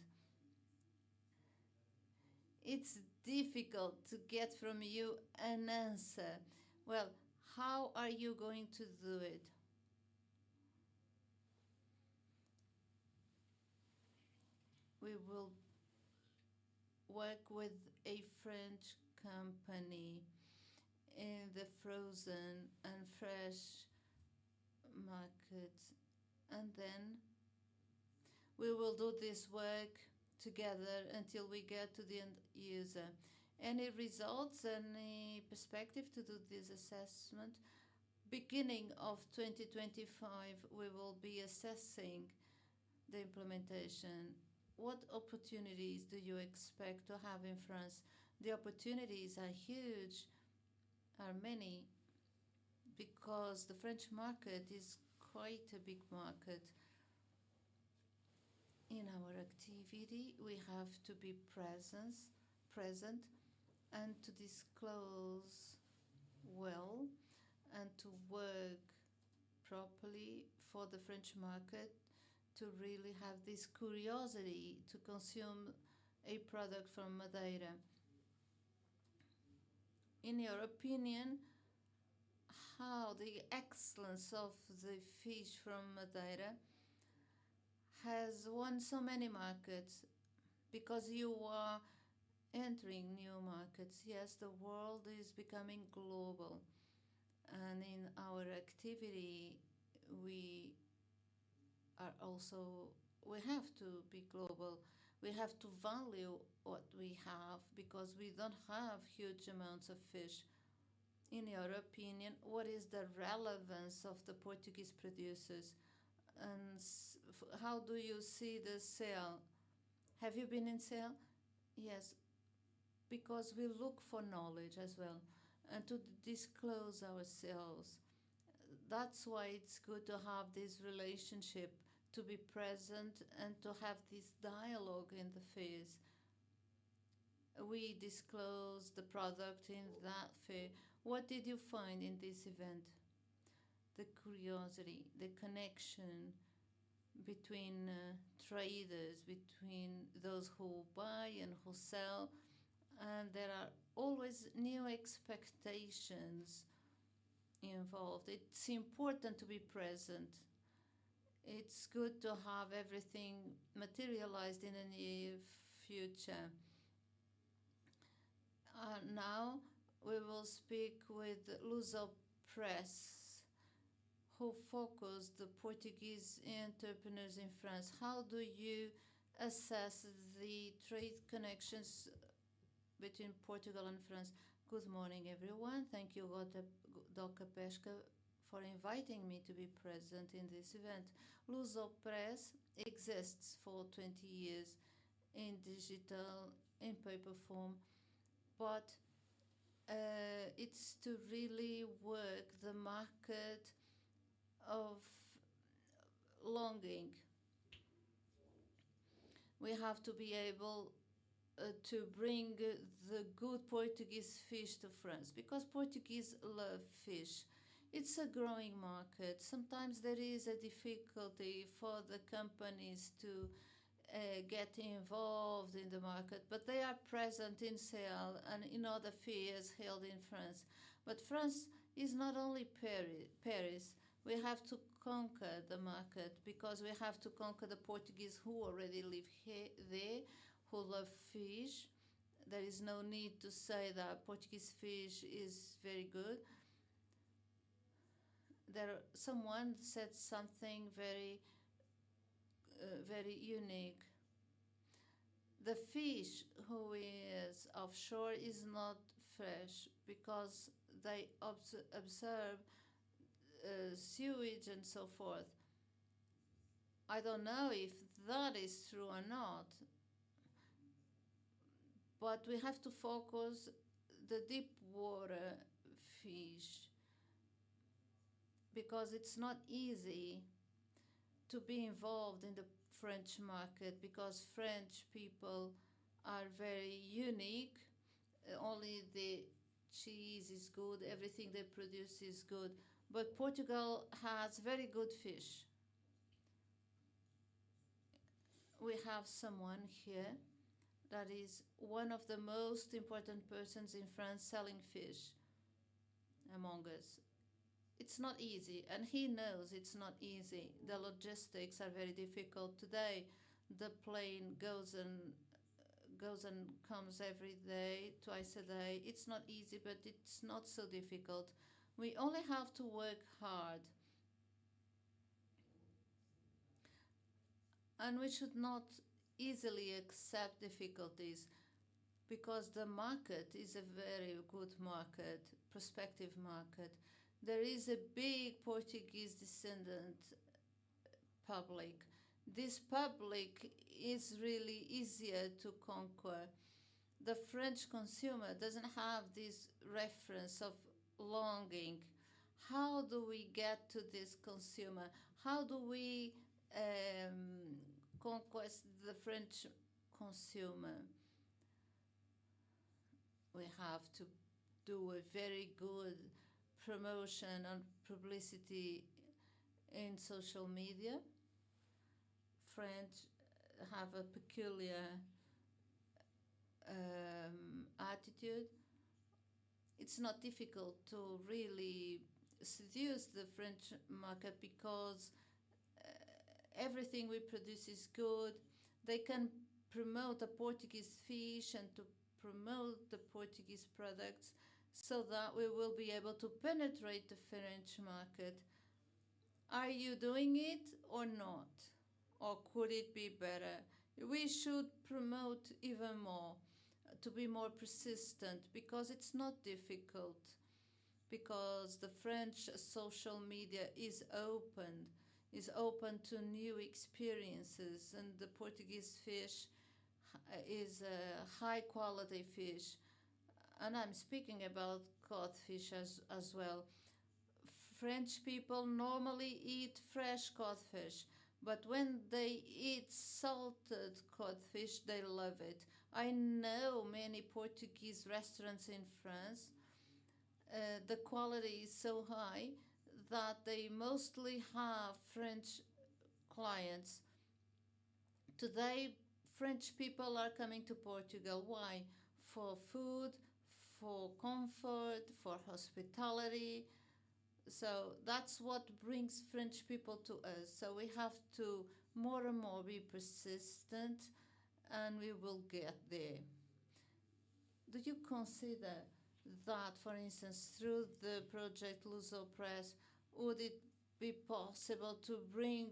It's difficult to get from you an answer. Well, how are you going to do it? We will work with a French company in the frozen and fresh markets, and then we will do this work together until we get to the end user. Any results, any perspective to do this assessment? Beginning of 2025, we will be assessing the implementation. What opportunities do you expect to have in France? The opportunities are huge, are many, because the French market is quite a big market. In our activity, we have to be present and to disclose well and to work properly for the French market, to really have this curiosity to consume a product from Madeira. In your opinion, how the excellence of the fish from Madeira has won so many markets? Because you are entering new markets. Yes, the world is becoming global, and in our activity we have to be global. We have to value what we have, because we don't have huge amounts of fish. In your opinion, what is the relevance of the Portuguese producers, and how do you see the sale? Have you been in sale? Yes, because we look for knowledge as well and to disclose ourselves. That's why it's good to have this relationship, to be present and to have this dialogue in the fairs. We disclose the product in that fair. What did you find in this event? The curiosity, the connection between traders, between those who buy and who sell, and there are always new expectations involved. It's important to be present. It's good to have everything materialized in the near future. Now we will speak with Luso Press, who focus the Portuguese entrepreneurs in France. How do you assess the trade connections between Portugal and France? Good morning, everyone. Thank you, Doca Pesca, for inviting me to be present in this event. Luso Press exists for 20 years in digital, in paper form, but it's to really work the market of longing. We have to be able to bring the good Portuguese fish to France, because Portuguese love fish. It's a growing market. Sometimes there is a difficulty for the companies to get involved in the market, but they are present in sale and in other fairs held in France. But France is not only Paris. We have to conquer the market, because we have to conquer the Portuguese who already live there, who love fish. There is no need to say that Portuguese fish is very good. Someone said something very unique. The fish who is offshore is not fresh, because they observe sewage and so forth. I don't know if that is true or not, but we have to focus the deep water fish, because it's not easy to be involved in the French market, because French people are very unique. Only the cheese is good, everything they produce is good. But Portugal has very good fish. We have someone here that is one of the most important persons in France selling fish among us. It's not easy, and he knows it's not easy. The logistics are very difficult today. The plane goes and comes every day, twice a day. It's not easy, but it's not so difficult. We only have to work hard. And we should not easily accept difficulties, because the market is a very good market, prospective market. There is a big Portuguese descendant public. This public is really easier to conquer. The French consumer doesn't have this reference of longing. How do we get to this consumer? How do we conquest the French consumer? We have to do a very good promotion and publicity in social media. French have a peculiar attitude. It's not difficult to really seduce the French market, because everything we produce is good. They can promote the Portuguese fish and to promote the Portuguese products, so that we will be able to penetrate the French market. Are you doing it or not? Or could it be better? We should promote even more, to be more persistent, because it's not difficult, because the French social media is open to new experiences, and the Portuguese fish is a high quality fish. And I'm speaking about codfish as well. French people normally eat fresh codfish, but when they eat salted codfish, they love it. I know many Portuguese restaurants in France. The quality is so high that they mostly have French clients. Today, French people are coming to Portugal. Why? For food, for comfort, for hospitality. So that's what brings French people to us. So we have to more and more be persistent, and we will get there. Do you consider that, for instance, through the project Luso Press, would it be possible to bring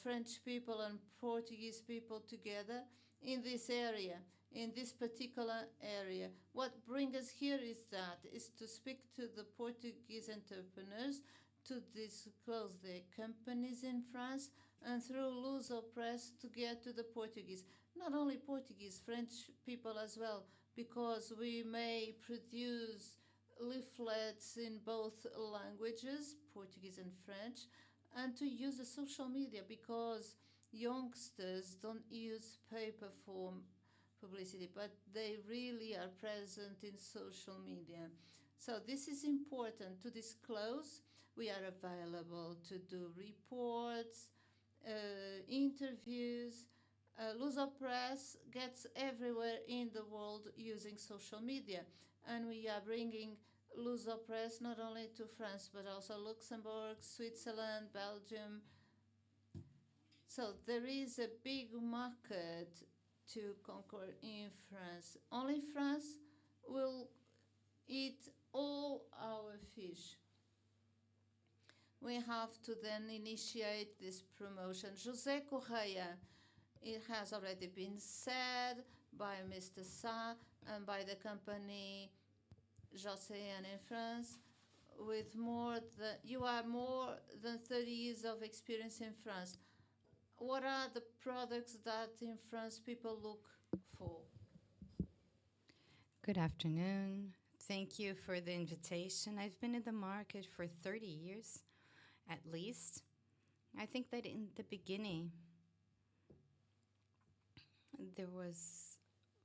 French people and Portuguese people together in this area, in this particular area? What brings us here is to speak to the Portuguese entrepreneurs, to disclose their companies in France, and through Luso Press to get to the Portuguese. Not only Portuguese, French people as well, because we may produce leaflets in both languages, Portuguese and French, and to use the social media, because youngsters don't use paper form publicity, but they really are present in social media. So this is important to disclose. We are available to do reports, interviews. Luso Press gets everywhere in the world using social media, and we are bringing Luso Press not only to France, but also Luxembourg, Switzerland, Belgium. So there is a big market to conquer in France. Only France will eat all our fish. We have to then initiate this promotion. José Correia, it has already been said by Mr. Sa and by the company Josséan in France. You are more than 30 years of experience in France. What are the products that in France people look for? Good afternoon. Thank you for the invitation. I've been in the market for 30 years, at least. I think that in the beginning, there was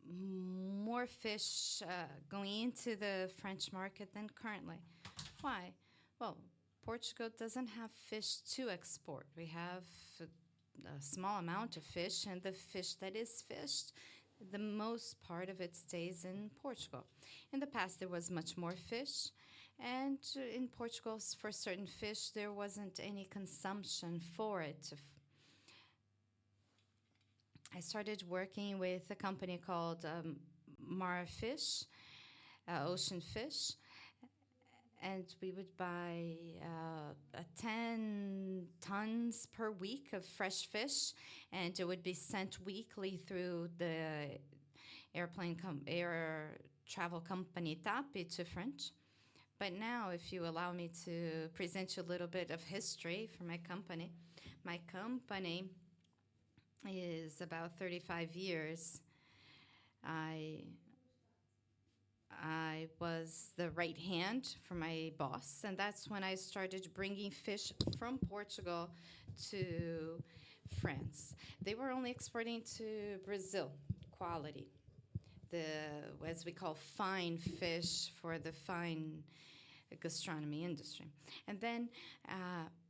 more fish going into the French market than currently. Why? Well, Portugal doesn't have fish to export. We have a small amount of fish, and the fish that is fished, the most part of it stays in Portugal. In the past, there was much more fish, and in Portugal, for certain fish, there wasn't any consumption for it. I started working with a company called Mara Fish, Ocean Fish, and we would buy 10 tons per week of fresh fish, and it would be sent weekly through the air travel company TAP to French. But now, if you allow me to present you a little bit of history for my company is about 35 years. I was the right hand for my boss, and that's when I started bringing fish from Portugal to France. They were only exporting to Brazil, quality, as we call fine fish for the fine gastronomy industry. And then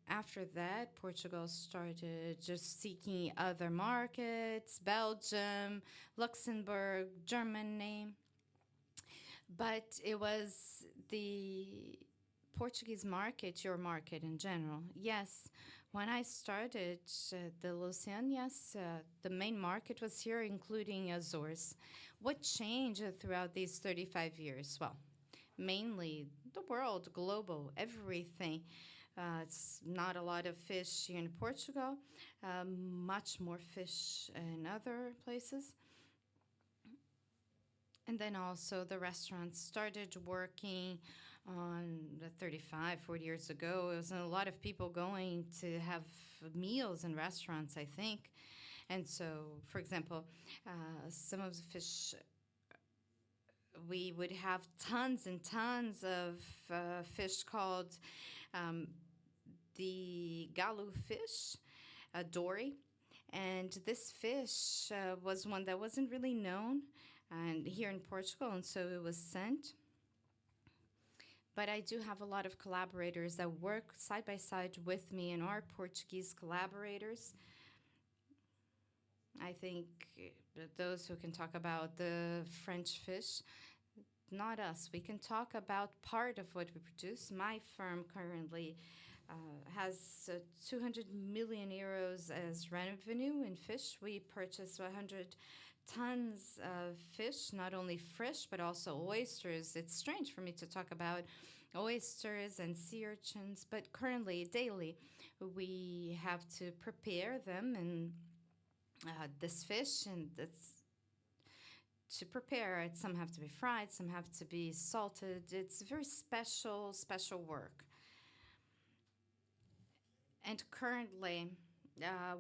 after that, Portugal started just seeking other markets, Belgium, Luxembourg, Germany. But it was the Portuguese market, your market in general. Yes, when I started the Lucien, the main market was here, including Azores. What changed throughout these 35 years? Well, mainly the world, global, everything. It's not a lot of fish here in Portugal, much more fish in other places. And then also the restaurants started working on 35, 40 years ago. It was a lot of people going to have meals in restaurants, I think. And so, for example, some of the fish, we would have tons and tons of fish called the galu fish, a dory. And this fish was one that wasn't really known and here in Portugal, and so it was sent. But I do have a lot of collaborators that work side by side with me and our Portuguese collaborators. I think those who can talk about the French fish, not us. We can talk about part of what we produce. My firm currently has 200 million euros as revenue in fish. We purchase 100 tons of fish, not only fresh, but also oysters. It's strange for me to talk about oysters and sea urchins, but currently, daily, we have to prepare them and this fish, and to prepare it, some have to be fried, some have to be salted. It's very special work. And currently,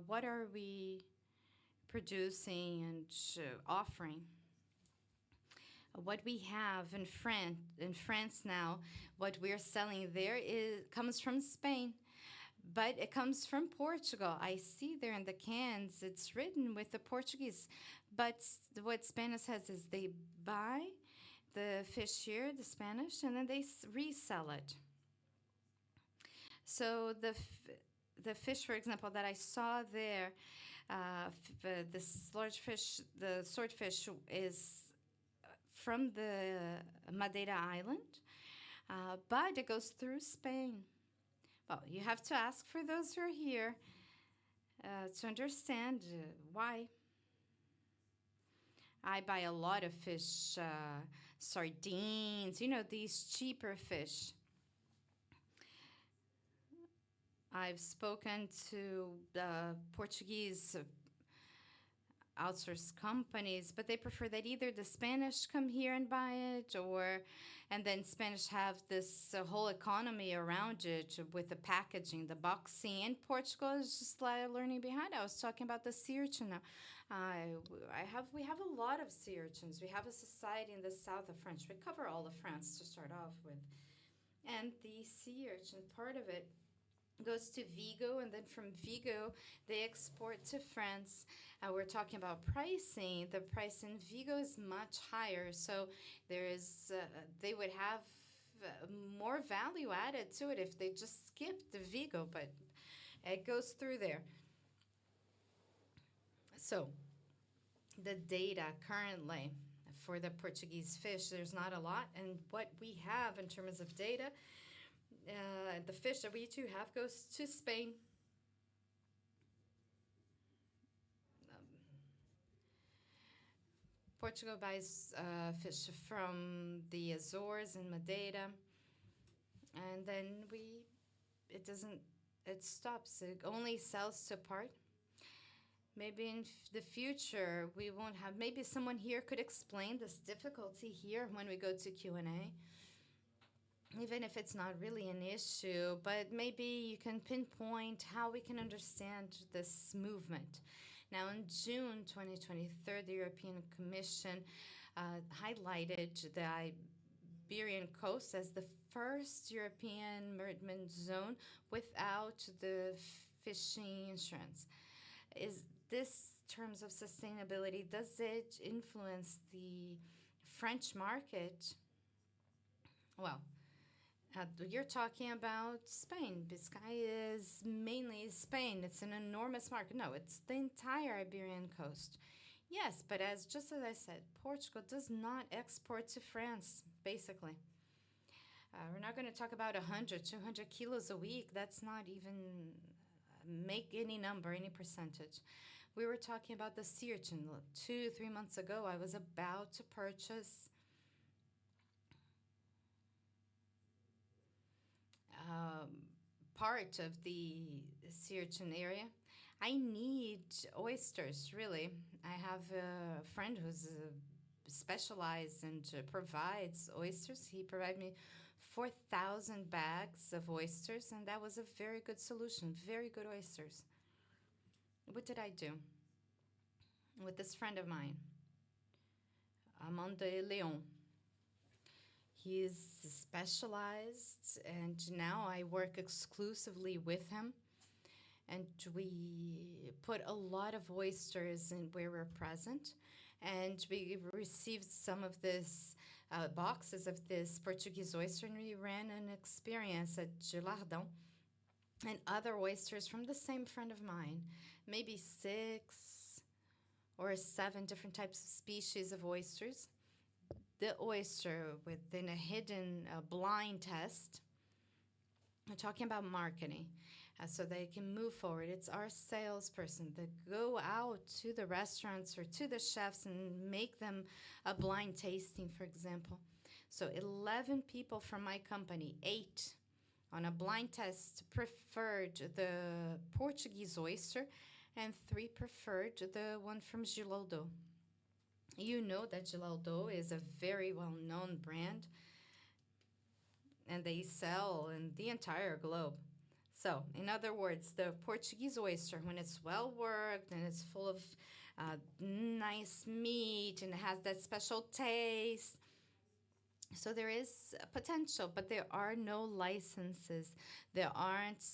what are we producing and offering? What we have in France now, what we're selling there comes from Spain, but it comes from Portugal. I see there in the cans, it's written with the Portuguese, but what Spanish has is they buy the fish here, the Spanish, and then they resell it. So the fish, for example, that I saw there, this large fish, the swordfish, is from the Madeira Island, but it goes through Spain. Well, you have to ask for those who are here to understand why. I buy a lot of fish, sardines, these cheaper fish. I've spoken to Portuguese outsourced companies, but they prefer that either the Spanish come here and buy it, and then Spanish have this whole economy around it with the packaging, the boxing. And Portugal is just learning behind. I was talking about the sea urchin now. We have a lot of sea urchins. We have a society in the south of France. We cover all of France to start off with. And the sea urchin, part of it goes to Vigo, and then from Vigo they export to France. We're talking about pricing. The price in Vigo is much higher, so there is they would have more value added to it if they just skipped the Vigo, but it goes through there. So the data currently for the Portuguese fish, there's not a lot, and what we have in terms of data, the fish that we do have goes to Spain. Portugal buys fish from the Azores and Madeira, and then it stops. It only sells to part. Maybe in the future we won't have. Maybe someone here could explain this difficulty here when we go to Q&A. Even if it's not really an issue, but maybe you can pinpoint how we can understand this movement. Now, in June 2023, the European Commission highlighted the Iberian coast as the first European maritime zone without the fishing insurance. Is this terms of sustainability, does it influence the French market? Well, you're talking about Spain. Biscay is mainly Spain. It's an enormous market. No, it's the entire Iberian coast. Yes, but just as I said, Portugal does not export to France, basically. We're not going to talk about 100, 200 kilos a week. That's not even make any number, any percentage. We were talking about the sea urchin. 2-3 months ago, I was about to purchase part of the sea urchin area. I need oysters, really. I have a friend who's specialized and provides oysters. He provided me 4,000 bags of oysters, and that was a very good solution, very good oysters. What did I do with this friend of mine, Amand de Leon? He is specialized, and now I work exclusively with him. And we put a lot of oysters in where we're present. And we received some of this boxes of this Portuguese oyster, and we ran an experience at Gelardão and other oysters from the same friend of mine, maybe 6 or 7 different types of species of oysters. The oyster within a hidden blind test. We're talking about marketing so they can move forward. It's our salesperson that go out to the restaurants or to the chefs and make them a blind tasting, for example. So 11 people from my company, 8 on a blind test, preferred the Portuguese oyster, and 3 preferred the one from Gilaldo. You know that Gilaldo is a very well-known brand, and they sell in the entire globe. So, in other words, the Portuguese oyster, when it's well-worked and it's full of nice meat and it has that special taste, so there is potential, but there are no licenses. There aren't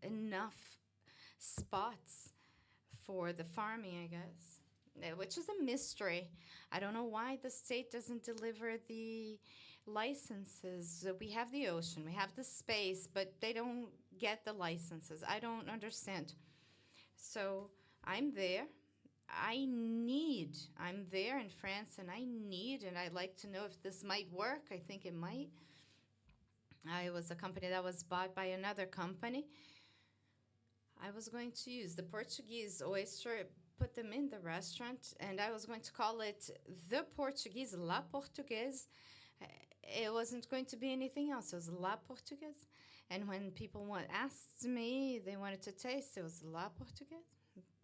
enough spots for the farming, I guess, which is a mystery. I don't know why the state doesn't deliver the licenses. We have the ocean, we have the space, but they don't get the licenses. I don't understand. So I'm there. I'm there in France, and and I'd like to know if this might work. I think it might. I was a company that was bought by another company. I was going to use the Portuguese oyster, put them in the restaurant, and I was going to call it the Portuguese, La Portuguese. It wasn't going to be anything else. It was La Portuguese. And when people asked me, they wanted to taste, it was La Portuguese,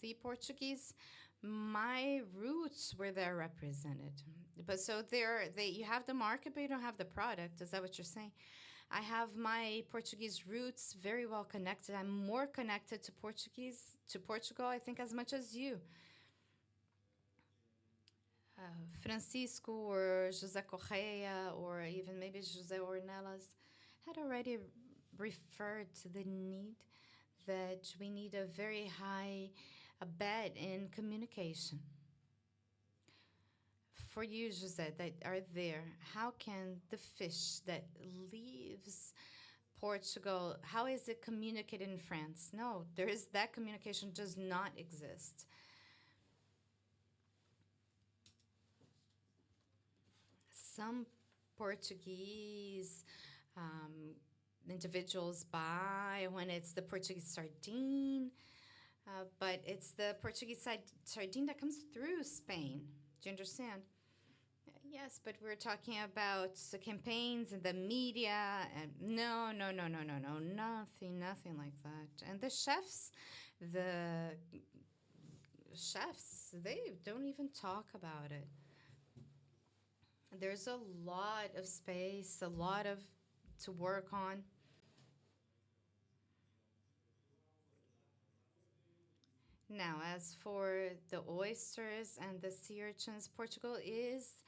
the Portuguese. My roots were there represented. But so you have the market, but you don't have the product. Is that what you're saying? I have my Portuguese roots very well connected. I'm more connected to Portugal, I think, as much as you. Francisco or José Correia or even maybe José Ornelas had already referred to the need that we need a very high bet in communication. For you, José, that are there, how can the fish that leaves Portugal, how is it communicated in France? No, that communication does not exist. Some Portuguese individuals buy when it's the Portuguese sardine, but it's the Portuguese sardine that comes through Spain. Do you understand? Yes, but we're talking about the campaigns and the media, and no, nothing like that. And the chefs, they don't even talk about it. There's a lot of space, a lot to work on. Now, as for the oysters and the sea urchins, Portugal is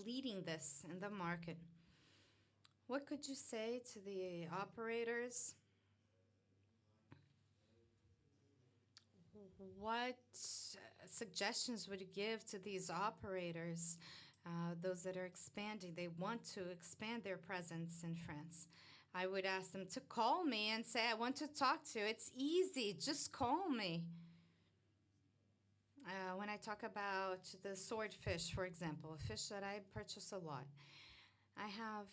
leading this in the market. What could you say to the operators? What suggestions would you give to these operators, those that are expanding? They want to expand their presence in France. I would ask them to call me and say, I want to talk to you. It's easy. Just call me. When I talk about the swordfish, for example, a fish that I purchase a lot, I have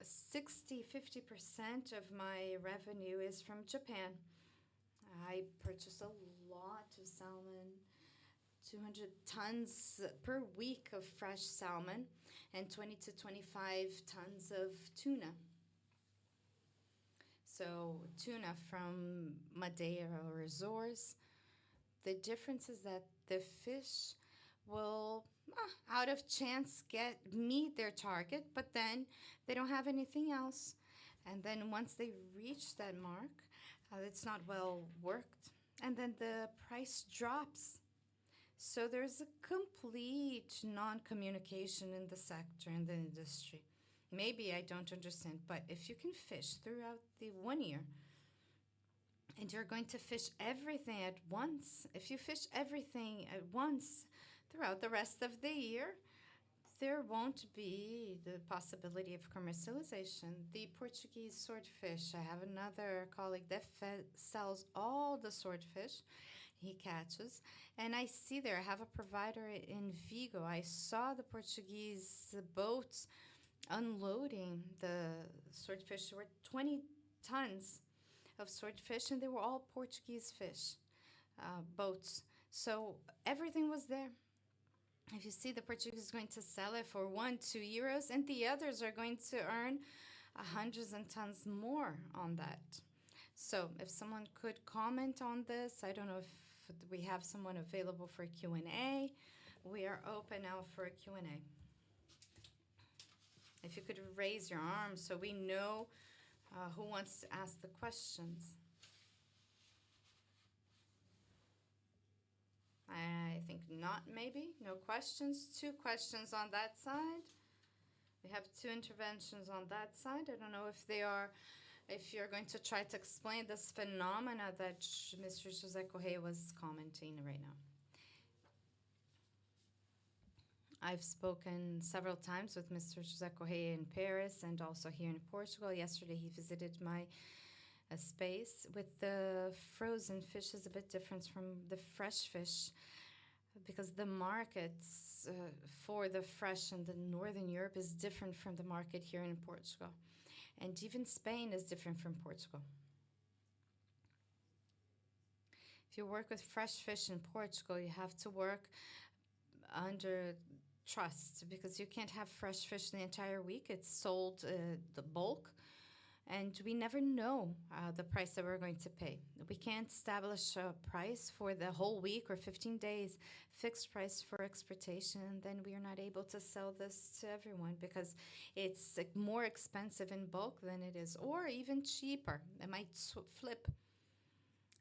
50% of my revenue is from Japan. I purchase a lot of salmon, 200 tons per week of fresh salmon, and 20 to 25 tons of tuna. So tuna from Madeira or Azores. The difference is that the fish will, out of chance, meet their target, but then they don't have anything else. And then once they reach that mark, it's not well worked, and then the price drops. So there's a complete non-communication in the sector, in the industry. Maybe I don't understand, but if you can fish throughout the 1 year, and you're going to fish everything at once, if you fish everything at once throughout the rest of the year, there won't be the possibility of commercialization. The Portuguese swordfish, I have another colleague that sells all the swordfish he catches, and I see there, I have a provider in Vigo. I saw the Portuguese boats unloading the swordfish. There were 20 tons of swordfish, and they were all Portuguese fish boats. So everything was there. If you see, the Portuguese is going to sell it for 1-2 euros, and the others are going to earn hundreds and tons more on that. So if someone could comment on this, I don't know if we have someone available for Q&A. We are open now for a Q&A. If you could raise your arm so we know who wants to ask the questions. I think not, maybe. No questions. 2 questions on that side. We have 2 interventions on that side. I don't know if you're going to try to explain this phenomena that Mr. José Correia was commenting right now. I've spoken several times with Mr. José Correia in Paris and also here in Portugal. Yesterday he visited my space. With the frozen fish is a bit different from the fresh fish because the markets for the fresh in the Northern Europe is different from the market here in Portugal. And even Spain is different from Portugal. If you work with fresh fish in Portugal, you have to work under trust because you can't have fresh fish the entire week. It's sold the bulk, and we never know the price that we're going to pay. We can't establish a price for the whole week or 15 days, fixed price for exportation, and then we are not able to sell this to everyone because it's more expensive in bulk than it is, or even cheaper. It might flip.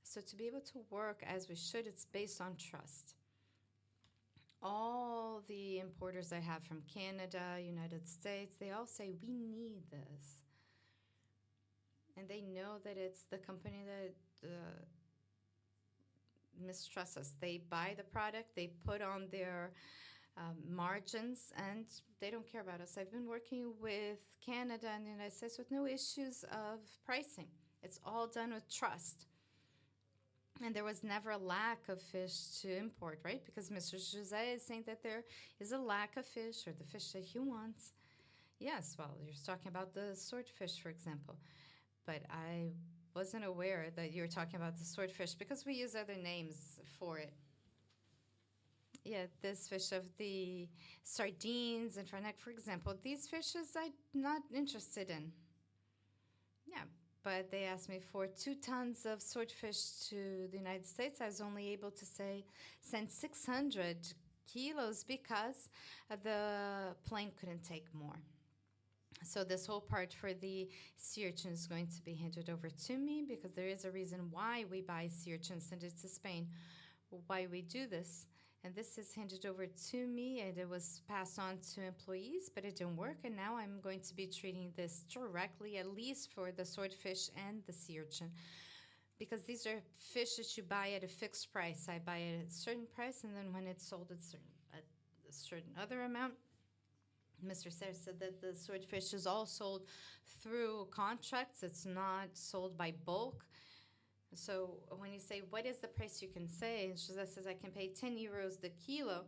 So to be able to work as we should, it's based on trust. All the importers I have from Canada, United States, they all say, we need this. and they know that it's the company that mistrusts us. They buy the product, they put on their margins, and they don't care about us. I've been working with Canada and the United States with no issues of pricing. It's all done with trust. And there was never a lack of fish to import, right? Because Mr. Jose is saying that there is a lack of fish or the fish that he wants. Yes, well, you're talking about the swordfish, for example. But I wasn't aware that you were talking about the swordfish because we use other names for it. Yeah, this fish of the sardines and farnick, for example, these fishes I'm not interested in. Yeah, but they asked me for 2 tons of swordfish to the United States. I was only able to send 600 kilos because the plane couldn't take more. So this whole part for the sea urchin is going to be handed over to me because there is a reason why we buy sea urchin and send it to Spain, why we do this. And this is handed over to me, and it was passed on to employees, but it didn't work. And now I'm going to be treating this directly, at least for the swordfish and the sea urchin, because these are fish that you buy at a fixed price. I buy it at a certain price, and then when it's sold at a certain other amount. Mr. Serre said that the swordfish is all sold through contracts. It's not sold by bulk. So when you say, what is the price you can say? And Jose says, I can pay 10 euros the kilo.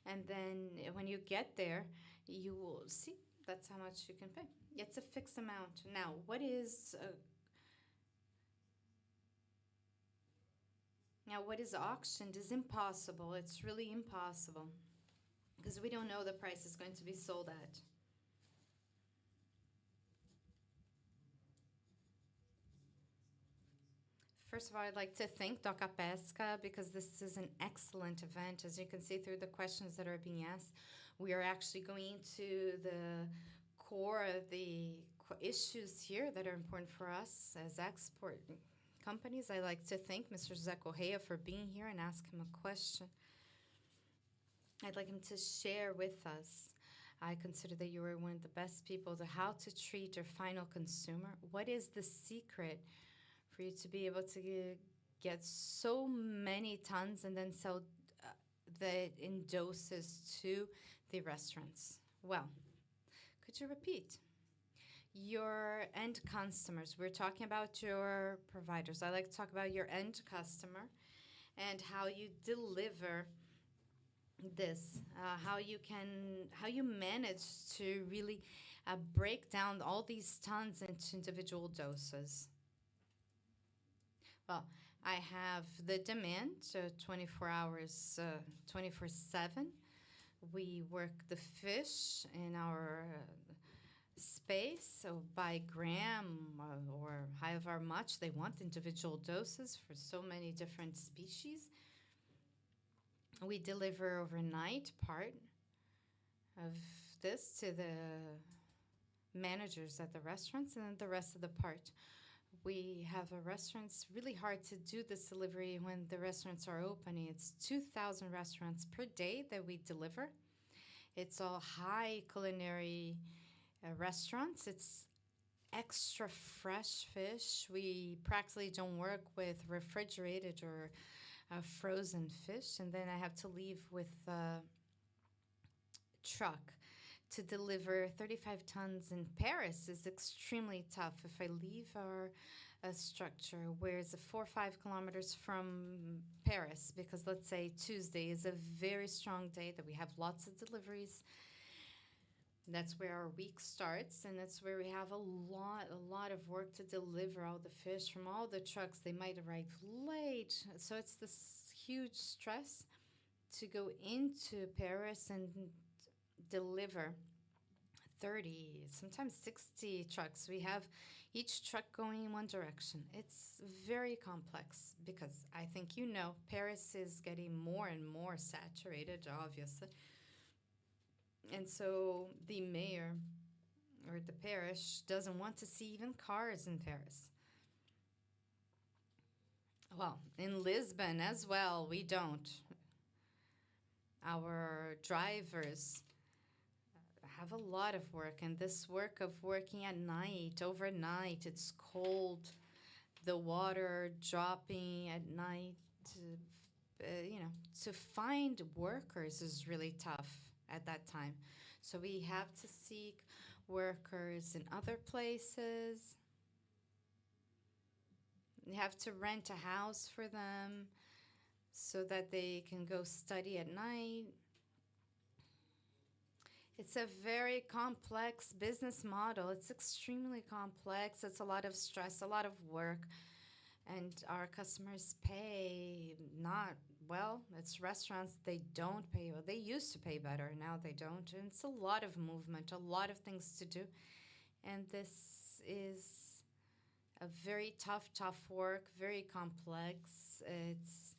And then when you get there, you will see that's how much you can pay. It's a fixed amount. Now, what is auctioned is impossible. It's really impossible because we don't know the price is going to be sold at. First of all, I'd like to thank Doca Pesca because this is an excellent event. As you can see through the questions that are being asked, we are actually going to the core of the issues here that are important for us as export companies. I'd like to thank Mr. José Correia for being here and ask him a question. I'd like him to share with us. I consider that you are one of the best people to how to treat your final consumer. What is the secret for you to be able to get so many tons and then sell that in doses to the restaurants? Well, could you repeat? Your end customers. We're talking about your providers. I like to talk about your end customer and how you deliver this, how you manage to really break down all these tons into individual doses. Well, I have the demand 24 hours, 24/7. We work the fish in our space, so by gram or however much they want, individual doses for so many different species. We deliver overnight part of this to the managers at the restaurants, and then the rest of the part. We have a restaurant. It's really hard to do this delivery when the restaurants are opening. It's 2,000 restaurants per day that we deliver. It's all high culinary restaurants. It's extra fresh fish. We practically don't work with refrigerated or frozen fish. And then I have to leave with a truck to deliver 35 tons in Paris is extremely tough. If I leave our structure where it's 4 or 5 kilometers from Paris, because let's say Tuesday is a very strong day that we have lots of deliveries. That's where our week starts, and that's where we have a lot of work to deliver all the fish from all the trucks. They might arrive late, so it's this huge stress to go into Paris and deliver 30, sometimes 60 trucks. We have each truck going in one direction. It's very complex because I think Paris is getting more and more saturated, obviously. And so the mayor or the parish doesn't want to see even cars in Paris. Well, in Lisbon as well, we don't. Our drivers have a lot of work, and this work of working at night, overnight, it's cold, the water dropping at night, to find workers is really tough at that time. So we have to seek workers in other places. We have to rent a house for them so that they can go study at night. It's a very complex business model. It's extremely complex. It's a lot of stress, a lot of work. And our customers pay not well. It's restaurants, they don't pay well. They used to pay better. Now they don't. And it's a lot of movement, a lot of things to do. And this is a very tough work, very complex. It's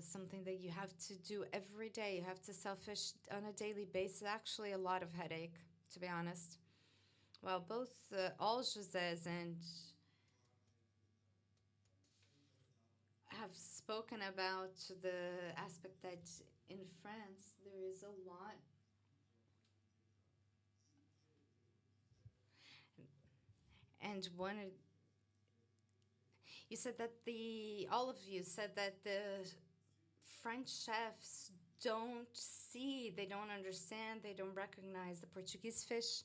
something that you have to do every day. You have to sell fish on a daily basis. Actually, a lot of headache, to be honest. Well, both all Josés and have spoken about the aspect that in France there is a lot. And you said that all of you said that the French chefs don't see, they don't understand, they don't recognize the Portuguese fish.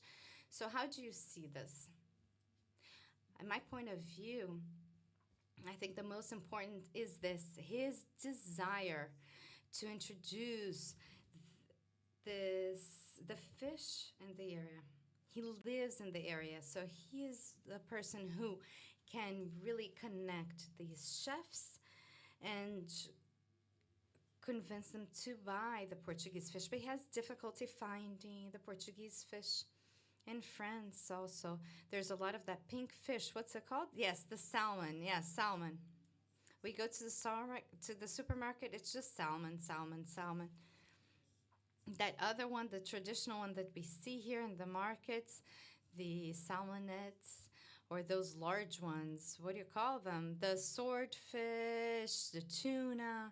So how do you see this? In my point of view, I think the most important is his desire to introduce the fish in the area. He lives in the area, so he is the person who can really connect these chefs and convince them to buy the Portuguese fish. But he has difficulty finding the Portuguese fish. In France also, there's a lot of that pink fish. What's it called? Yes, the salmon. Yes, salmon. We go to the supermarket, it's just salmon. That other one, the traditional one that we see here in the markets, the salmonettes, or those large ones, what do you call them? The swordfish, the tuna.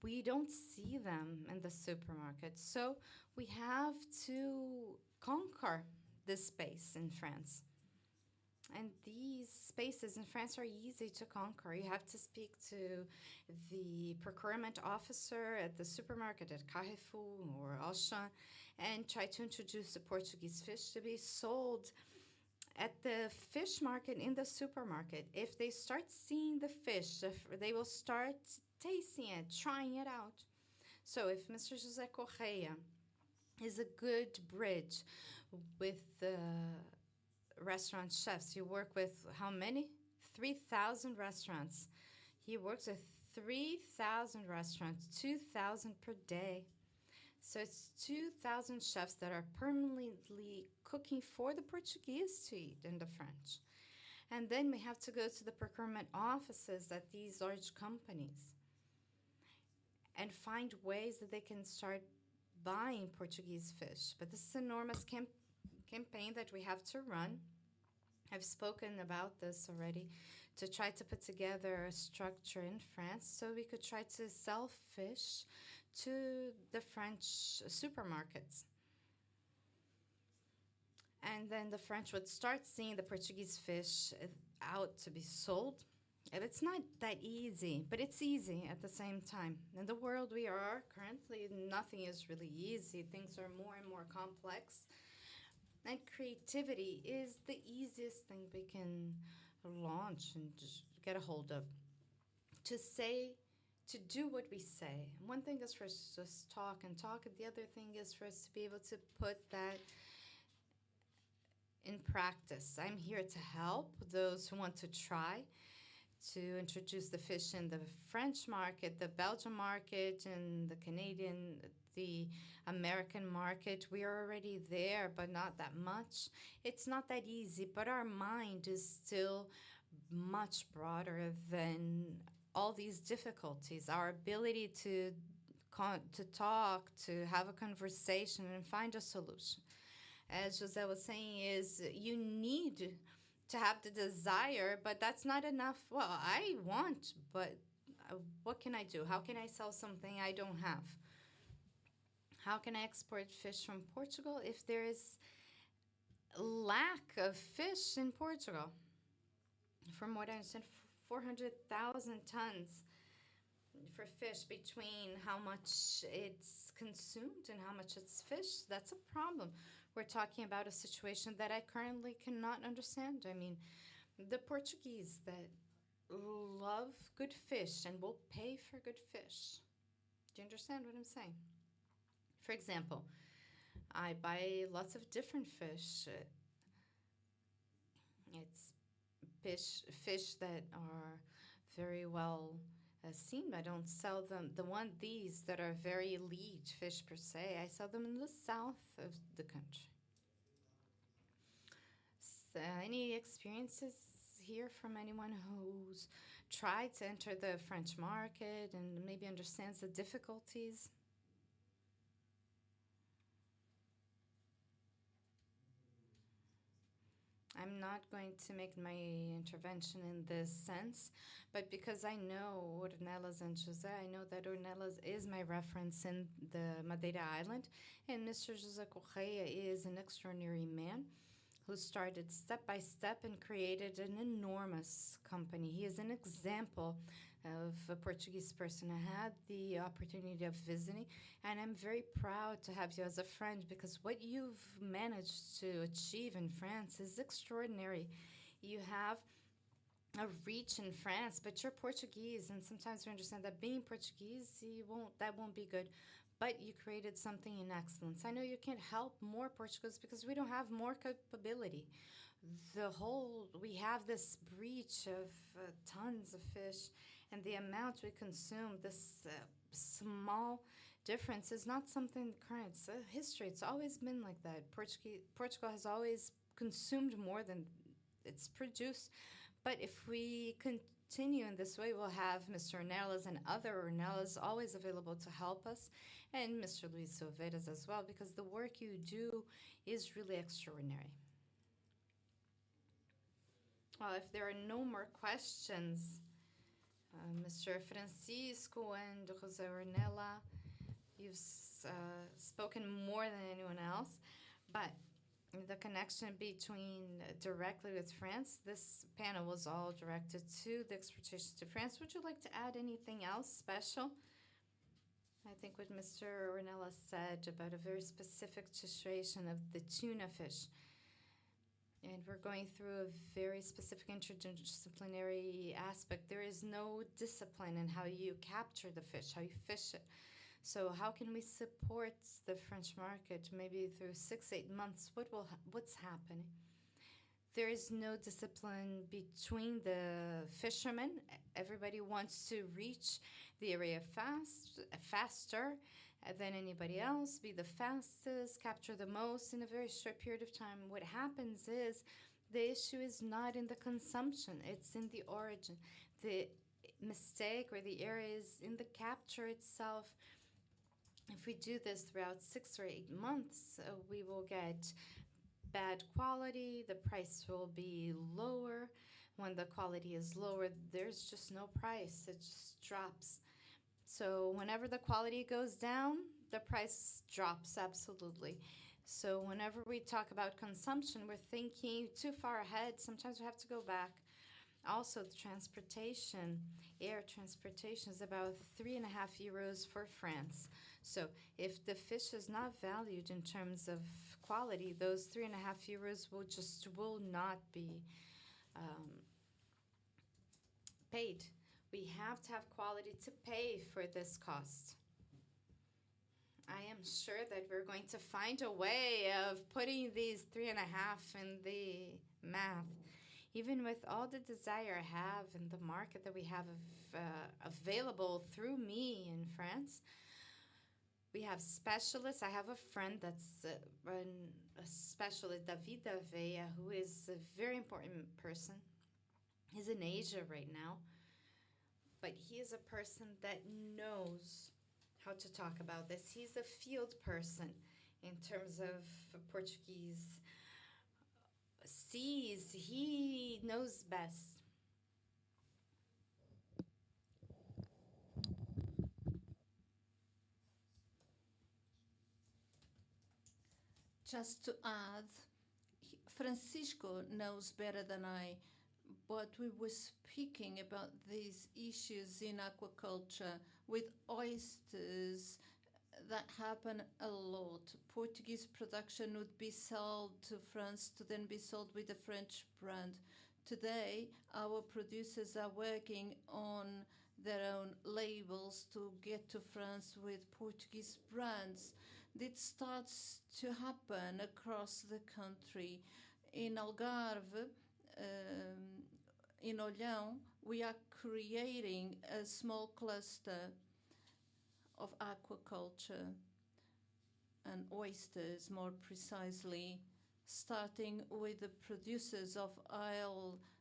We don't see them in the supermarket. So we have to conquer this space in France. And these spaces in France are easy to conquer. You have to speak to the procurement officer at the supermarket at Carrefour or Auchan and try to introduce the Portuguese fish to be sold at the fish market in the supermarket. If they start seeing the fish, they will start tasting it, trying it out. So if Mr. José Correia is a good bridge with the restaurant chefs, you work with how many? 3,000 restaurants. He works with 3,000 restaurants, 2,000 per day. So it's 2,000 chefs that are permanently cooking for the Portuguese to eat and the French. And then we have to go to the procurement offices at these large companies and find ways that they can start buying Portuguese fish. But this is an enormous campaign that we have to run. I've spoken about this already, to try to put together a structure in France so we could try to sell fish to the French supermarkets. And then the French would start seeing the Portuguese fish out to be sold. And it's not that easy, but it's easy at the same time. In the world we are currently, nothing is really easy. Things are more and more complex. And creativity is the easiest thing we can launch and just get a hold of. To do what we say. One thing is for us to just talk, and the other thing is for us to be able to put that in practice. I'm here to help those who want to try to introduce the fish in the French market, the Belgian market, and the Canadian, the American market. We are already there, but not that much. It's not that easy, but our mind is still much broader than all these difficulties. Our ability to talk, to have a conversation and find a solution. As José was saying, is you need to have the desire, but that's not enough. Well, I want, but what can I do? How can I sell something I don't have? How can I export fish from Portugal if there is lack of fish in Portugal? From what I understand, 400,000 tons for fish between how much it's consumed and how much it's fish. That's a problem. We're talking about a situation that I currently cannot understand. I mean, the Portuguese that love good fish and will pay for good fish. Do you understand what I'm saying? For example, I buy lots of different fish. It's fish that are very well seen. I don't sell them. These that are very elite fish per se, I sell them in the south of the country. So, any experiences here from anyone who's tried to enter the French market and maybe understands the difficulties? I'm not going to make my intervention in this sense, but because I know Ornelas and José, I know that Ornelas is my reference in the Madeira Island, and Mr. José Correia is an extraordinary man who started step by step and created an enormous company. He is an example of a Portuguese person. I had the opportunity of visiting, and I'm very proud to have you as a friend because what you've managed to achieve in France is extraordinary. You have a reach in France, but you're Portuguese, and sometimes we understand that being Portuguese, that won't be good. But you created something in excellence. I know you can't help more Portuguese because we don't have more capability. We have this breach of tons of fish, and the amount we consume, this small difference is not something current. It's a history. It's always been like that. Portugal has always consumed more than it's produced. But if we continue in this way, we'll have Mr. Ornelas and other Ornelas always available to help us, and Mr. Luis Silveiras as well, because the work you do is really extraordinary. Well, if there are no more questions, Mr. Francisco and José Ornella, you've spoken more than anyone else, but the connection directly with France, this panel was all directed to the exportation to France. Would you like to add anything else special? I think what Mr. Ornella said about a very specific situation of the tuna fish. And we're going through a very specific interdisciplinary aspect. There is no discipline in how you capture the fish, how you fish it. So how can we support the French market maybe through 6-8 months? What's happening? There is no discipline between the fishermen. Everybody wants to reach the area faster than anybody else, be the fastest, capture the most in a very short period of time. What happens is the issue is not in the consumption, it's in the origin. The mistake or the error is in the capture itself. If we do this throughout 6 or 8 months, we will get bad quality, the price will be lower. When the quality is lower, there's just no price, it just drops. So whenever the quality goes down, the price drops absolutely. So whenever we talk about consumption, we're thinking too far ahead. Sometimes we have to go back. Also, the transportation, air transportation is about 3.5 euros for France. So if the fish is not valued in terms of quality, those 3.5 euros will not be paid. We have to have quality to pay for this cost. I am sure that we're going to find a way of putting these 3.5 in the math. Even with all the desire I have and the market that we have available through me in France, we have specialists. I have a friend that's a specialist, David Aveia, who is a very important person. He's in Asia right now. But he is a person that knows how to talk about this. He's a field person in terms of Portuguese seas. He knows best. Just to add, Francisco knows better than I, but we were speaking about these issues in aquaculture with oysters that happen a lot. Portuguese production would be sold to France to then be sold with a French brand. Today, our producers are working on their own labels to get to France with Portuguese brands. This starts to happen across the country. In Algarve, in Olhão, we are creating a small cluster of aquaculture and oysters, more precisely, starting with the producers of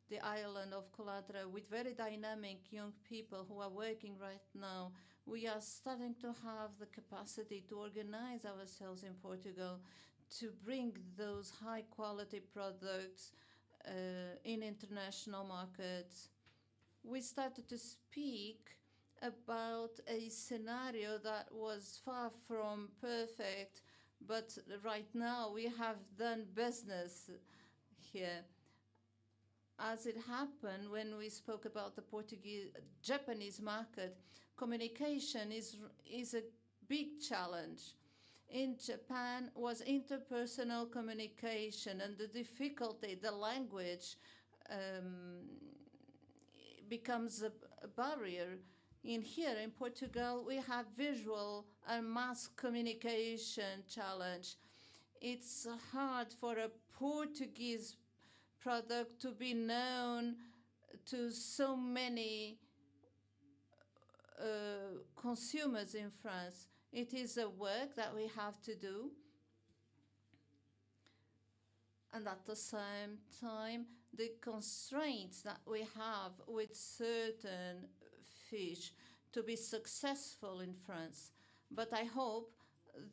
the island of Coladra, with very dynamic young people who are working right now. We are starting to have the capacity to organize ourselves in Portugal to bring those high quality products in international markets. We started to speak about a scenario that was far from perfect, but right now we have done business here. As it happened when we spoke about the Japanese market, communication is a big challenge. In Japan was interpersonal communication, and the difficulty, the language becomes a barrier. Here in Portugal, we have visual and mass communication challenge. It's hard for a Portuguese product to be known to so many consumers in France. It is a work that we have to do. And at the same time, the constraints that we have with certain fish to be successful in France. But I hope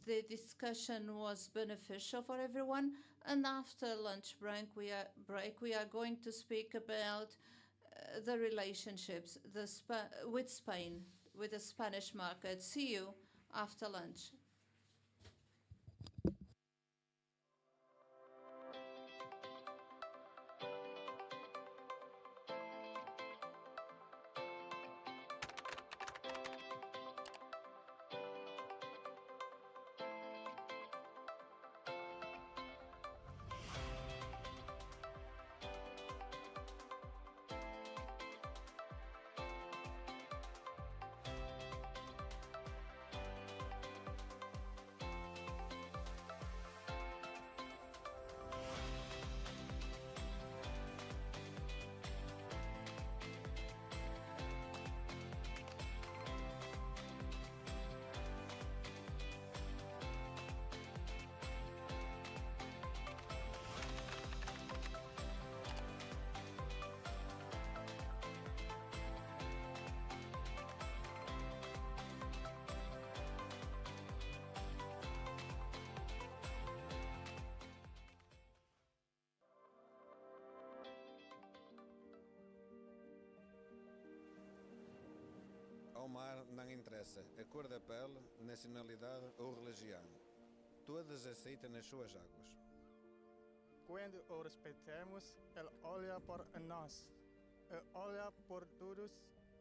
the discussion was beneficial for everyone. And after lunch break, we are going to speak about the relationships with Spain, with the Spanish market. See you after lunch. Ao mar não interessa a cor da pele, nacionalidade ou religião. Todas aceitam nas suas águas. Quando o respeitamos, ele olha por nós. Ele olha por todos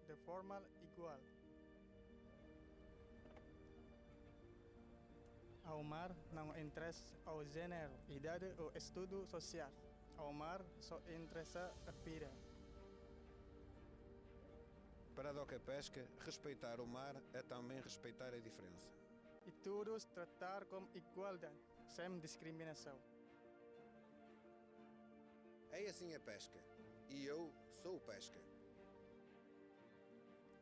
de forma igual. Ao mar não interessa o gênero, idade ou estudo social. Ao mar só interessa a vida. Para a Doca Pesca, respeitar o mar é também respeitar a diferença. E todos tratar com igualdade, sem discriminação. É assim a pesca. E eu sou pesca.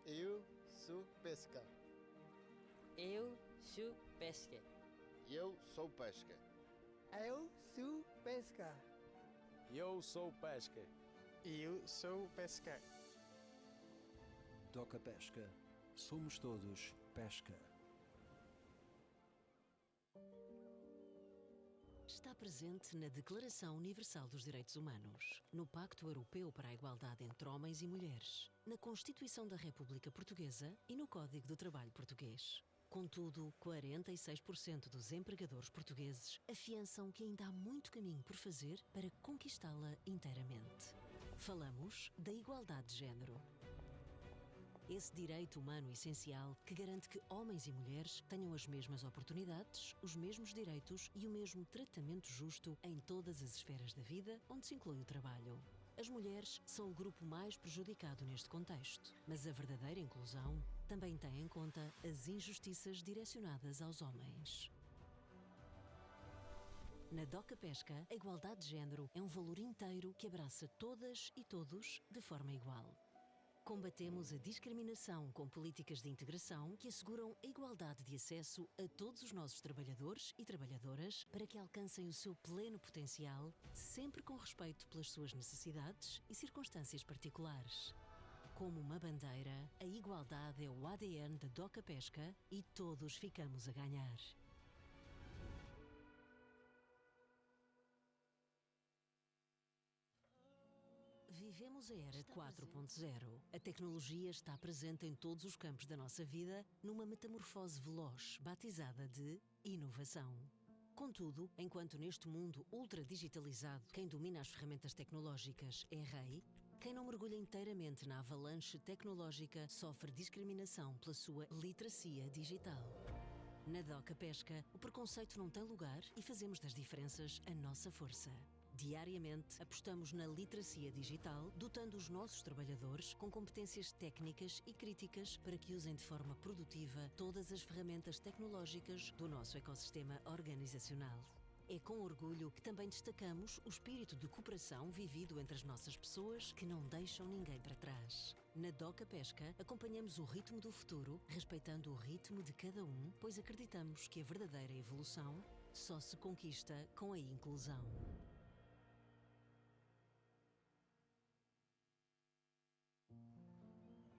Eu sou pesca. Eu sou pesca. Eu sou pesca. Eu sou pesca. Eu sou pesca. Eu sou pesca. Doca Pesca. Somos todos pesca. Está presente na Declaração Universal dos Direitos Humanos, no Pacto Europeu para a Igualdade entre Homens e Mulheres, na Constituição da República Portuguesa e no Código do Trabalho Português. Contudo, 46% dos empregadores portugueses afiançam que ainda há muito caminho por fazer para conquistá-la inteiramente. Falamos da igualdade de género. Esse direito humano essencial que garante que homens e mulheres tenham as mesmas oportunidades, os mesmos direitos e o mesmo tratamento justo em todas as esferas da vida, onde se inclui o trabalho. As mulheres são o grupo mais prejudicado neste contexto, mas a verdadeira inclusão também tem em conta as injustiças direcionadas aos homens. Na DOCA Pesca, a igualdade de género é um valor inteiro que abraça todas e todos de forma igual. Combatemos a discriminação com políticas de integração que asseguram a igualdade de acesso a todos os nossos trabalhadores e trabalhadoras para que alcancem o seu pleno potencial, sempre com respeito pelas suas necessidades e circunstâncias particulares. Como uma bandeira, a igualdade é o ADN da DOCA Pesca e todos ficamos a ganhar. Vivemos a era 4.0. A tecnologia está presente em todos os campos da nossa vida numa metamorfose veloz, batizada de inovação. Contudo, enquanto neste mundo ultra-digitalizado quem domina as ferramentas tecnológicas é rei, quem não mergulha inteiramente na avalanche tecnológica sofre discriminação pela sua literacia digital. Na DOCA Pesca, o preconceito não tem lugar e fazemos das diferenças a nossa força. Diariamente, apostamos na literacia digital, dotando os nossos trabalhadores com competências técnicas e críticas para que usem de forma produtiva todas as ferramentas tecnológicas do nosso ecossistema organizacional. É com orgulho que também destacamos o espírito de cooperação vivido entre as nossas pessoas que não deixam ninguém para trás. Na DOCA Pesca, acompanhamos o ritmo do futuro, respeitando o ritmo de cada um, pois acreditamos que a verdadeira evolução só se conquista com a inclusão.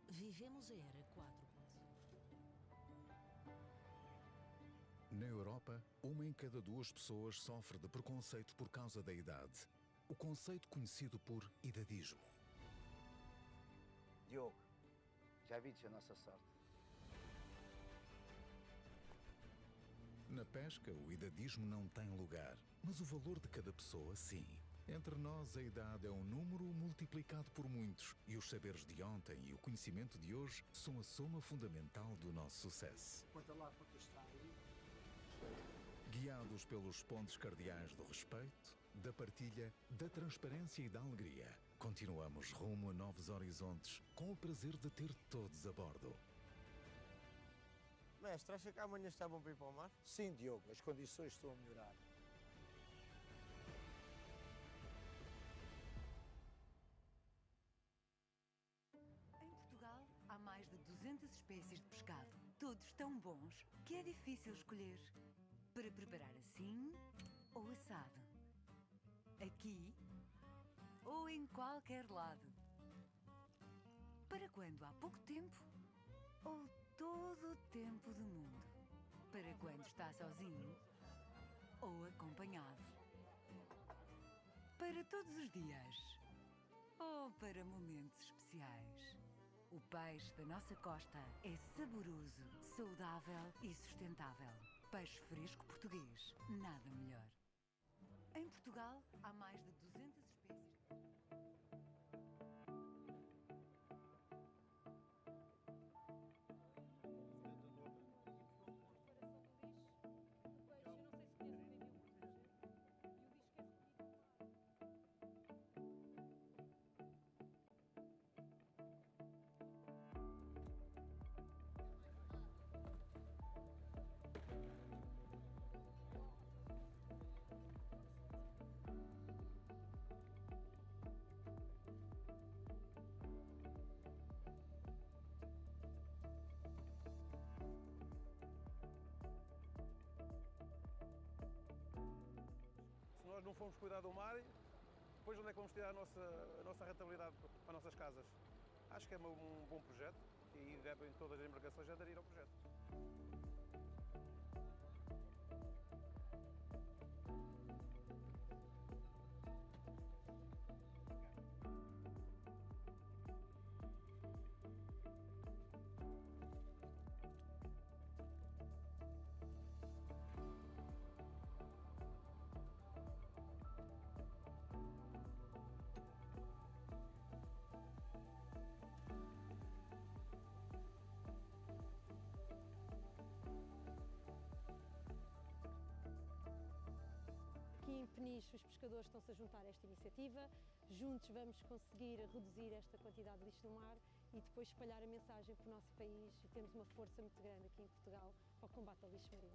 Vivemos a era 4.0. Na Europa, 1 em cada 2 pessoas sofre de preconceito por causa da idade. O conceito conhecido por idadismo. Diogo, já viste a nossa sorte? Na pesca, o idadismo não tem lugar, mas o valor de cada pessoa, sim. Entre nós, a idade é um número multiplicado por muitos, e os saberes de ontem e o conhecimento de hoje são a soma fundamental do nosso sucesso. Conta lá quanto está aí. Guiados pelos pontos cardeais do respeito, da partilha, da transparência e da alegria, continuamos rumo a novos horizontes, com o prazer de ter todos a bordo. Mestre, acha que amanhã está bom para ir para o mar? Sim, Diogo, as condições estão a melhorar. Em Portugal, há mais de 200 espécies de pescado. Todos tão bons que é difícil escolher. Para preparar assim ou assado. Aqui ou em qualquer lado. Para quando há pouco tempo ou todo o tempo do mundo. Para quando está sozinho ou acompanhado. Para todos os dias ou para momentos especiais. O peixe da nossa costa é saboroso, saudável e sustentável. Peixe fresco português, nada melhor. Em Portugal, há mais de 200 espécies. Se nós não formos cuidar do mar, depois onde é que vamos tirar a nossa rentabilidade para as nossas casas? Acho que é um bom projeto e devem todas as embarcações aderir ao projeto. em Peniche os pescadores estão-se a juntar a esta iniciativa. Juntos vamos conseguir reduzir esta quantidade de lixo no mar e depois espalhar a mensagem para o nosso país e termos uma força muito grande aqui em Portugal para o combate ao lixo marinho.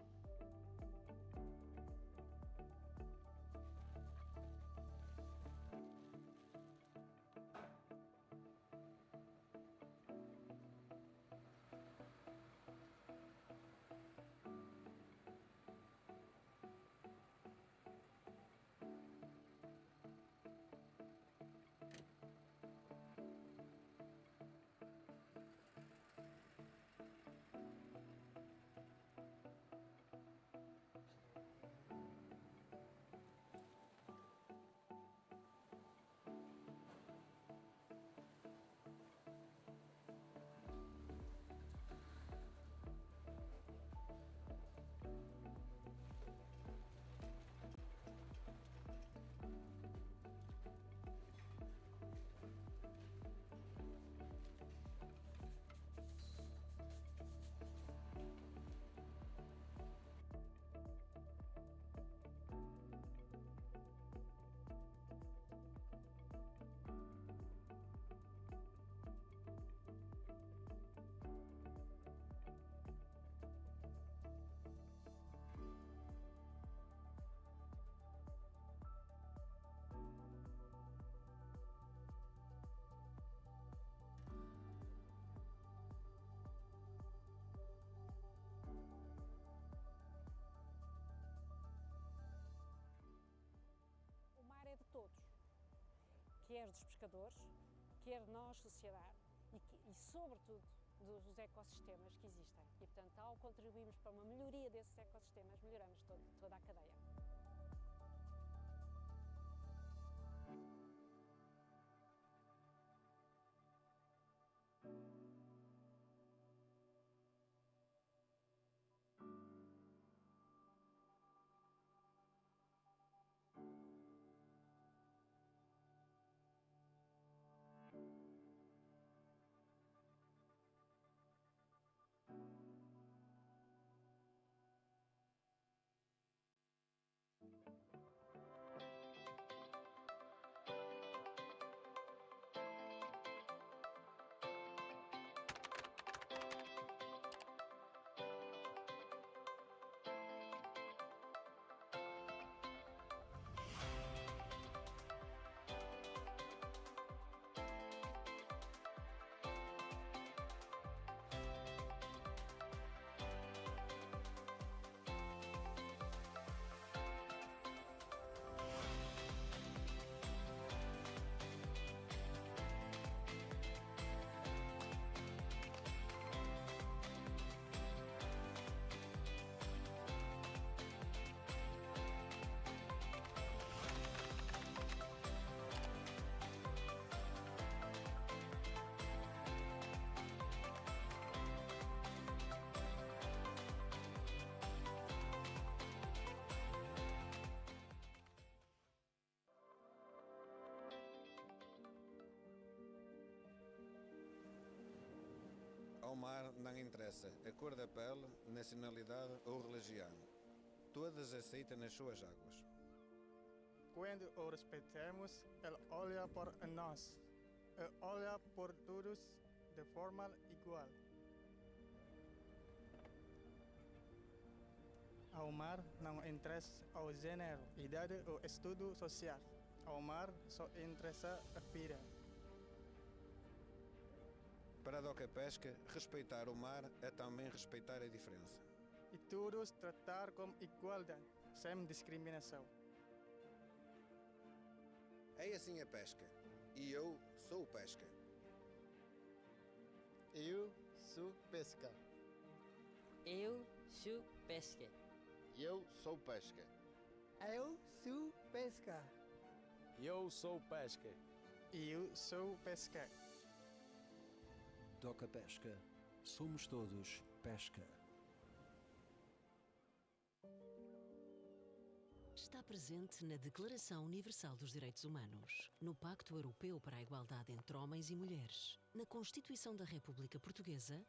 Quer dos pescadores, quer nós, sociedade, e sobretudo dos ecossistemas que existem. E, portanto, ao contribuirmos para uma melhoria desses ecossistemas, melhoramos toda a cadeia. Ao mar não interessa a cor da pele, nacionalidade ou religião. Todas aceitam nas suas águas. Quando o respeitamos, ele olha por nós. Ele olha por todos de forma igual. Ao mar não interessa o gênero, idade ou estudo social. Ao mar só interessa a vida. Para a que pesca, respeitar o mar é também respeitar a diferença. E todos tratar com igualdade, sem discriminação. É assim a pesca. E eu sou pesca. Eu sou pesca. Eu sou pesca. Eu sou pesca. Eu sou pesca. Eu sou pesca. Eu sou pesca. Toca pesca. Somos todos pesca. Está presente na Declaração Universal dos Direitos Humanos, no Pacto Europeu para a Igualdade entre Homens e Mulheres, na Constituição da República Portuguesa